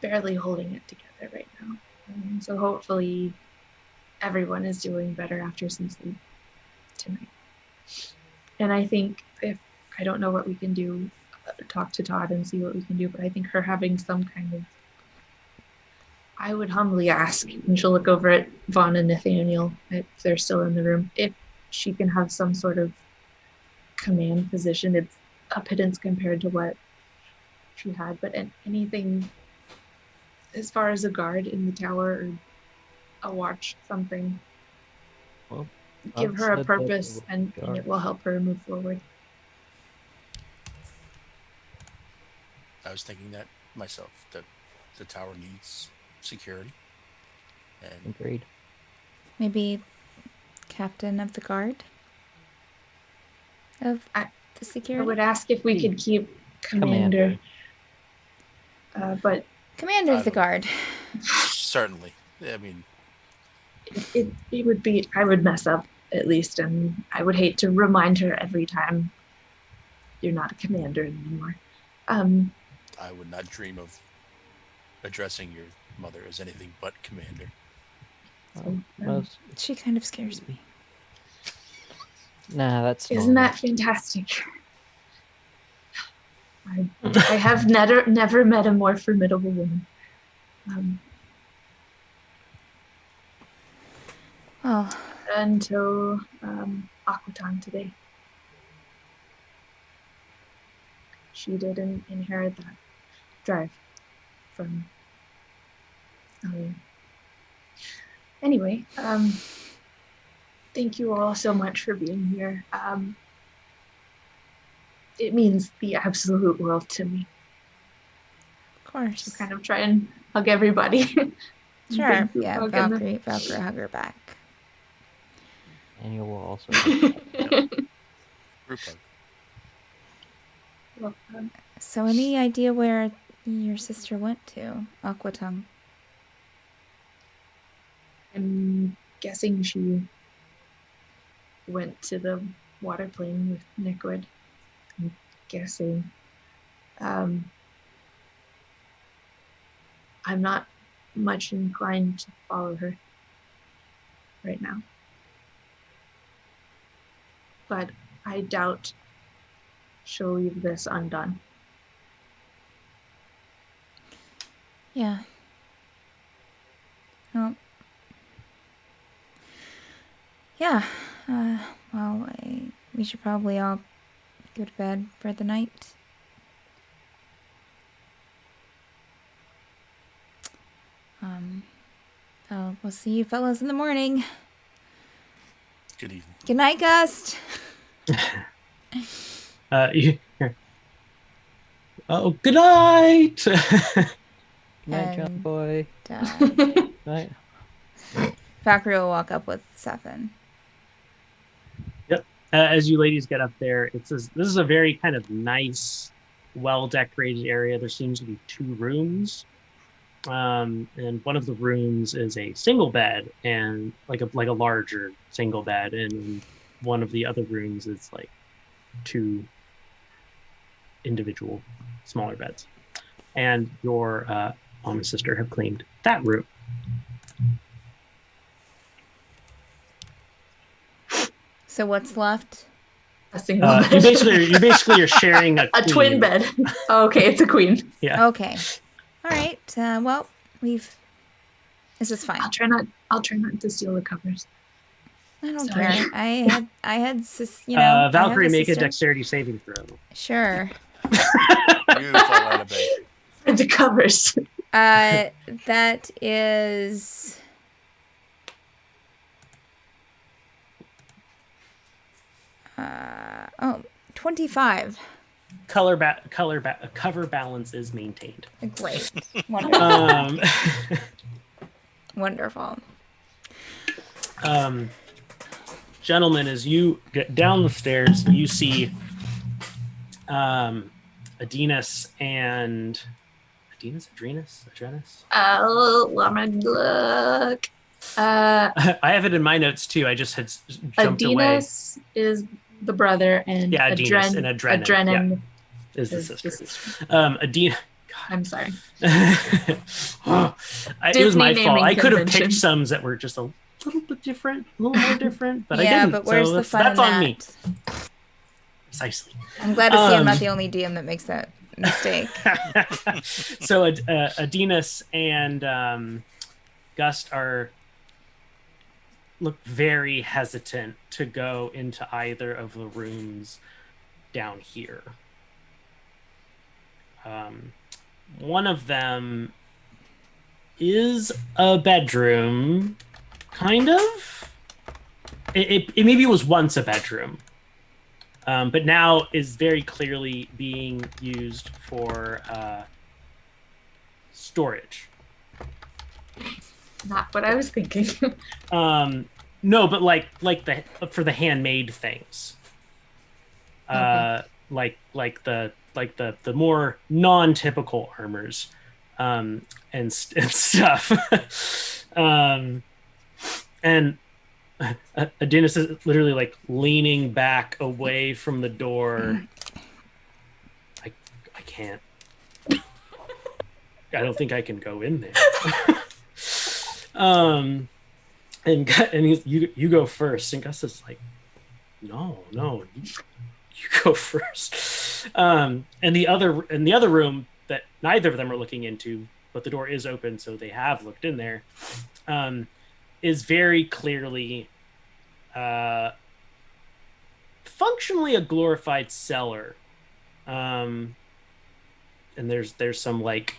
[SPEAKER 2] barely holding it together right now. So hopefully everyone is doing better after some sleep tonight. And I think I don't know what we can do, talk to Todd and see what we can do, but I think her having some kind of, I would humbly ask, and she'll look over at Vaughan and Nathaniel if they're still in the room, if she can have some sort of command position. It's a pittance compared to what she had, but anything as far as a guard in the tower or a watch, something.
[SPEAKER 3] Well,
[SPEAKER 2] give her a
[SPEAKER 3] said that
[SPEAKER 2] purpose,
[SPEAKER 3] the
[SPEAKER 2] and it will help her move forward.
[SPEAKER 4] I was thinking that myself, that the tower needs security. And
[SPEAKER 3] Agreed.
[SPEAKER 5] Maybe captain of the guard of the security?
[SPEAKER 2] I would ask if we could keep commander. But
[SPEAKER 5] commander of the guard.
[SPEAKER 4] Certainly. I mean,
[SPEAKER 2] it would be, I would mess up at least, and I would hate to remind her every time you're not a commander anymore.
[SPEAKER 4] I would not dream of addressing your mother as anything but commander.
[SPEAKER 5] She kind of scares me.
[SPEAKER 3] Nah, that's
[SPEAKER 2] Isn't
[SPEAKER 3] normal.
[SPEAKER 2] that fantastic? I have never met a more formidable woman. Until Aquatan today. She didn't inherit that drive from Ellie. Anyway, thank you all so much for being here. It means the absolute world to me.
[SPEAKER 5] Of course.
[SPEAKER 2] To kind of try and hug everybody.
[SPEAKER 5] Sure. Yeah, Valkyrie hug her back.
[SPEAKER 3] And you will also
[SPEAKER 4] Group hug.
[SPEAKER 2] Well,
[SPEAKER 5] so any idea where your sister went to, Aquatung?
[SPEAKER 2] I'm guessing she went to the water plane with Nickwood. I'm guessing. I'm not much inclined to follow her right now. But I doubt she'll leave this undone.
[SPEAKER 5] Yeah. Well. Yeah. Well, we should probably all go to bed for the night. We'll see you fellas in the morning.
[SPEAKER 4] Good evening.
[SPEAKER 5] Good night, Gust.
[SPEAKER 1] Oh, good night.
[SPEAKER 3] Good night, John boy. Right.
[SPEAKER 5] Valkyrie will walk up with Cethen.
[SPEAKER 1] Yep. As you ladies get up there, this is a very kind of nice, well-decorated area. There seems to be 2 rooms. And one of the rooms is a single bed, and like a larger single bed, and one of the other rooms is like 2 individual smaller beds. And your mom and sister have claimed that room.
[SPEAKER 5] So what's left?
[SPEAKER 2] A single bed.
[SPEAKER 1] You basically are sharing a
[SPEAKER 2] twin bed. Oh, okay, it's a queen.
[SPEAKER 1] Yeah.
[SPEAKER 5] Okay. All right. Well, this is fine.
[SPEAKER 2] I'll try not to steal the covers.
[SPEAKER 5] I don't
[SPEAKER 2] Sorry.
[SPEAKER 5] care. I had
[SPEAKER 1] Valkyrie, make a
[SPEAKER 5] sister.
[SPEAKER 1] dexterity saving throw.
[SPEAKER 5] Sure.
[SPEAKER 4] You fall out of bed.
[SPEAKER 2] And the covers.
[SPEAKER 5] That is 25.
[SPEAKER 1] Cover balance is maintained.
[SPEAKER 5] Great. Wonderful. Wonderful.
[SPEAKER 1] Gentlemen, as you get down the stairs, you see Adrenas.
[SPEAKER 2] Oh, let me look.
[SPEAKER 1] I have it in my notes too. I just had jumped away.
[SPEAKER 2] Adrenas is the brother, and
[SPEAKER 1] Adrenas and
[SPEAKER 2] Adrenan
[SPEAKER 1] is the sister. Adina.
[SPEAKER 2] I'm sorry.
[SPEAKER 1] It was my
[SPEAKER 2] Disney
[SPEAKER 1] fault. I could have
[SPEAKER 2] convention.
[SPEAKER 1] picked some that were just a little bit different, a little more different, but I
[SPEAKER 5] Yeah,
[SPEAKER 1] didn't.
[SPEAKER 5] but where's
[SPEAKER 1] so
[SPEAKER 5] the fun
[SPEAKER 1] that's
[SPEAKER 5] in
[SPEAKER 1] on
[SPEAKER 5] that?
[SPEAKER 1] me. Precisely.
[SPEAKER 5] I'm glad to see I'm not the only DM that makes that mistake.
[SPEAKER 1] So Adrenas and Gust look very hesitant to go into either of the rooms down here. One of them is a bedroom, kind of. It maybe was once a bedroom, but now is very clearly being used for storage.
[SPEAKER 2] Not what I was thinking.
[SPEAKER 1] No, but like for the handmade things.
[SPEAKER 2] Okay.
[SPEAKER 1] Like the more non-typical armors, and stuff. And Adrenas is literally like leaning back away from the door. I can't. I don't think I can go in there. And you go first, and Gus is like, no, you go first. And the other room that neither of them are looking into, but the door is open, so they have looked in there, is very clearly functionally a glorified cellar. And there's some like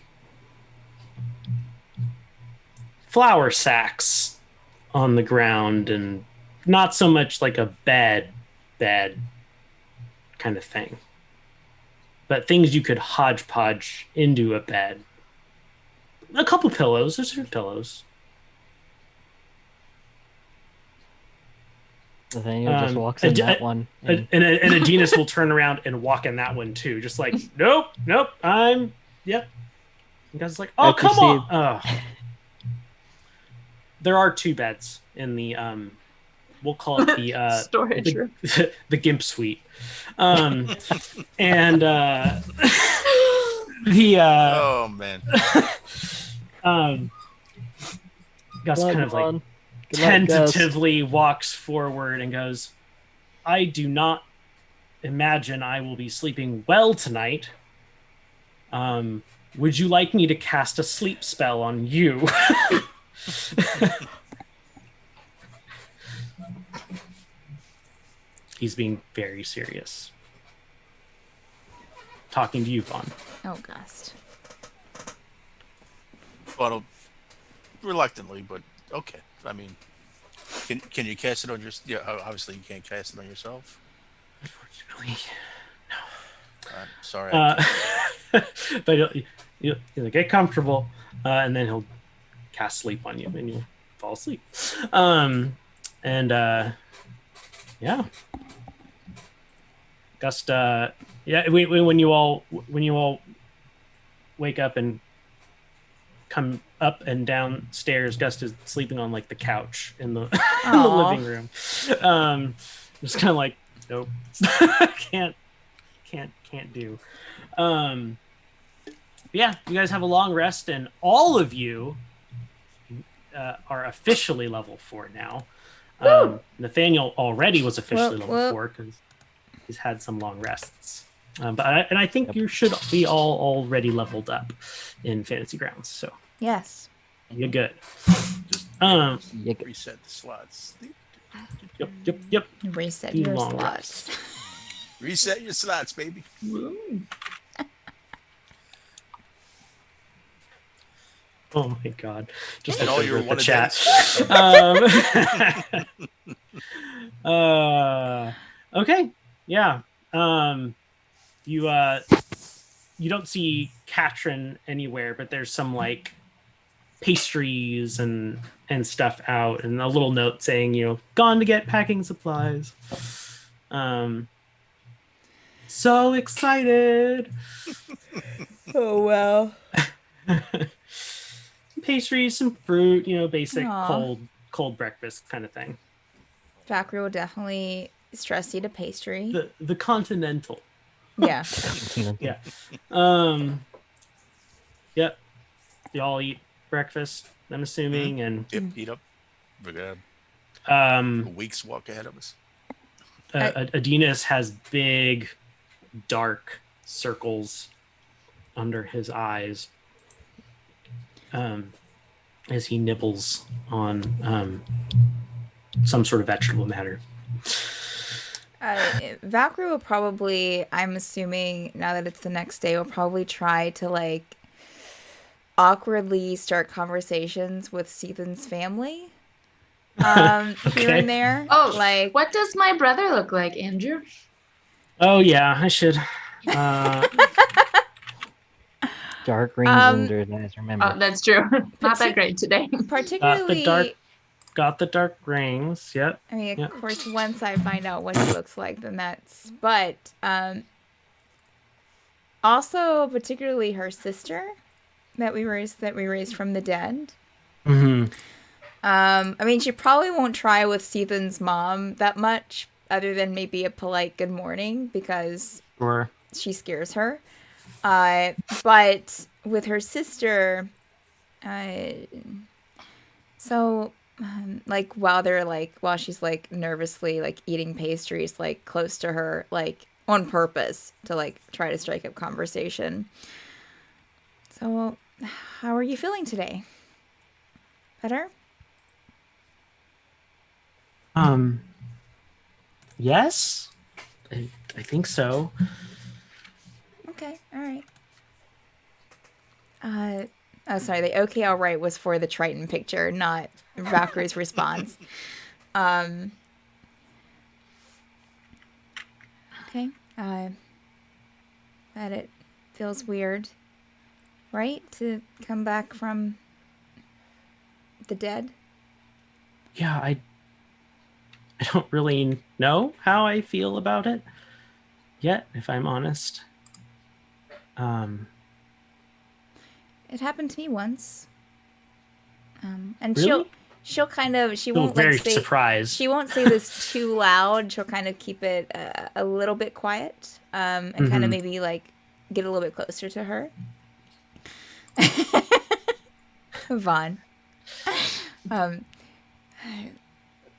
[SPEAKER 1] flour sacks on the ground, and not so much like a bed kind of thing, but things you could hodgepodge into a bed. A couple pillows. There's some pillows.
[SPEAKER 3] Nathaniel just walks in that one.
[SPEAKER 1] And Adrenas will turn around and walk in that one too. Just like, nope, yep. And guys like, oh, come on. There are 2 beds in the, we'll call it the
[SPEAKER 2] storage room.
[SPEAKER 1] The Gimp Suite. And the
[SPEAKER 4] Oh man.
[SPEAKER 1] Gus kind of like tentatively walks forward and goes, I do not imagine I will be sleeping well tonight. Would you like me to cast a sleep spell on you? He's being very serious. Talking to you, Vaughan.
[SPEAKER 5] Oh, Gust.
[SPEAKER 4] Well, reluctantly, but okay. I mean, can you cast it on your? Yeah, obviously you can't cast it on yourself.
[SPEAKER 1] Unfortunately,
[SPEAKER 4] I'm sorry.
[SPEAKER 1] But he'll get comfortable, and then he'll cast sleep on you, and you'll fall asleep. Yeah. Gust, yeah. When you all wake up and come up and downstairs, Gust is sleeping on like the couch in the, in the living room. Just kind of like Nope. can't do. Yeah, you guys have a long rest, and all of you are officially level 4 now. Nathaniel already was officially level 4 because he's had some long rests. But I think you should be all already leveled up in Fantasy Grounds. So
[SPEAKER 5] Yes.
[SPEAKER 1] you're good.
[SPEAKER 4] Reset the slots.
[SPEAKER 1] Yep.
[SPEAKER 5] Reset
[SPEAKER 1] Few
[SPEAKER 5] your
[SPEAKER 1] long
[SPEAKER 5] slots.
[SPEAKER 4] Reset your slots, baby.
[SPEAKER 1] Oh my god! Just
[SPEAKER 4] And all your
[SPEAKER 1] the chat. Okay. Yeah. You don't see Katrin anywhere, but there's some like pastries and stuff out, and a little note saying, gone to get packing supplies. So excited.
[SPEAKER 5] Oh well.
[SPEAKER 1] Pastries, some fruit, basic
[SPEAKER 5] Aw.
[SPEAKER 1] cold breakfast kind of thing.
[SPEAKER 5] Valkyrie will definitely stress eat a pastry.
[SPEAKER 1] The continental.
[SPEAKER 5] Yeah.
[SPEAKER 1] Yeah. Yep. You all eat breakfast, I'm assuming, and
[SPEAKER 4] Yep, eat up. We got a week's walk ahead of us.
[SPEAKER 1] Adinus has big, dark circles under his eyes as he nibbles on some sort of vegetable matter.
[SPEAKER 5] Valkyrie will probably, I'm assuming now that it's the next day, will probably try to like awkwardly start conversations with Cethen's family. Here and there.
[SPEAKER 2] Oh,
[SPEAKER 5] like
[SPEAKER 2] what does my brother look like, Andrew?
[SPEAKER 1] Oh yeah, I should.
[SPEAKER 3] Dark rings under his eyes, remember.
[SPEAKER 2] Oh, that's true. Not that great today.
[SPEAKER 5] particularly
[SPEAKER 1] got the dark rings. Yep.
[SPEAKER 5] I mean, of course, once I find out what he looks like, then that's. But also, particularly her sister that we raised from the dead.
[SPEAKER 1] Mm-hmm.
[SPEAKER 5] I mean, she probably won't try with Cethen's mom that much, other than maybe a polite good morning because she scares her. But with her sister, while she's like nervously like eating pastries like close to her, like on purpose to like try to strike up conversation. So, how are you feeling today? Better?
[SPEAKER 1] Yes, I think so.
[SPEAKER 5] Okay, all right. Oh, sorry. The okay, all right was for the Triton picture, not Valkyrie's response. Okay. That it feels weird, right? To come back from the dead.
[SPEAKER 1] Yeah, I don't really know how I feel about it yet, if I'm honest.
[SPEAKER 5] It happened to me once. And
[SPEAKER 1] really?
[SPEAKER 5] she'll kind of, she won't
[SPEAKER 1] very
[SPEAKER 5] like say,
[SPEAKER 1] surprised.
[SPEAKER 5] She won't say this too loud. She'll kind of keep it a little bit quiet, and kind of maybe like get a little bit closer to her. Vaughan.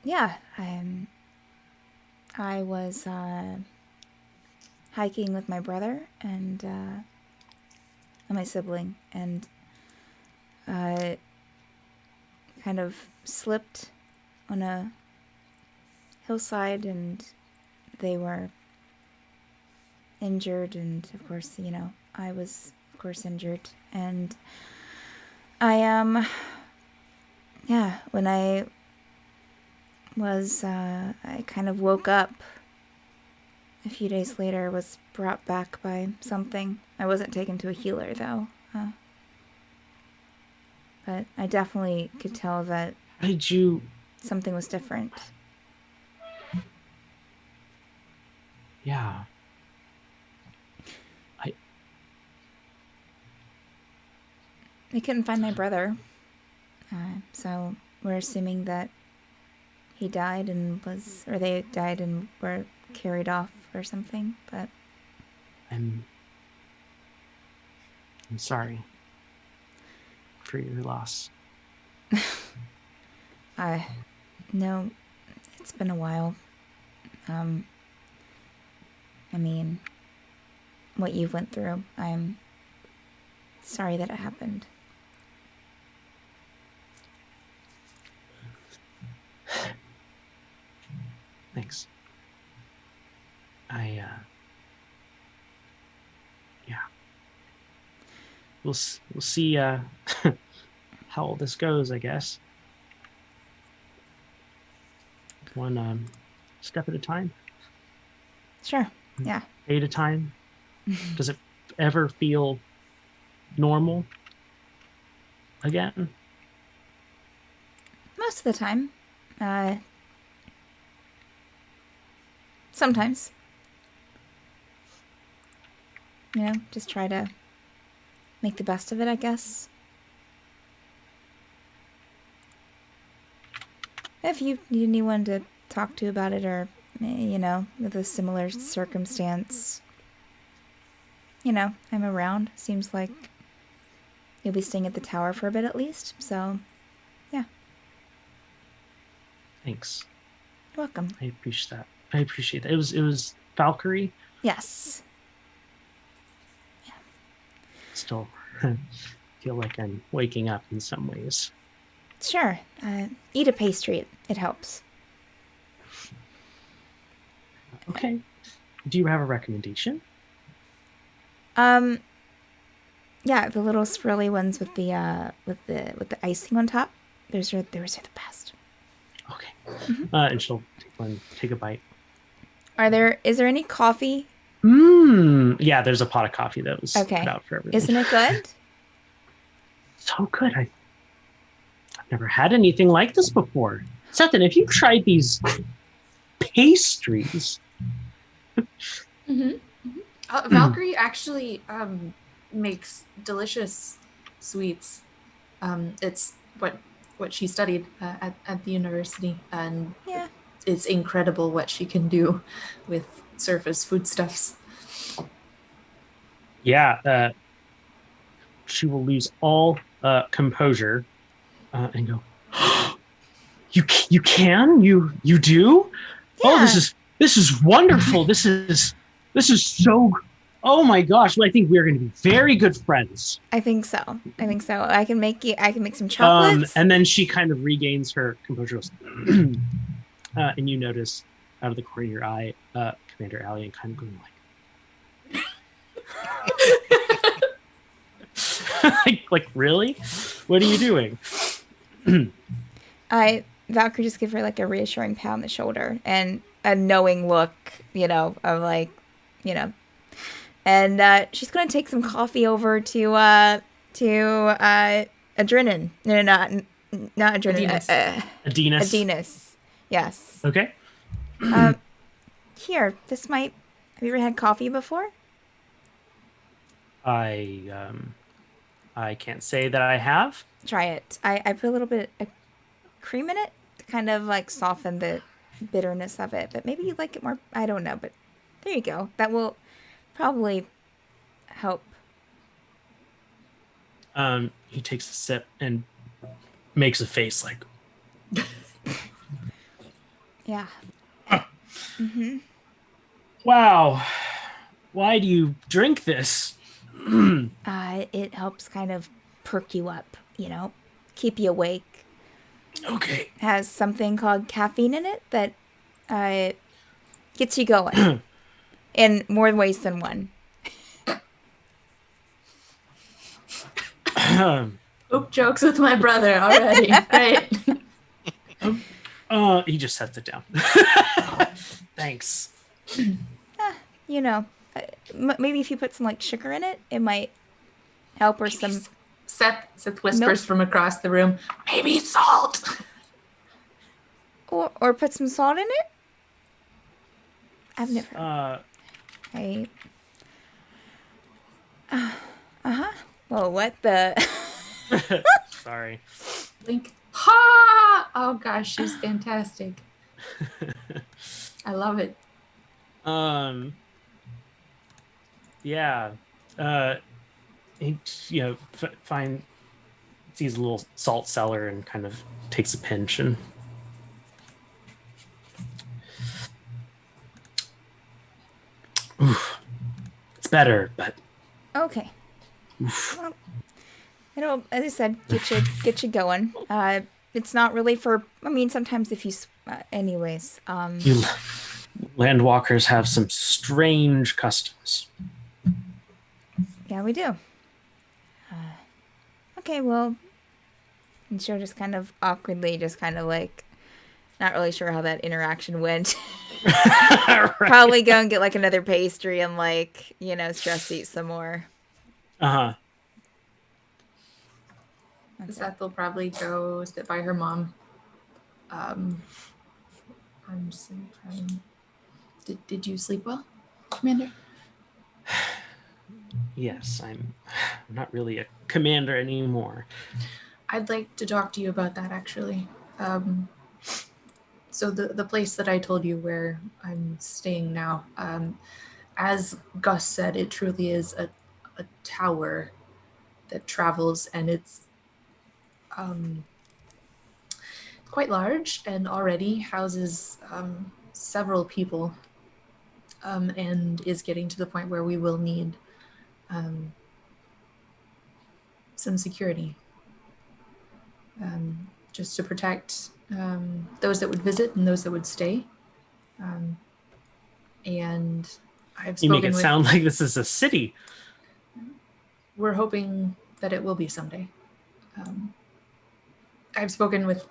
[SPEAKER 5] Yeah, I was hiking with my brother and my sibling, and kind of slipped on a hillside, and they were injured, and of course, I was of course injured, and I when I was I kind of woke up a few days later, was brought back by something. I wasn't taken to a healer though, but I definitely could tell that something was different.
[SPEAKER 1] Yeah.
[SPEAKER 5] They couldn't find my brother, so we're assuming that he died and they died and were carried off or something, but
[SPEAKER 1] I'm sorry for your loss.
[SPEAKER 5] No, it's been a while. I mean, what you've went through, I'm sorry that it happened.
[SPEAKER 1] Thanks. Yeah. We'll see how all this goes, I guess. One step at a time.
[SPEAKER 5] Sure. Yeah.
[SPEAKER 1] Day at a time. Does it ever feel normal again?
[SPEAKER 5] Most of the time. Sometimes. You know, just try to make the best of it, I guess. If you need anyone to talk to about it, or, you know, with a similar circumstance, you know, I'm around. Seems like you'll be staying at the tower for a bit at least, so, yeah.
[SPEAKER 1] Thanks.
[SPEAKER 5] You're welcome.
[SPEAKER 1] I appreciate that. It was Valkyrie.
[SPEAKER 5] Yes.
[SPEAKER 1] Still feel like I'm waking up in some ways.
[SPEAKER 5] Sure. Eat a pastry. It helps.
[SPEAKER 1] Okay. Do you have a recommendation?
[SPEAKER 5] Yeah, the little swirly ones with the icing on top. Those are the best.
[SPEAKER 1] Okay. And she'll take a bite.
[SPEAKER 5] Is there any coffee?
[SPEAKER 1] Yeah, there's a pot of coffee that was put out for everyone.
[SPEAKER 5] Isn't it good?
[SPEAKER 1] So good. I've never had anything like this before. Cethen, have you tried these pastries?
[SPEAKER 2] Valkyrie actually makes delicious sweets. It's what she studied at the university, and
[SPEAKER 5] Yeah.
[SPEAKER 2] it's incredible what she can do with surface foodstuffs.
[SPEAKER 1] Yeah, she will lose all composure and go, you can? You do?
[SPEAKER 5] Yeah.
[SPEAKER 1] Oh, this is wonderful. This is so. Oh my gosh! Well, I think we're going to be very good friends.
[SPEAKER 5] I think so. I can make some chocolates.
[SPEAKER 1] And then she kind of regains her composure, and you notice out of the corner of your eye, Commander Allie, and kind of going like, like really? What are you doing?
[SPEAKER 5] Valkyrie just give her like a reassuring pat on the shoulder and a knowing look, you know, of like, you know, and she's gonna take some coffee over to Adrenin. No, not Adrenin. Adinus. Yes.
[SPEAKER 1] Okay.
[SPEAKER 5] Here, this might. Have you ever had coffee before?
[SPEAKER 1] I can't say that I have.
[SPEAKER 5] Try it. I put a little bit of cream in it to kind of like soften the bitterness of it, but maybe you like it more. I don't know, but there you go. That will probably help.
[SPEAKER 1] He takes a sip and makes a face like.
[SPEAKER 5] Yeah.
[SPEAKER 1] Wow. Why do you drink this?
[SPEAKER 5] It helps kind of perk you up, you know, keep you awake.
[SPEAKER 1] Okay.
[SPEAKER 5] Has something called caffeine in it that gets you going in more ways than one.
[SPEAKER 2] Oop, jokes with my brother already. Great.
[SPEAKER 1] He just sets it down. Thanks.
[SPEAKER 5] You know, maybe if you put some like sugar in it, it might help, or some.
[SPEAKER 2] Seth whispers
[SPEAKER 5] Milk.
[SPEAKER 2] from across the room. Maybe salt.
[SPEAKER 5] Or put some salt in it. I've never. Well, what the?
[SPEAKER 1] Sorry.
[SPEAKER 2] Link. Ha! Oh gosh, she's fantastic. I love it.
[SPEAKER 1] Yeah. He, sees a little salt cellar and kind of takes a pinch and oof, it's better, but
[SPEAKER 5] Okay.
[SPEAKER 1] oof.
[SPEAKER 5] Well, as I said, get you going. It's not really for. I mean, sometimes if you, anyways.
[SPEAKER 1] You landwalkers have some strange customs.
[SPEAKER 5] Yeah, we do. Okay, well, and she'll just kind of awkwardly, just kind of like, not really sure how that interaction went.
[SPEAKER 1] Right.
[SPEAKER 5] Probably go and get like another pastry and like, stress eat some more.
[SPEAKER 1] Uh-huh.
[SPEAKER 2] Seth will probably go sit by her mom. Did you sleep well, Commander?
[SPEAKER 1] Yes, I'm not really a commander anymore.
[SPEAKER 2] I'd like to talk to you about that, actually. So the place that I told you where I'm staying now, as Gus said, it truly is a tower that travels, and it's quite large and already houses several people, and is getting to the point where we will need some security, just to protect those that would visit and those that would stay. And I've
[SPEAKER 1] You
[SPEAKER 2] spoken
[SPEAKER 1] make it
[SPEAKER 2] with,
[SPEAKER 1] sound like this is a city.
[SPEAKER 2] we're hoping that it will be someday. I've spoken with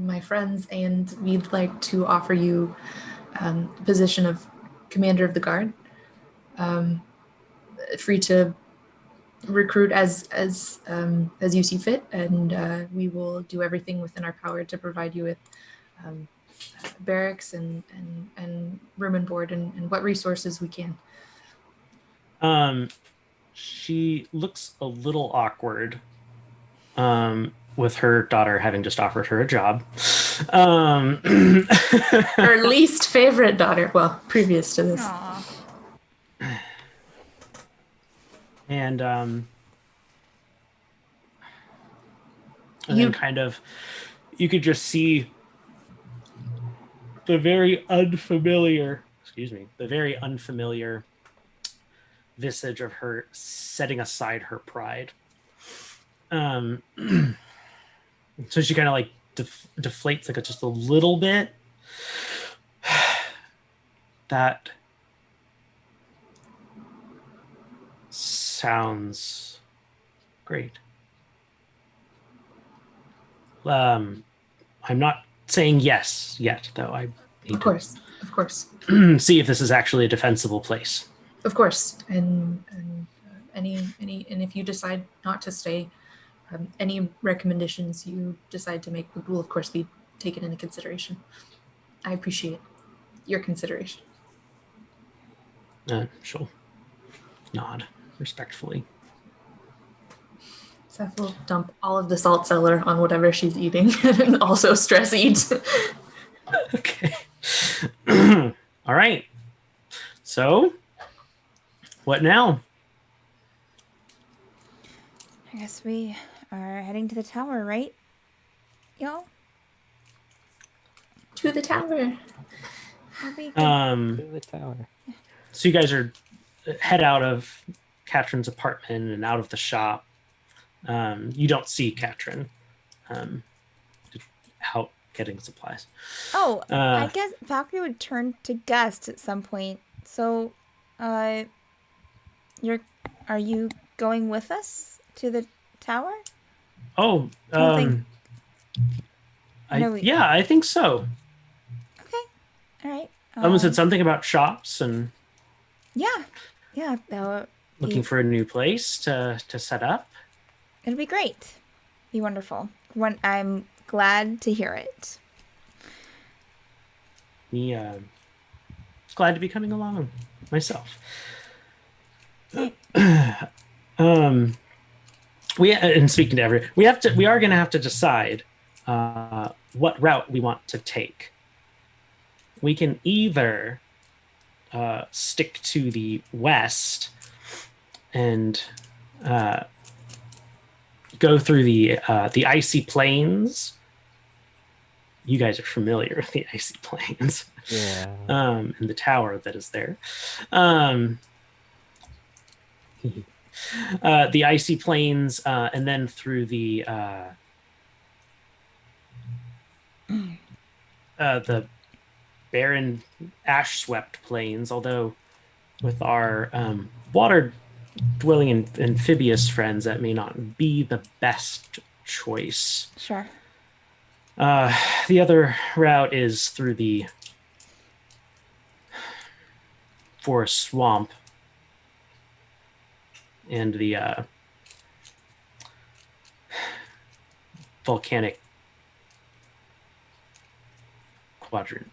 [SPEAKER 2] my friends, and we'd like to offer you the position of commander of the guard. Free to recruit as you see fit, and we will do everything within our power to provide you with barracks and room and board and what resources we can.
[SPEAKER 1] She looks a little awkward with her daughter having just offered her a job.
[SPEAKER 2] Her least favorite daughter, well, previous to this.
[SPEAKER 5] Aww.
[SPEAKER 1] And then kind of, you could just see the very unfamiliar visage of her setting aside her pride. So she kind of like deflates like just a little bit. That sounds great. I'm not saying yes yet, though. I need
[SPEAKER 2] Of course.
[SPEAKER 1] to see if this is actually a defensible place.
[SPEAKER 2] Of course, and if you decide not to stay, any recommendations you decide to make will of course be taken into consideration. I appreciate your consideration.
[SPEAKER 1] She'll nod respectfully.
[SPEAKER 2] Seth will dump all of the salt cellar on whatever she's eating and also stress eat.
[SPEAKER 1] Okay. All right. So, what now?
[SPEAKER 5] I guess we are heading to the tower, right? Y'all?
[SPEAKER 2] To the tower.
[SPEAKER 5] That'd be good.
[SPEAKER 3] To the tower.
[SPEAKER 1] So you guys are head out of Katrin's apartment and out of the shop. You don't see Katrin out getting supplies.
[SPEAKER 5] Oh, I guess Valkyrie would turn to Gust at some point. So, are you going with us to the tower?
[SPEAKER 1] Oh,
[SPEAKER 5] No,
[SPEAKER 1] I think so.
[SPEAKER 5] Okay, all right.
[SPEAKER 1] Someone said something about shops and
[SPEAKER 5] Yeah.
[SPEAKER 1] looking for a new place to set up.
[SPEAKER 5] It'll be great. Be wonderful. I'm glad to hear it.
[SPEAKER 1] Me, glad to be coming along myself. And speaking to everyone, we are going to have to decide what route we want to take. We can either stick to the west and go through the icy plains. You guys are familiar with the icy plains.
[SPEAKER 3] Yeah.
[SPEAKER 1] And the tower that is there. The icy plains, and then through the barren, ash-swept plains. Although, with our water-dwelling amphibious friends, that may not be the best choice.
[SPEAKER 5] Sure.
[SPEAKER 1] The other route is through the forest swamp and the volcanic quadrant.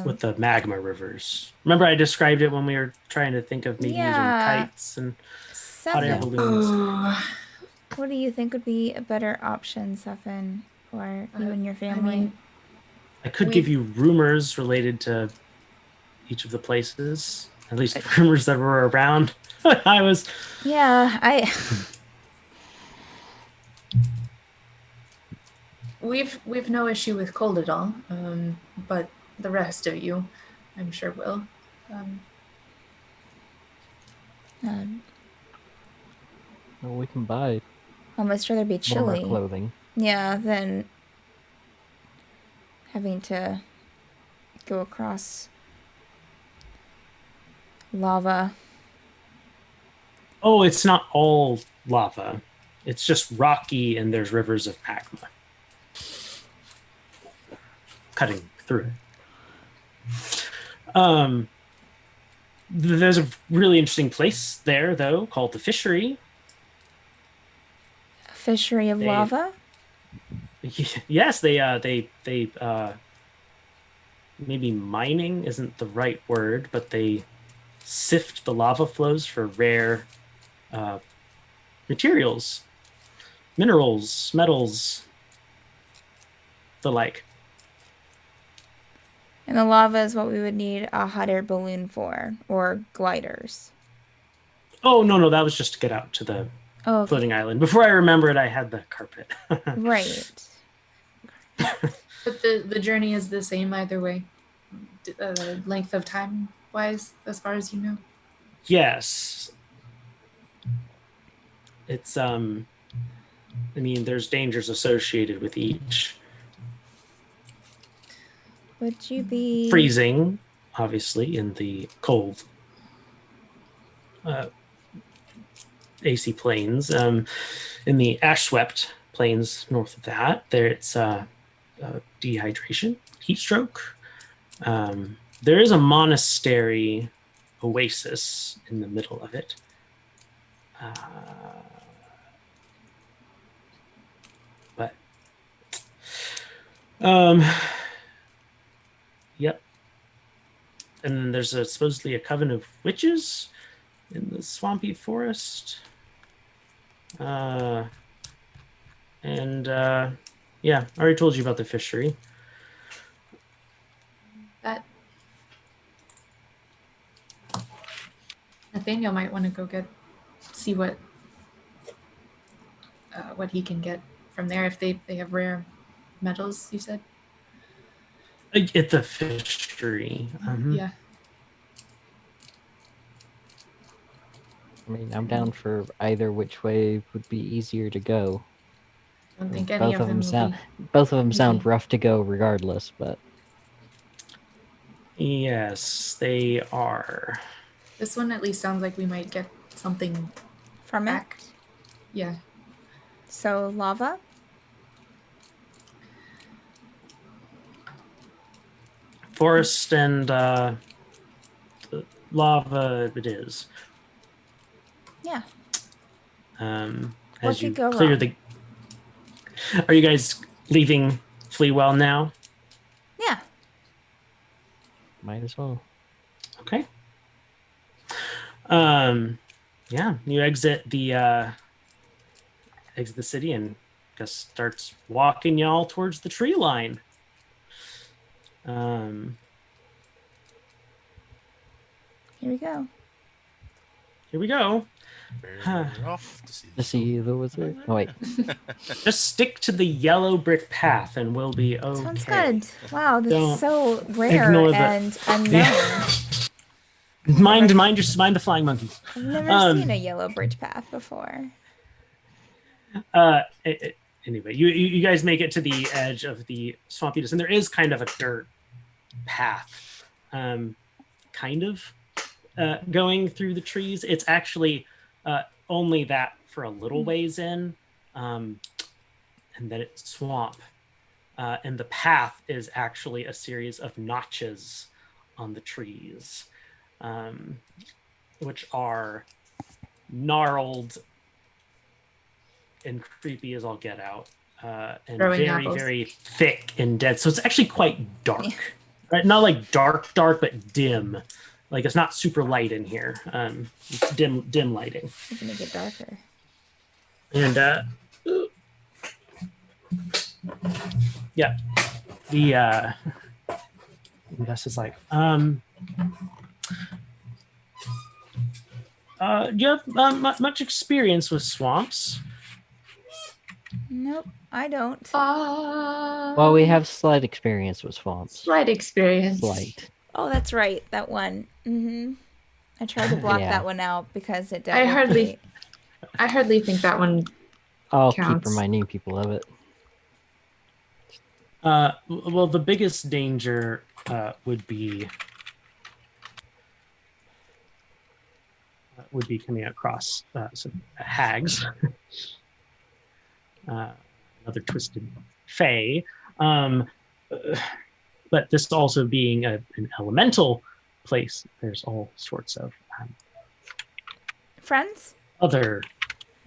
[SPEAKER 1] With the magma rivers. Remember I described it when we were trying to think of maybe using kites and hot air
[SPEAKER 5] Cethen,
[SPEAKER 1] balloons.
[SPEAKER 5] what do you think would be a better option, Cethen, for you and your family?
[SPEAKER 1] I could give you rumors related to each of the places. At least rumors that were around. I was...
[SPEAKER 5] Yeah,
[SPEAKER 2] We've no issue with cold at all, but the rest of you, I'm sure will.
[SPEAKER 3] Well, we can buy
[SPEAKER 5] I'd much rather be
[SPEAKER 3] warmer
[SPEAKER 5] chilly.
[SPEAKER 3] clothing.
[SPEAKER 5] Yeah, than having to go across lava.
[SPEAKER 1] Oh, it's not all lava. It's just rocky and there's rivers of magma cutting through it. There's a really interesting place there, though, called the Fishery.
[SPEAKER 5] A fishery of lava?
[SPEAKER 1] Yes, they maybe mining isn't the right word, but they sift the lava flows for rare materials, minerals, metals, the like.
[SPEAKER 5] And the lava is what we would need a hot air balloon for, or gliders.
[SPEAKER 1] Oh, no, that was just to get out to the floating island. Before I remembered, I had the carpet.
[SPEAKER 5] Right.
[SPEAKER 2] But the journey is the same either way, length of time wise, as far as you know.
[SPEAKER 1] Yes. It's I mean, there's dangers associated with each.
[SPEAKER 5] Would you be
[SPEAKER 1] freezing, obviously, in the cold AC plains. In the ash-swept plains north of that, there it's dehydration, heat stroke. There is a monastery oasis in the middle of it. Yep. And then there's supposedly a coven of witches in the swampy forest. Yeah, I already told you about the fishery.
[SPEAKER 2] That Nathaniel might want to go see what he can get from there if they have rare metals, you said?
[SPEAKER 1] At the fishery.
[SPEAKER 2] Yeah.
[SPEAKER 3] I mean, I'm down for either which way would be easier to go.
[SPEAKER 2] I don't think any of them
[SPEAKER 3] both of them sound rough to go regardless, but
[SPEAKER 1] yes, they are.
[SPEAKER 2] This one at least sounds like we might get something
[SPEAKER 5] from
[SPEAKER 2] back.
[SPEAKER 5] it.
[SPEAKER 2] Yeah.
[SPEAKER 5] So lava?
[SPEAKER 1] Forest and lava it is.
[SPEAKER 5] Yeah.
[SPEAKER 1] As you clear the... Are you guys leaving Fleawell now?
[SPEAKER 5] Yeah.
[SPEAKER 3] Might as well.
[SPEAKER 1] Okay. Yeah, you exit the city and Marcus starts walking y'all towards the tree line.
[SPEAKER 5] Here we go.
[SPEAKER 1] Here we go.
[SPEAKER 4] We're off to see
[SPEAKER 3] To see the wizard. Oh, wait.
[SPEAKER 1] Just stick to the yellow brick path and we'll be okay.
[SPEAKER 5] Sounds good. Wow, this
[SPEAKER 1] Don't
[SPEAKER 5] is so rare
[SPEAKER 1] ignore the-
[SPEAKER 5] and unknown.
[SPEAKER 1] Yeah. Mind the flying monkey.
[SPEAKER 5] I've never seen a yellow bridge path before.
[SPEAKER 1] Anyway, you guys make it to the edge of the swampiness, and there is kind of a dirt path, going through the trees. It's actually only that for a little ways in, and then it's swamp. And the path is actually a series of notches on the trees, which are gnarled and creepy as all get out, and
[SPEAKER 2] Throwing
[SPEAKER 1] very,
[SPEAKER 2] apples.
[SPEAKER 1] very thick and dense. So it's actually quite dark. Right? Not like dark, but dim. Like it's not super light in here. It's dim lighting.
[SPEAKER 5] It's gonna get darker.
[SPEAKER 1] And yeah, the Gus is like, do you have much experience with swamps?
[SPEAKER 5] Nope, I don't.
[SPEAKER 3] Well, we have slight experience with swamps.
[SPEAKER 2] Slight experience.
[SPEAKER 3] Slight.
[SPEAKER 5] Oh, that's right, that one. I tried to block
[SPEAKER 3] Yeah.
[SPEAKER 5] that one out because it
[SPEAKER 2] I
[SPEAKER 5] definitely.
[SPEAKER 2] hardly think that one.
[SPEAKER 3] I'll
[SPEAKER 2] Counts.
[SPEAKER 3] keep reminding people of it.
[SPEAKER 1] Well, the biggest danger would be coming across some hags, another twisted fae. But this also being an elemental place, there's all sorts of
[SPEAKER 5] Friends?
[SPEAKER 1] other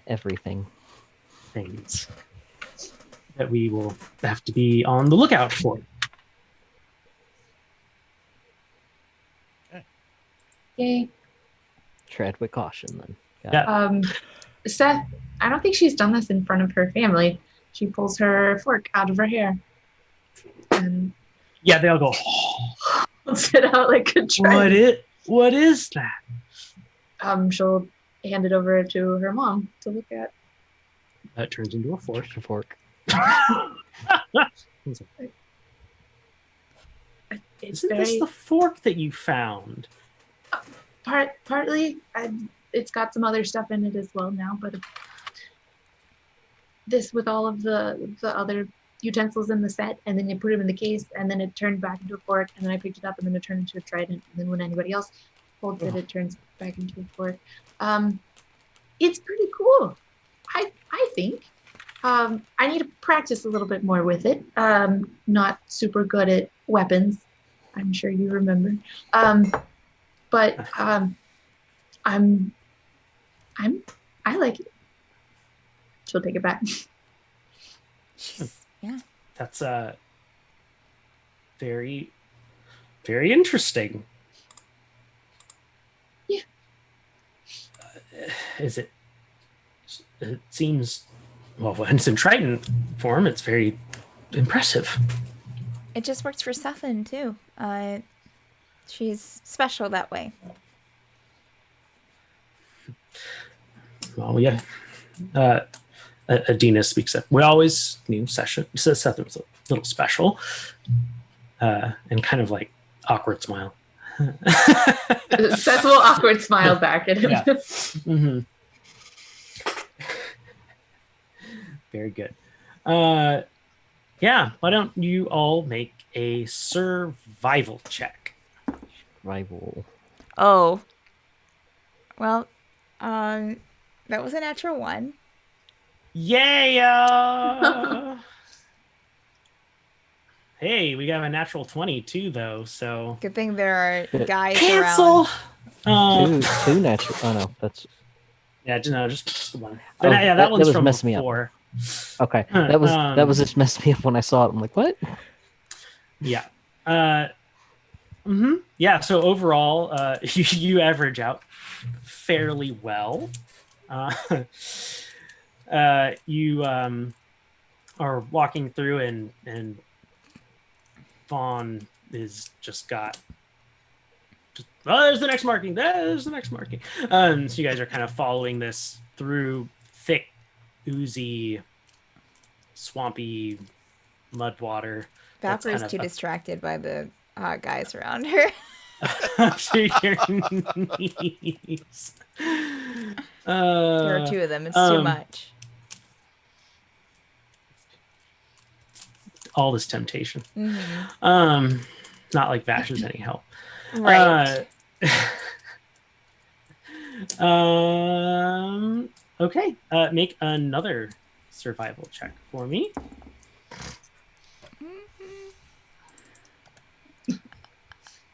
[SPEAKER 3] Everything.
[SPEAKER 1] things that we will have to be on the lookout for.
[SPEAKER 2] Yay.
[SPEAKER 3] Tread with caution, then. Got
[SPEAKER 1] Yeah.
[SPEAKER 3] it.
[SPEAKER 2] Seth, I don't think she's done this in front of her family. She pulls her fork out of her hair and
[SPEAKER 1] Yeah, they all go,
[SPEAKER 2] holds it out like a trident.
[SPEAKER 1] what is that?
[SPEAKER 2] She'll hand it over to her mom to look at.
[SPEAKER 1] That turns into a fork.
[SPEAKER 3] Just a fork.
[SPEAKER 2] It's
[SPEAKER 1] Isn't this the fork that you found?
[SPEAKER 2] partly. It's got some other stuff in it as well now, but this with all of the other utensils in the set, and then you put them in the case, and then it turned back into a fork, and then I picked it up, and then it turned into a trident, and then when anybody else holds it, it turns back into a fork. It's pretty cool, I think. I need to practice a little bit more with it. Not super good at weapons, I'm sure you remember. But I like it. She'll take it back.
[SPEAKER 5] Yeah.
[SPEAKER 1] That's very, very interesting.
[SPEAKER 2] Yeah.
[SPEAKER 1] It seems, well, when it's in trident form, it's very impressive.
[SPEAKER 5] It just works for Cethen too. She's special that way.
[SPEAKER 1] Well, yeah. Adina speaks up. We always knew Cethen was a little special, and kind of like awkward smile.
[SPEAKER 2] Seth will awkward smile back at him.
[SPEAKER 1] Yeah. Mm-hmm. Very good. Yeah. Why don't you all make a survival check?
[SPEAKER 3] Rival.
[SPEAKER 5] Oh. Well, that was a natural one.
[SPEAKER 1] Yeah. Hey, we got a natural 20 too, though. So
[SPEAKER 5] Good thing there are guys
[SPEAKER 1] cancel.
[SPEAKER 5] around.
[SPEAKER 3] Two natural. Oh no, that's
[SPEAKER 1] Yeah, just the one.
[SPEAKER 3] Oh,
[SPEAKER 1] But, yeah,
[SPEAKER 3] that
[SPEAKER 1] that one's
[SPEAKER 3] was
[SPEAKER 1] from
[SPEAKER 3] messing me up.
[SPEAKER 1] before.
[SPEAKER 3] okay. That was just messed me up when I saw it. I'm like, what?
[SPEAKER 1] Yeah. Yeah. So overall, you average out fairly well. You are walking through, and Vaughan is just got. Oh, there's the next marking. There's the next marking. So you guys are kind of following this through thick, oozy, swampy mud water. That's
[SPEAKER 5] Valkyrie's
[SPEAKER 1] kind of
[SPEAKER 5] too
[SPEAKER 1] up
[SPEAKER 5] distracted by the hot guys around her.
[SPEAKER 1] to your knees.
[SPEAKER 5] There are two of them. It's too much.
[SPEAKER 1] All this temptation.
[SPEAKER 5] Mm-hmm.
[SPEAKER 1] Not like Vash is any help.
[SPEAKER 5] Right.
[SPEAKER 1] Okay. Make another survival check for me.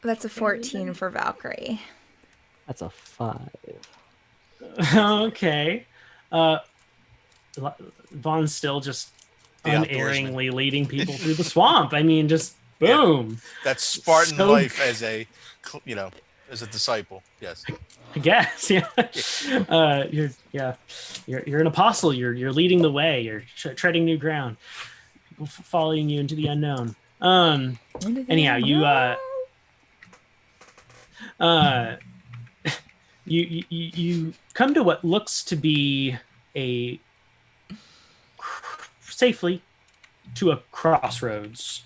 [SPEAKER 5] That's a 14 for Valkyrie.
[SPEAKER 3] That's a 5.
[SPEAKER 1] Okay. Vaughn's still just
[SPEAKER 4] The
[SPEAKER 1] unerringly leading people through the swamp. I mean, just boom.
[SPEAKER 4] That's Spartan
[SPEAKER 1] So-
[SPEAKER 4] life as a, as a disciple. Yes.
[SPEAKER 1] I guess, yeah. You're an apostle. You're leading the way. You're treading new ground. People following you into the unknown. Anyhow, you come to what looks to be safely to a crossroads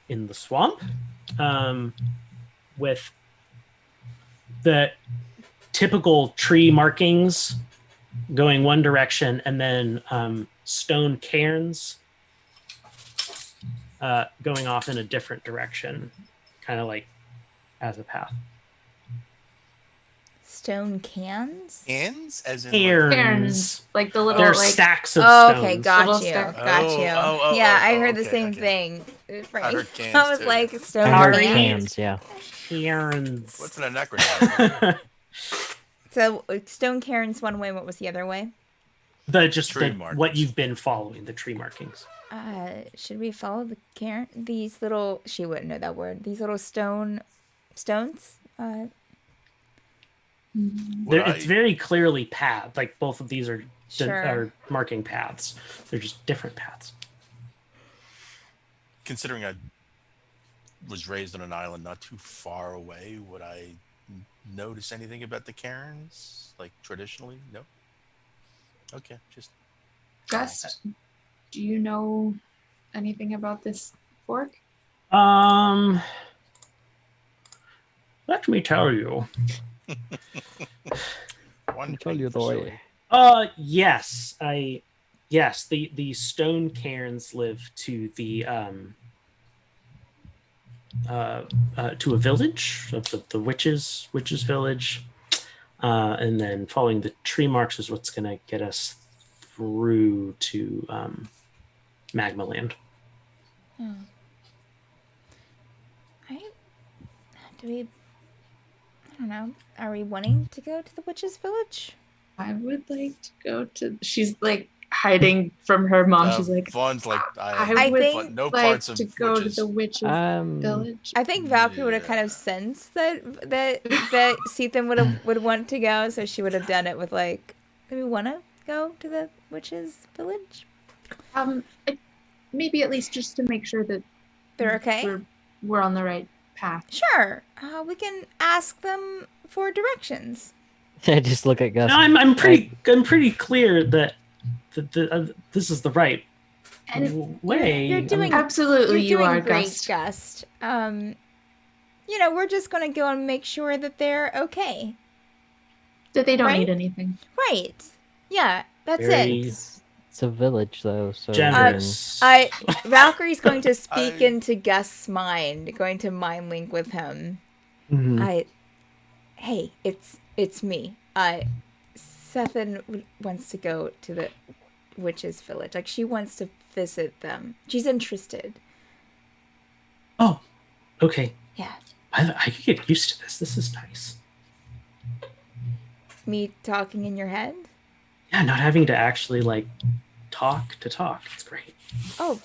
[SPEAKER 1] in the swamp, with the typical tree markings going one direction, and then stone cairns going off in a different direction, kind of like as a path.
[SPEAKER 5] Stone cans?
[SPEAKER 4] Ends as in
[SPEAKER 1] Cairns.
[SPEAKER 2] Cairns, like the little
[SPEAKER 1] They're
[SPEAKER 2] like
[SPEAKER 1] stacks of
[SPEAKER 5] Oh,
[SPEAKER 1] stones.
[SPEAKER 5] okay, got
[SPEAKER 2] Little
[SPEAKER 5] you.
[SPEAKER 2] stack-
[SPEAKER 5] Got you. Yeah, I heard the same thing.
[SPEAKER 4] I heard
[SPEAKER 5] I
[SPEAKER 4] cans
[SPEAKER 5] was
[SPEAKER 4] too.
[SPEAKER 5] like, stone
[SPEAKER 3] I heard
[SPEAKER 1] Sorry.
[SPEAKER 5] cans.
[SPEAKER 3] cans, yeah.
[SPEAKER 1] Cairns.
[SPEAKER 4] What's an acronym?
[SPEAKER 5] So stone cairns one way. What was the other way?
[SPEAKER 4] Tree
[SPEAKER 1] What
[SPEAKER 4] markings.
[SPEAKER 1] you've been following, the tree markings.
[SPEAKER 5] Should we follow the cairn? These little. She wouldn't know that word. These little stones.
[SPEAKER 1] It's very clearly paths. Like both of these are
[SPEAKER 5] Sure.
[SPEAKER 1] marking paths. They're just different paths.
[SPEAKER 4] Considering I was raised on an island not too far away, would I notice anything about the cairns, like traditionally? No. Okay, just
[SPEAKER 2] Gus, do you know anything about this fork?
[SPEAKER 1] Let me tell you.
[SPEAKER 4] one.
[SPEAKER 3] I told you the
[SPEAKER 4] silly.
[SPEAKER 3] way.
[SPEAKER 1] Yes, the stone cairns live to the to a village of the witches village, and then following the tree marks is what's going to get us through to Magma Land.
[SPEAKER 5] I don't know. Are we wanting to go to the witch's village?
[SPEAKER 2] I would like to go to. She's like hiding from her mom. She's like,
[SPEAKER 4] Vaughn's like
[SPEAKER 2] I would
[SPEAKER 5] think-
[SPEAKER 4] no
[SPEAKER 2] like
[SPEAKER 4] parts of
[SPEAKER 2] to go
[SPEAKER 4] witches.
[SPEAKER 2] to the witch's village.
[SPEAKER 5] I think Valkyrie would have kind of sensed that Cethen would want to go, so she would have done it with like, do we want to go to the witch's village?
[SPEAKER 2] Maybe at least just to make sure that
[SPEAKER 5] They're okay.
[SPEAKER 2] we're on the right path.
[SPEAKER 5] Sure. We can ask them for directions.
[SPEAKER 3] I just look at Gus.
[SPEAKER 1] No, I'm pretty clear that this is the right
[SPEAKER 2] And
[SPEAKER 1] way.
[SPEAKER 5] You're doing
[SPEAKER 2] absolutely, you
[SPEAKER 5] You're
[SPEAKER 2] are,
[SPEAKER 5] doing great,
[SPEAKER 2] Gus.
[SPEAKER 5] Gust. We're just gonna go and make sure that they're okay.
[SPEAKER 2] That they don't
[SPEAKER 5] Right?
[SPEAKER 2] need anything.
[SPEAKER 5] Right. Yeah, that's
[SPEAKER 1] Very
[SPEAKER 5] it.
[SPEAKER 3] It's a village, though, so
[SPEAKER 1] generous.
[SPEAKER 5] Valkyrie's going to speak
[SPEAKER 4] I-
[SPEAKER 5] into Gust's mind, going to mind link with him.
[SPEAKER 1] Mhm.
[SPEAKER 5] Hey, it's me. Cethen wants to go to the witch's village. Like, she wants to visit them. She's interested.
[SPEAKER 1] Oh, okay.
[SPEAKER 5] Yeah.
[SPEAKER 1] I could get used to this. This is nice.
[SPEAKER 5] Me talking in your head?
[SPEAKER 1] Yeah, not having to actually like talk to talk. It's great.
[SPEAKER 5] Oh,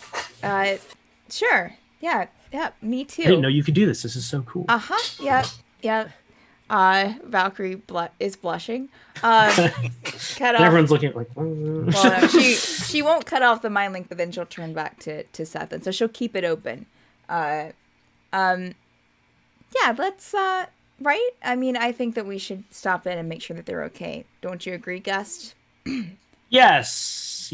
[SPEAKER 5] sure. Yeah, me too.
[SPEAKER 1] I didn't know you could do this. This is so cool.
[SPEAKER 5] Uh-huh. Yeah. Valkyrie is blushing. Cut off.
[SPEAKER 1] Everyone's looking like.
[SPEAKER 5] Well, no, she won't cut off the mind link, but then she'll turn back to Cethen. So she'll keep it open. Yeah, let's right? I mean, I think that we should stop in and make sure that they're okay. Don't you agree, Gust?
[SPEAKER 1] Yes,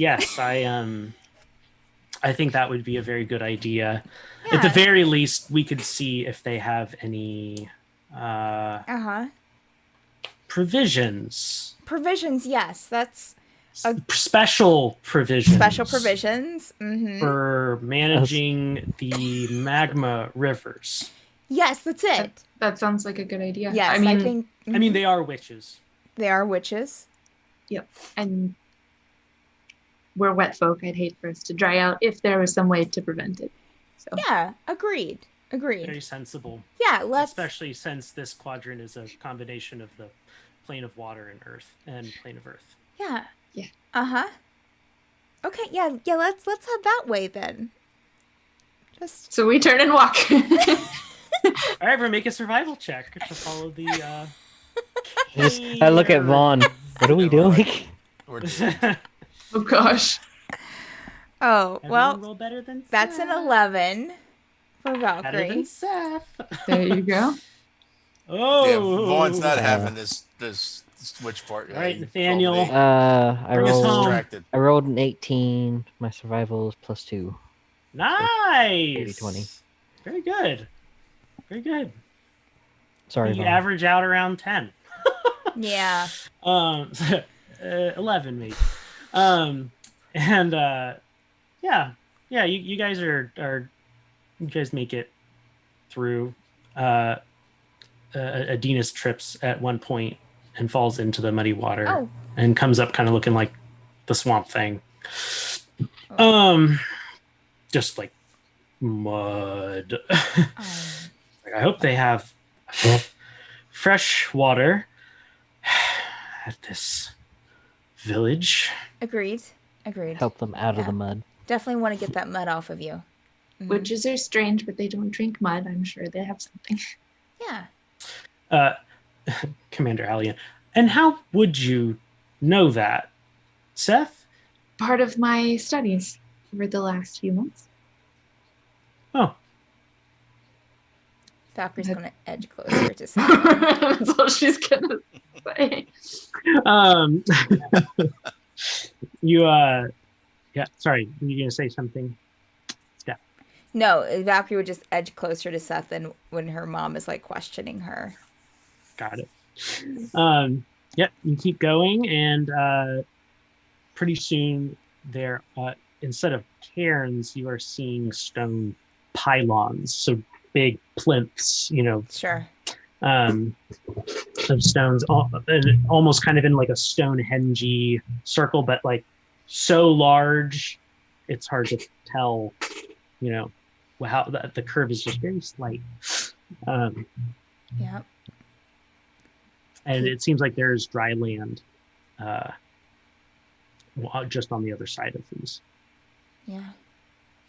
[SPEAKER 1] I think that would be a very good idea.
[SPEAKER 5] Yeah.
[SPEAKER 1] At the very least, we could see if they have any provisions.
[SPEAKER 5] Provisions, yes. That's
[SPEAKER 1] Special provisions.
[SPEAKER 5] special provisions. Mm-hmm.
[SPEAKER 1] For managing the magma rivers.
[SPEAKER 5] Yes, that's it.
[SPEAKER 2] That sounds like a good idea.
[SPEAKER 5] Yes,
[SPEAKER 2] I mean,
[SPEAKER 5] think
[SPEAKER 1] I mean, they are witches.
[SPEAKER 5] they are witches.
[SPEAKER 2] yep. And we're wet folk. I'd hate for us to dry out if there was some way to prevent it. So
[SPEAKER 5] Yeah, agreed.
[SPEAKER 1] Very sensible.
[SPEAKER 5] Yeah, let's.
[SPEAKER 1] Especially since this quadrant is a combination of the plane of water and earth and plane of earth.
[SPEAKER 5] Yeah.
[SPEAKER 2] Yeah.
[SPEAKER 5] Okay. Yeah. Let's head that way then. Just.
[SPEAKER 2] So we turn and walk.
[SPEAKER 1] All right, everyone, make a survival check to follow the.
[SPEAKER 3] I look at Vaughn. What are we doing?
[SPEAKER 4] We're
[SPEAKER 2] Oh gosh.
[SPEAKER 5] Oh
[SPEAKER 1] Everyone
[SPEAKER 5] well,
[SPEAKER 1] roll better than
[SPEAKER 5] that's an
[SPEAKER 1] Seth.
[SPEAKER 5] 11 for
[SPEAKER 1] Better than
[SPEAKER 5] Valkyrie.
[SPEAKER 1] Seth.
[SPEAKER 2] There you go.
[SPEAKER 1] Oh,
[SPEAKER 4] yeah, Vaughn's not having this switch part.
[SPEAKER 1] All right,
[SPEAKER 4] He
[SPEAKER 1] Nathaniel.
[SPEAKER 4] probably
[SPEAKER 3] I
[SPEAKER 1] Bring us
[SPEAKER 3] rolled.
[SPEAKER 1] home.
[SPEAKER 4] distracted.
[SPEAKER 3] I rolled an 18. My survival is +2.
[SPEAKER 1] Nice.
[SPEAKER 3] 20.
[SPEAKER 1] Very good. Very good.
[SPEAKER 3] Sorry,
[SPEAKER 1] You
[SPEAKER 3] Vaughn.
[SPEAKER 1] average out around 10.
[SPEAKER 5] Yeah.
[SPEAKER 1] 11 maybe. And yeah, you guys you guys make it through. Adina's trips at one point and falls into the muddy water
[SPEAKER 5] Oh.
[SPEAKER 1] and comes up kind of looking like the swamp thing. Just like mud. Like, I hope they have fresh water at this village.
[SPEAKER 5] Agreed.
[SPEAKER 3] Help them out of
[SPEAKER 5] Yeah.
[SPEAKER 3] the mud.
[SPEAKER 5] Definitely want to get that mud off of you. Mhm.
[SPEAKER 2] Witches are strange, but they don't drink mud. I'm sure they have something.
[SPEAKER 5] Yeah.
[SPEAKER 1] Commander Allian. And how would you know that, Seth?
[SPEAKER 2] Part of my studies over the last few months.
[SPEAKER 1] Oh,
[SPEAKER 5] Valkyrie's going to edge closer to Seth.
[SPEAKER 2] That's all she's gonna say.
[SPEAKER 1] you yeah. Sorry, were you gonna say something?
[SPEAKER 5] No, Valkyrie would just edge closer to Seth and when her mom is like questioning her.
[SPEAKER 1] Got it. Yep. You keep going, and pretty soon there, instead of cairns, you are seeing stone pylons. So big plinths,
[SPEAKER 5] Sure.
[SPEAKER 1] of stones, and almost kind of in like a Stonehenge circle, but like so large, it's hard to tell, how the curve is just very slight.
[SPEAKER 5] Yeah.
[SPEAKER 1] And it seems like there's dry land just on the other side of these.
[SPEAKER 5] Yeah.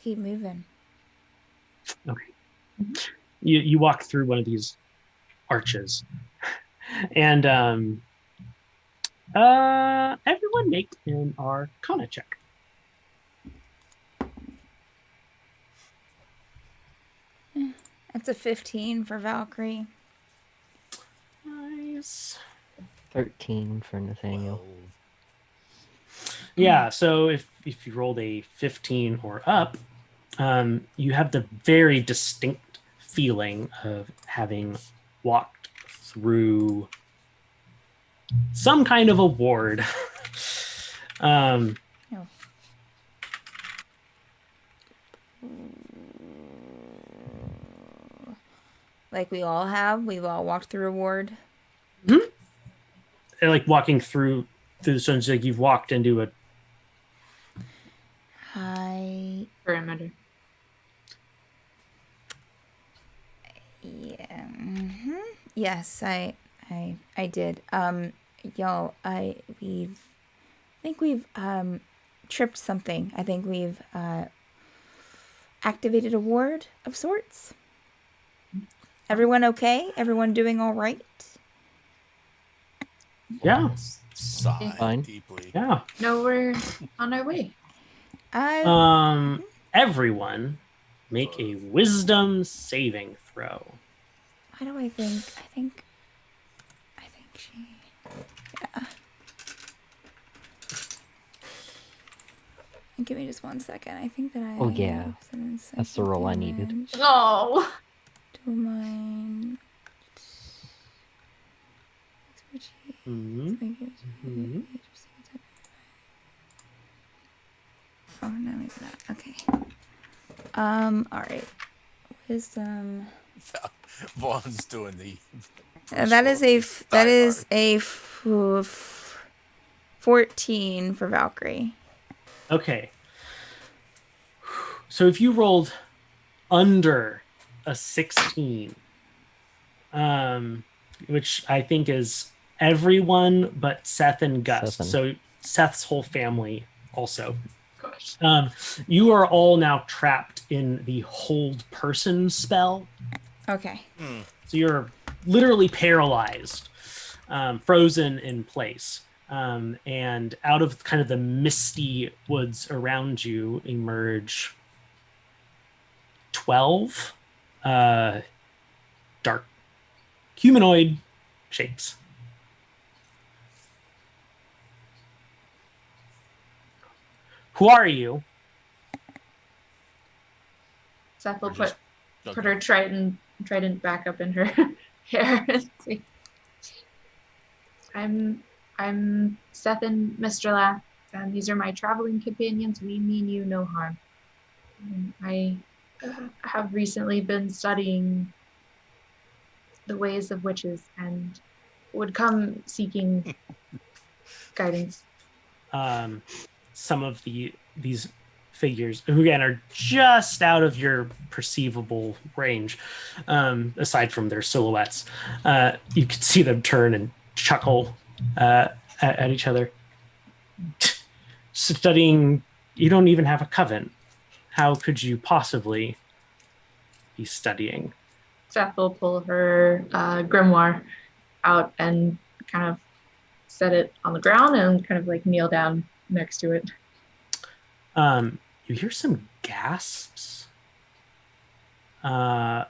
[SPEAKER 5] Keep moving.
[SPEAKER 1] Okay. You walk through one of these arches, and everyone make an Arcana check.
[SPEAKER 5] That's a 15 for Valkyrie.
[SPEAKER 1] Nice.
[SPEAKER 3] 13 for Nathaniel.
[SPEAKER 1] Yeah, so if you rolled a 15 or up, you have the very distinct feeling of having walked through some kind of a ward.
[SPEAKER 5] Like we all have. We've all walked through a ward.
[SPEAKER 1] Like walking through the stones, like you've walked into a
[SPEAKER 2] Perimeter.
[SPEAKER 5] Yeah. Yes, I did. I think we've tripped something. I think we've activated a ward of sorts. Everyone okay? Everyone doing all right?
[SPEAKER 1] Yeah.
[SPEAKER 4] Sigh
[SPEAKER 3] Fine.
[SPEAKER 4] deeply.
[SPEAKER 1] Yeah.
[SPEAKER 2] No, we're on our way.
[SPEAKER 1] Everyone make a wisdom saving throw.
[SPEAKER 5] Why do I think? I think she. Yeah. Give me just 1 second. I think that I.
[SPEAKER 3] Oh, yeah.
[SPEAKER 5] have some
[SPEAKER 3] That's the roll I needed.
[SPEAKER 5] damage
[SPEAKER 2] No.
[SPEAKER 5] to mine.
[SPEAKER 1] Mm-hmm. Mm-hmm.
[SPEAKER 5] Oh no, maybe not. Okay. All right. Wisdom.
[SPEAKER 4] Vaughn's doing the.
[SPEAKER 5] That is a 14 for Valkyrie.
[SPEAKER 1] Okay. So if you rolled under a 16, which I think is everyone but Seth and Gus.
[SPEAKER 3] Cethen.
[SPEAKER 1] So Seth's whole family also.
[SPEAKER 2] Gosh.
[SPEAKER 1] You are all now trapped in the hold person spell.
[SPEAKER 5] Okay.
[SPEAKER 1] So you're literally paralyzed, frozen in place. And out of kind of the misty woods around you emerge 12 dark humanoid shapes. Who are you?
[SPEAKER 2] Seth will
[SPEAKER 4] Or just-
[SPEAKER 2] put her trident back up in her hair. And say, I'm Cethen, Mr. Lath, and these are my traveling companions. We mean you no harm. I have recently been studying the ways of witches and would come seeking guidance.
[SPEAKER 1] Some of these figures, who again are just out of your perceivable range, aside from their silhouettes, you can see them turn and chuckle at each other. Studying, you don't even have a coven. How could you possibly be studying?
[SPEAKER 2] Seth will pull her grimoire out and kind of set it on the ground and kind of like kneel down next to it.
[SPEAKER 1] You hear some gasps, and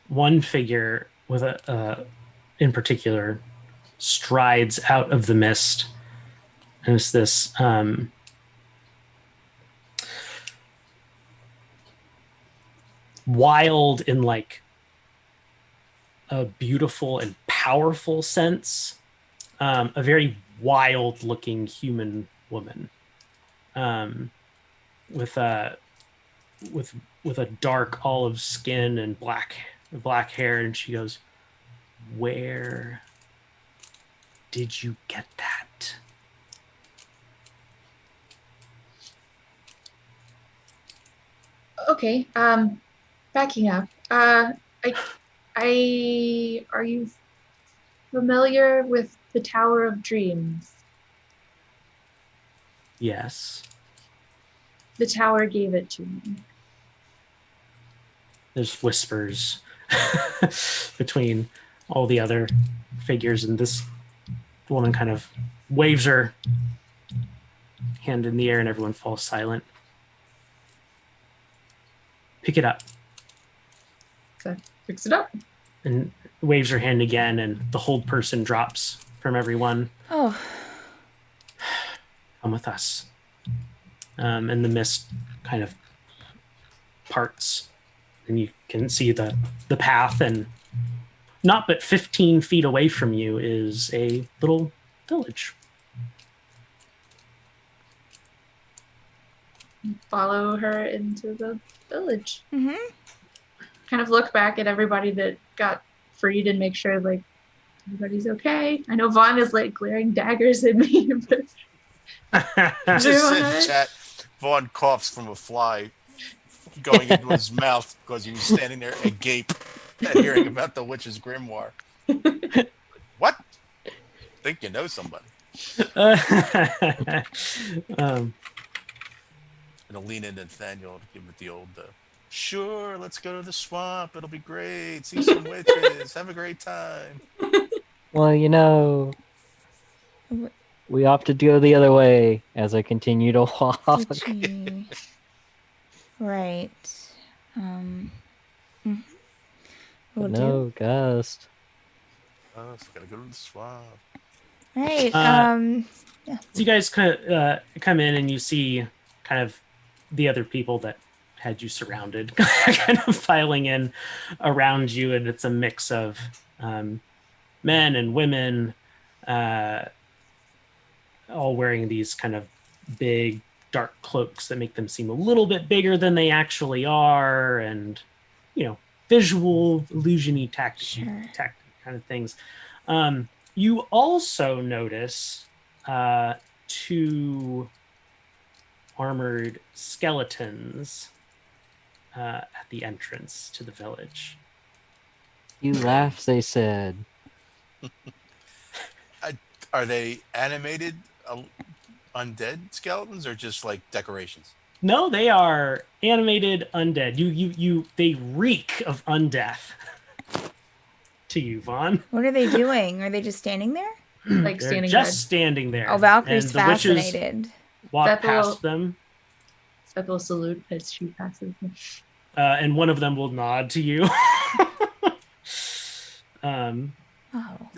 [SPEAKER 1] one figure with in particular strides out of the mist, and it's this wild in like a beautiful and powerful sense, a very wild looking human woman, with a dark olive skin and black hair, and she goes, "Where did you get that?"
[SPEAKER 2] Okay, backing up. Are you familiar with the Tower of Dreams?
[SPEAKER 1] Yes.
[SPEAKER 2] The tower gave it to me.
[SPEAKER 1] There's whispers between all the other figures, and this woman kind of waves her hand in the air, and everyone falls silent. Pick it up.
[SPEAKER 2] So picks it up.
[SPEAKER 1] And waves her hand again, and the hold person drops from everyone.
[SPEAKER 5] Oh.
[SPEAKER 1] Come with us. And the mist kind of parts, and you can see the path, and not but 15 feet away from you is a little village.
[SPEAKER 2] Follow her into the village.
[SPEAKER 5] Mm-hmm.
[SPEAKER 2] Kind of look back at everybody that got freed and make sure like everybody's okay. I know Vaughan is like glaring daggers at me, but
[SPEAKER 4] Just said chat. Vaughan coughs from a fly going into his mouth because he was standing there agape at hearing about the witch's grimoire. What? Think you know somebody.
[SPEAKER 1] um,
[SPEAKER 4] Gonna lean into Nathaniel to give it the old, sure, let's go to the swamp. It'll be great. See some witches. Have a great time.
[SPEAKER 3] Well, you know,
[SPEAKER 5] Wh-
[SPEAKER 3] we opted to go the other way as I continue to walk.
[SPEAKER 5] Did right. Mhm. Will
[SPEAKER 3] But
[SPEAKER 5] do.
[SPEAKER 3] no, Gust.
[SPEAKER 4] Oh, so gotta go to the swamp.
[SPEAKER 5] Right.
[SPEAKER 1] So you guys kind of come in and you see kind of the other people that had you surrounded kind of filing in around you, and it's a mix of men and women, uh, all wearing these kind of big dark cloaks that make them seem a little bit bigger than they actually are, and visual illusion-y tactic
[SPEAKER 5] Sure.
[SPEAKER 1] kind of things. You also notice two armored skeletons at the entrance to the village.
[SPEAKER 3] You laughs, they said.
[SPEAKER 4] Are they animated undead skeletons or just like decorations?
[SPEAKER 1] No, they are animated undead. They reek of undeath to you, Vaughn.
[SPEAKER 5] What are they doing? Are they just standing there?
[SPEAKER 2] Like
[SPEAKER 1] They're
[SPEAKER 2] standing
[SPEAKER 1] just
[SPEAKER 2] guard.
[SPEAKER 1] standing there.
[SPEAKER 5] Oh, Valkyrie's
[SPEAKER 1] and the witches
[SPEAKER 5] fascinated.
[SPEAKER 1] walk
[SPEAKER 2] Seth will-
[SPEAKER 1] past them,
[SPEAKER 2] Seth will salute as she passes.
[SPEAKER 1] and one of them will nod to you.
[SPEAKER 5] Oh.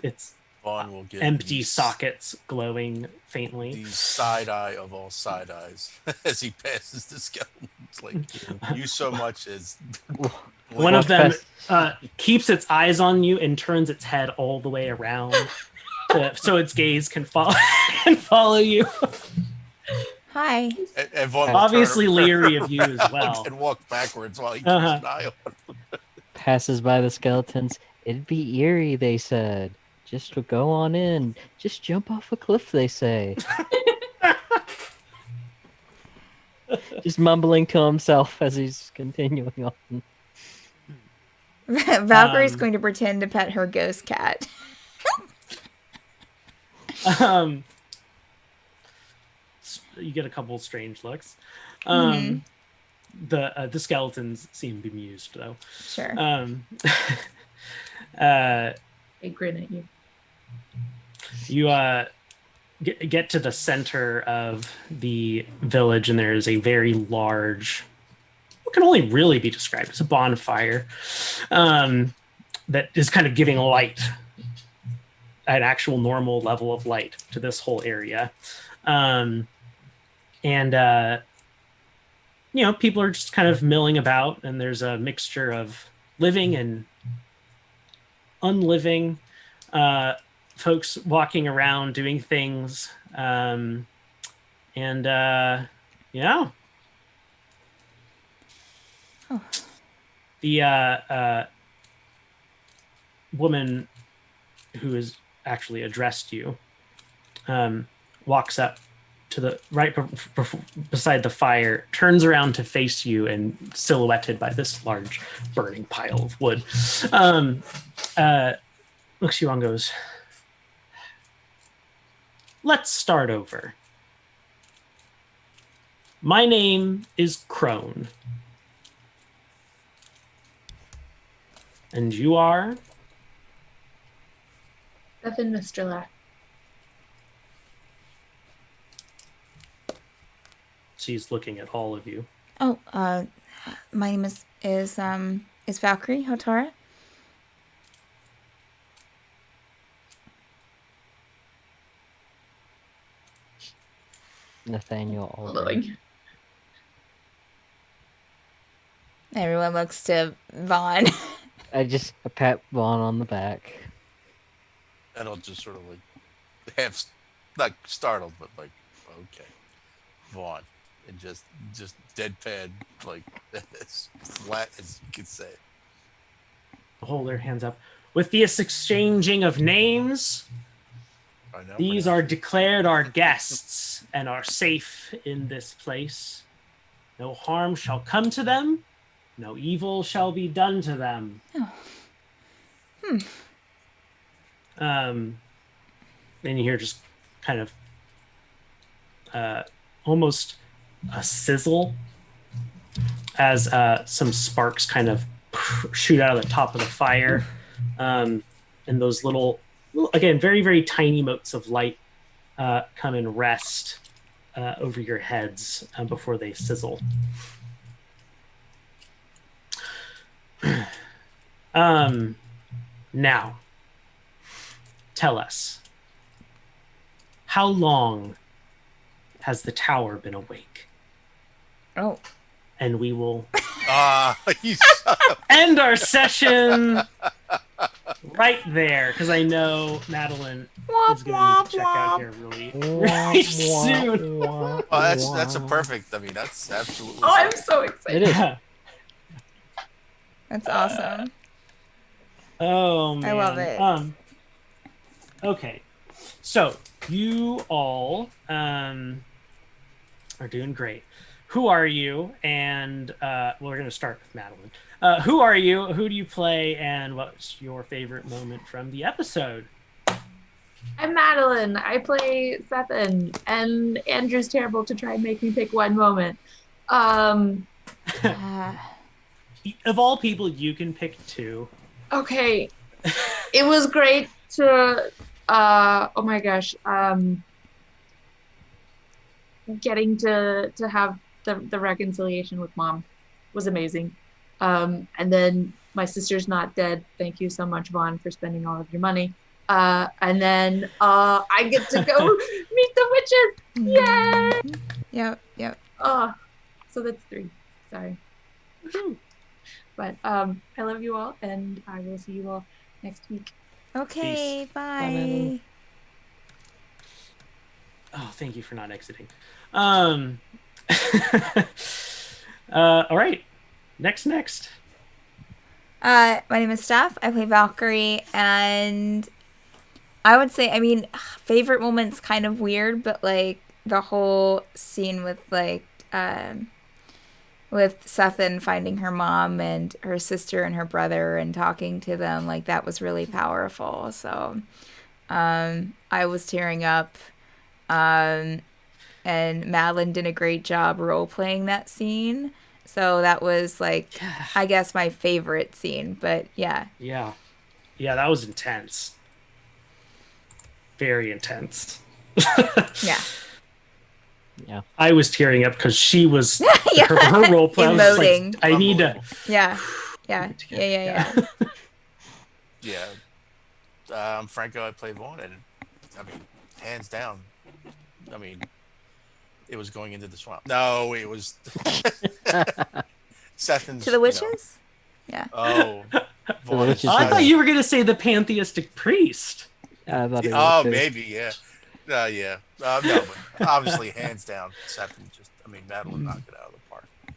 [SPEAKER 1] It's
[SPEAKER 4] Vaughn will give
[SPEAKER 1] empty
[SPEAKER 4] the
[SPEAKER 1] sockets glowing faintly.
[SPEAKER 4] side eye of all side eyes as he passes the skeletons. Like, you so much as
[SPEAKER 1] One of them
[SPEAKER 3] past-
[SPEAKER 1] keeps its eyes on you and turns its head all the way around so its gaze can follow you.
[SPEAKER 5] Hi.
[SPEAKER 4] and Vaughn will
[SPEAKER 1] Obviously
[SPEAKER 4] turn
[SPEAKER 1] leery of you as well.
[SPEAKER 4] and walk backwards while he keeps
[SPEAKER 1] Uh-huh.
[SPEAKER 4] an eye on him.
[SPEAKER 3] passes by the skeletons. It'd be eerie, they said. Just to go on in. Just jump off a cliff, they say. Just mumbling to himself as he's continuing on.
[SPEAKER 5] Valkyrie's going to pretend to pet her ghost cat.
[SPEAKER 1] You get a couple of strange looks.
[SPEAKER 5] Mhm.
[SPEAKER 1] The skeletons seem bemused though.
[SPEAKER 5] Sure.
[SPEAKER 2] They grin at you.
[SPEAKER 1] You get to the center of the village, and there is a very large, what can only really be described as a bonfire, that is kind of giving light, an actual normal level of light to this whole area. People are just kind of milling about, and there's a mixture of living and unliving folks walking around doing things. The woman who has actually addressed you walks up to the right beside the fire, turns around to face you, and silhouetted by this large burning pile of wood, looks you on and goes, "Let's start over. My name is Crone. And you are?"
[SPEAKER 2] Cethen, Mr. Lack.
[SPEAKER 1] She's looking at all of you.
[SPEAKER 5] Oh, my name is Valkyrie Hotara.
[SPEAKER 3] Nathanial Aldrin.
[SPEAKER 2] Glowing.
[SPEAKER 5] Everyone looks to Vaughn.
[SPEAKER 3] I pat Vaughn on the back.
[SPEAKER 4] And I'll just sort of like half, not startled, but like, okay, Vaughn, and just deadpan, like as flat as you could say.
[SPEAKER 1] Hold their hands up. With this exchanging of names,
[SPEAKER 4] I know.
[SPEAKER 1] these are declared our guests and are safe in this place. No harm shall come to them. No evil shall be done to them. And you hear just kind of almost a sizzle as some sparks kind of shoot out of the top of the fire. And those little again, very, very tiny motes of light come and rest over your heads before they sizzle. Now, tell us, how long has the tower been awake?
[SPEAKER 5] Oh.
[SPEAKER 1] And we will
[SPEAKER 4] You son of
[SPEAKER 1] end our session right there, because I know Madeline is going to need to check out here really soon.
[SPEAKER 4] Well, that's a perfect. I mean, that's absolutely.
[SPEAKER 2] Oh, I'm so excited.
[SPEAKER 3] It is.
[SPEAKER 5] That's awesome.
[SPEAKER 1] Oh man,
[SPEAKER 5] I love it.
[SPEAKER 1] Okay, so you all are doing great. Who are you? And we're going to start with Madeline. Who are you? Who do you play? And what's your favorite moment from the episode?
[SPEAKER 2] I'm Madeline. I play Cethen, and Andrew's terrible to try and make me pick one moment.
[SPEAKER 1] Of all people, you can pick two.
[SPEAKER 2] Okay. It was great to oh my gosh, getting to have the reconciliation with Mom was amazing. And then my sister's not dead. Thank you so much, Vaughan, for spending all of your money. And then I get to go meet the witches. Yay!
[SPEAKER 5] Yep.
[SPEAKER 2] Oh, so that's 3. Sorry. But I love you all, and I will see you all next week.
[SPEAKER 5] Okay,
[SPEAKER 1] Peace.
[SPEAKER 5] bye.
[SPEAKER 1] Oh, thank you for not exiting. All right. Next.
[SPEAKER 5] My name is Steph. I play Valkyrie, and I would say, I mean, favorite moment's kind of weird, but like the whole scene with Cethen finding her mom and her sister and her brother and talking to them, like that was really powerful. So I was tearing up. And Madeline did a great job role playing that scene. So that was like, I guess, my favorite scene. But yeah.
[SPEAKER 1] Yeah, that was intense. Very intense.
[SPEAKER 5] Yeah.
[SPEAKER 3] Yeah.
[SPEAKER 1] I was tearing up because she was
[SPEAKER 5] Yeah.
[SPEAKER 1] her role play. I was just
[SPEAKER 5] Emoting.
[SPEAKER 1] like, I need to.
[SPEAKER 5] Yeah.
[SPEAKER 4] Yeah. I'm Franco. I play Vaughan, and I mean, hands down. I mean, it was going into the swamp. No, it was Cethen's.
[SPEAKER 5] To the witches? Yeah.
[SPEAKER 4] Oh, Vaughan.
[SPEAKER 3] witches.
[SPEAKER 1] I thought you were going to say the pantheistic priest.
[SPEAKER 3] I thought it was
[SPEAKER 4] Oh,
[SPEAKER 3] too.
[SPEAKER 4] maybe, yeah. Yeah. No, but obviously, hands down, Cethen just, I mean, Madeline knocked it out of the park. I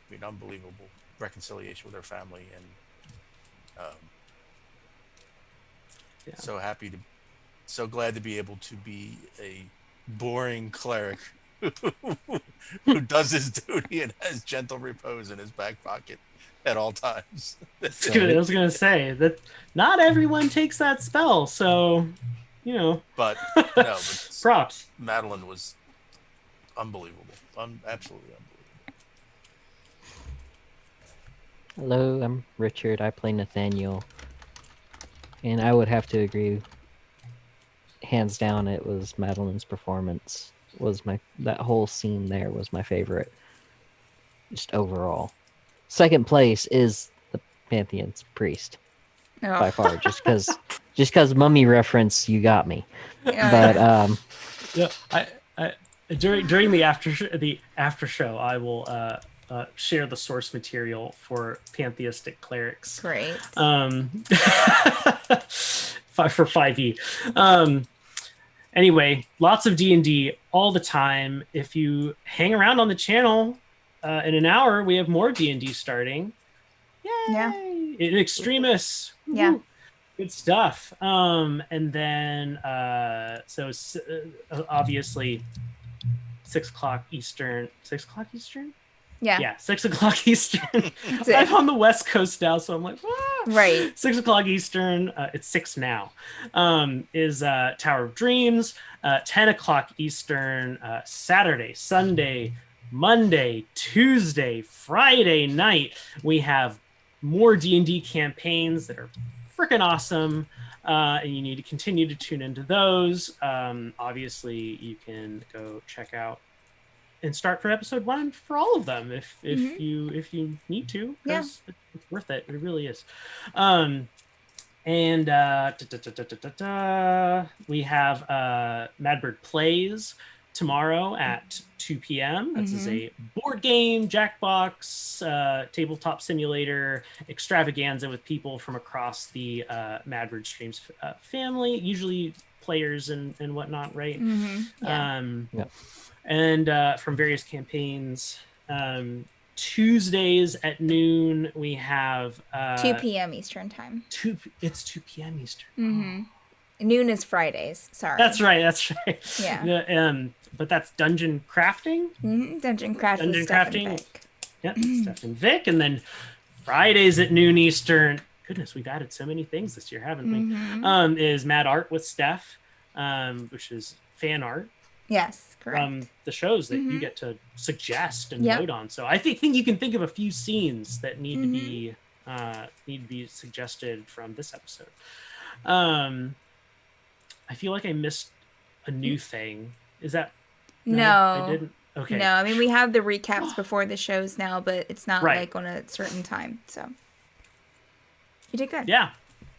[SPEAKER 4] mean, unbelievable reconciliation with her family, and so glad to be able to be a boring cleric who does his duty and has gentle repose in his back pocket at all times.
[SPEAKER 1] That's good. I was going to say that not everyone takes that spell, so
[SPEAKER 4] But
[SPEAKER 1] props.
[SPEAKER 4] Madeline was unbelievable. Absolutely unbelievable.
[SPEAKER 3] Hello, I'm Richard. I play Nathaniel. And I would have to agree, hands down, it was Madeline's performance. That whole scene there was my favorite. Just overall. Second place is the Pantheon's priest.
[SPEAKER 5] Oh.
[SPEAKER 3] By far, just because mummy reference, you got me.
[SPEAKER 5] Yeah.
[SPEAKER 3] But
[SPEAKER 1] I during the after show, I will share the source material for pantheistic clerics.
[SPEAKER 5] Great.
[SPEAKER 1] For 5e. Anyway, lots of D&D all the time. If you hang around on the channel, in an hour we have more D&D starting. Yay!
[SPEAKER 5] Yeah.
[SPEAKER 1] In Extremis.
[SPEAKER 5] Yeah.
[SPEAKER 1] Woo. Good stuff. And then obviously 6 o'clock Eastern. 6 o'clock Eastern?
[SPEAKER 5] Yeah.
[SPEAKER 1] 6 o'clock Eastern.
[SPEAKER 5] That's it.
[SPEAKER 1] I'm on the West Coast now, so I'm like,
[SPEAKER 5] Right.
[SPEAKER 1] 6 o'clock Eastern. It's 6 now. Is Tower of Dreams. 10 o'clock Eastern. Saturday, Sunday, Monday, Tuesday, Friday night. We have more D&D campaigns that are freaking awesome. and you need to continue to tune into those. Obviously, you can go check out and start from episode 1 for all of them if you need to, because it's worth it. It really is. And we have Madbird Plays tomorrow at 2 p.m. This is a board game, Jackbox, tabletop simulator extravaganza with people from across the Madbird Streams family, usually players and whatnot, right? And from various campaigns. Tuesdays at noon we have
[SPEAKER 5] 2 p.m. Eastern time.
[SPEAKER 1] It's 2 p.m. Eastern.
[SPEAKER 5] Noon is Fridays. Sorry.
[SPEAKER 1] That's right.
[SPEAKER 5] Yeah.
[SPEAKER 1] But that's dungeon crafting.
[SPEAKER 5] Dungeon crafting.
[SPEAKER 1] Dungeon crafting. Yep. Steph and Vic, and then Fridays at noon Eastern. Goodness, we've added so many things this year, haven't we? Is Mad Art with Steph, which is fan art.
[SPEAKER 5] Yes, correct.
[SPEAKER 1] From the shows that you get to suggest and vote on. So I think you can think of a few scenes that need to be suggested from this episode. I feel like I missed a new thing. Is that
[SPEAKER 5] no?
[SPEAKER 1] I didn't. Okay.
[SPEAKER 5] No, I mean we have the recaps before the shows now, but it's not like on a certain time. So you did good.
[SPEAKER 1] Yeah.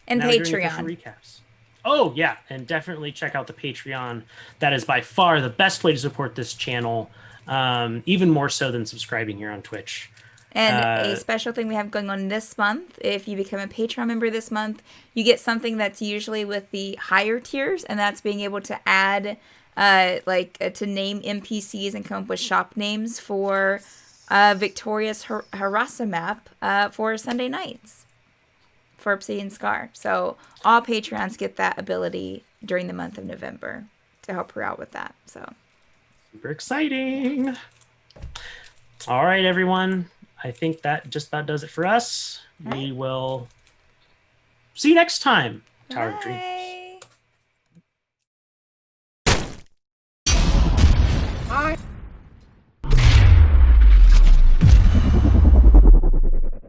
[SPEAKER 5] And
[SPEAKER 1] now
[SPEAKER 5] Patreon
[SPEAKER 1] recaps. Oh yeah, and definitely check out the Patreon. That is by far the best way to support this channel, even more so than subscribing here on Twitch.
[SPEAKER 5] And a special thing we have going on this month, if you become a Patreon member this month, you get something that's usually with the higher tiers, and that's being able to add, to name NPCs and come up with shop names for Victoria's Harassa map for Sunday nights for Obsidian Scar. So all Patreons get that ability during the month of November to help her out with that. So
[SPEAKER 1] super exciting. All right, everyone. I think that just about does it for us. We will see you next time. Tower of Dream.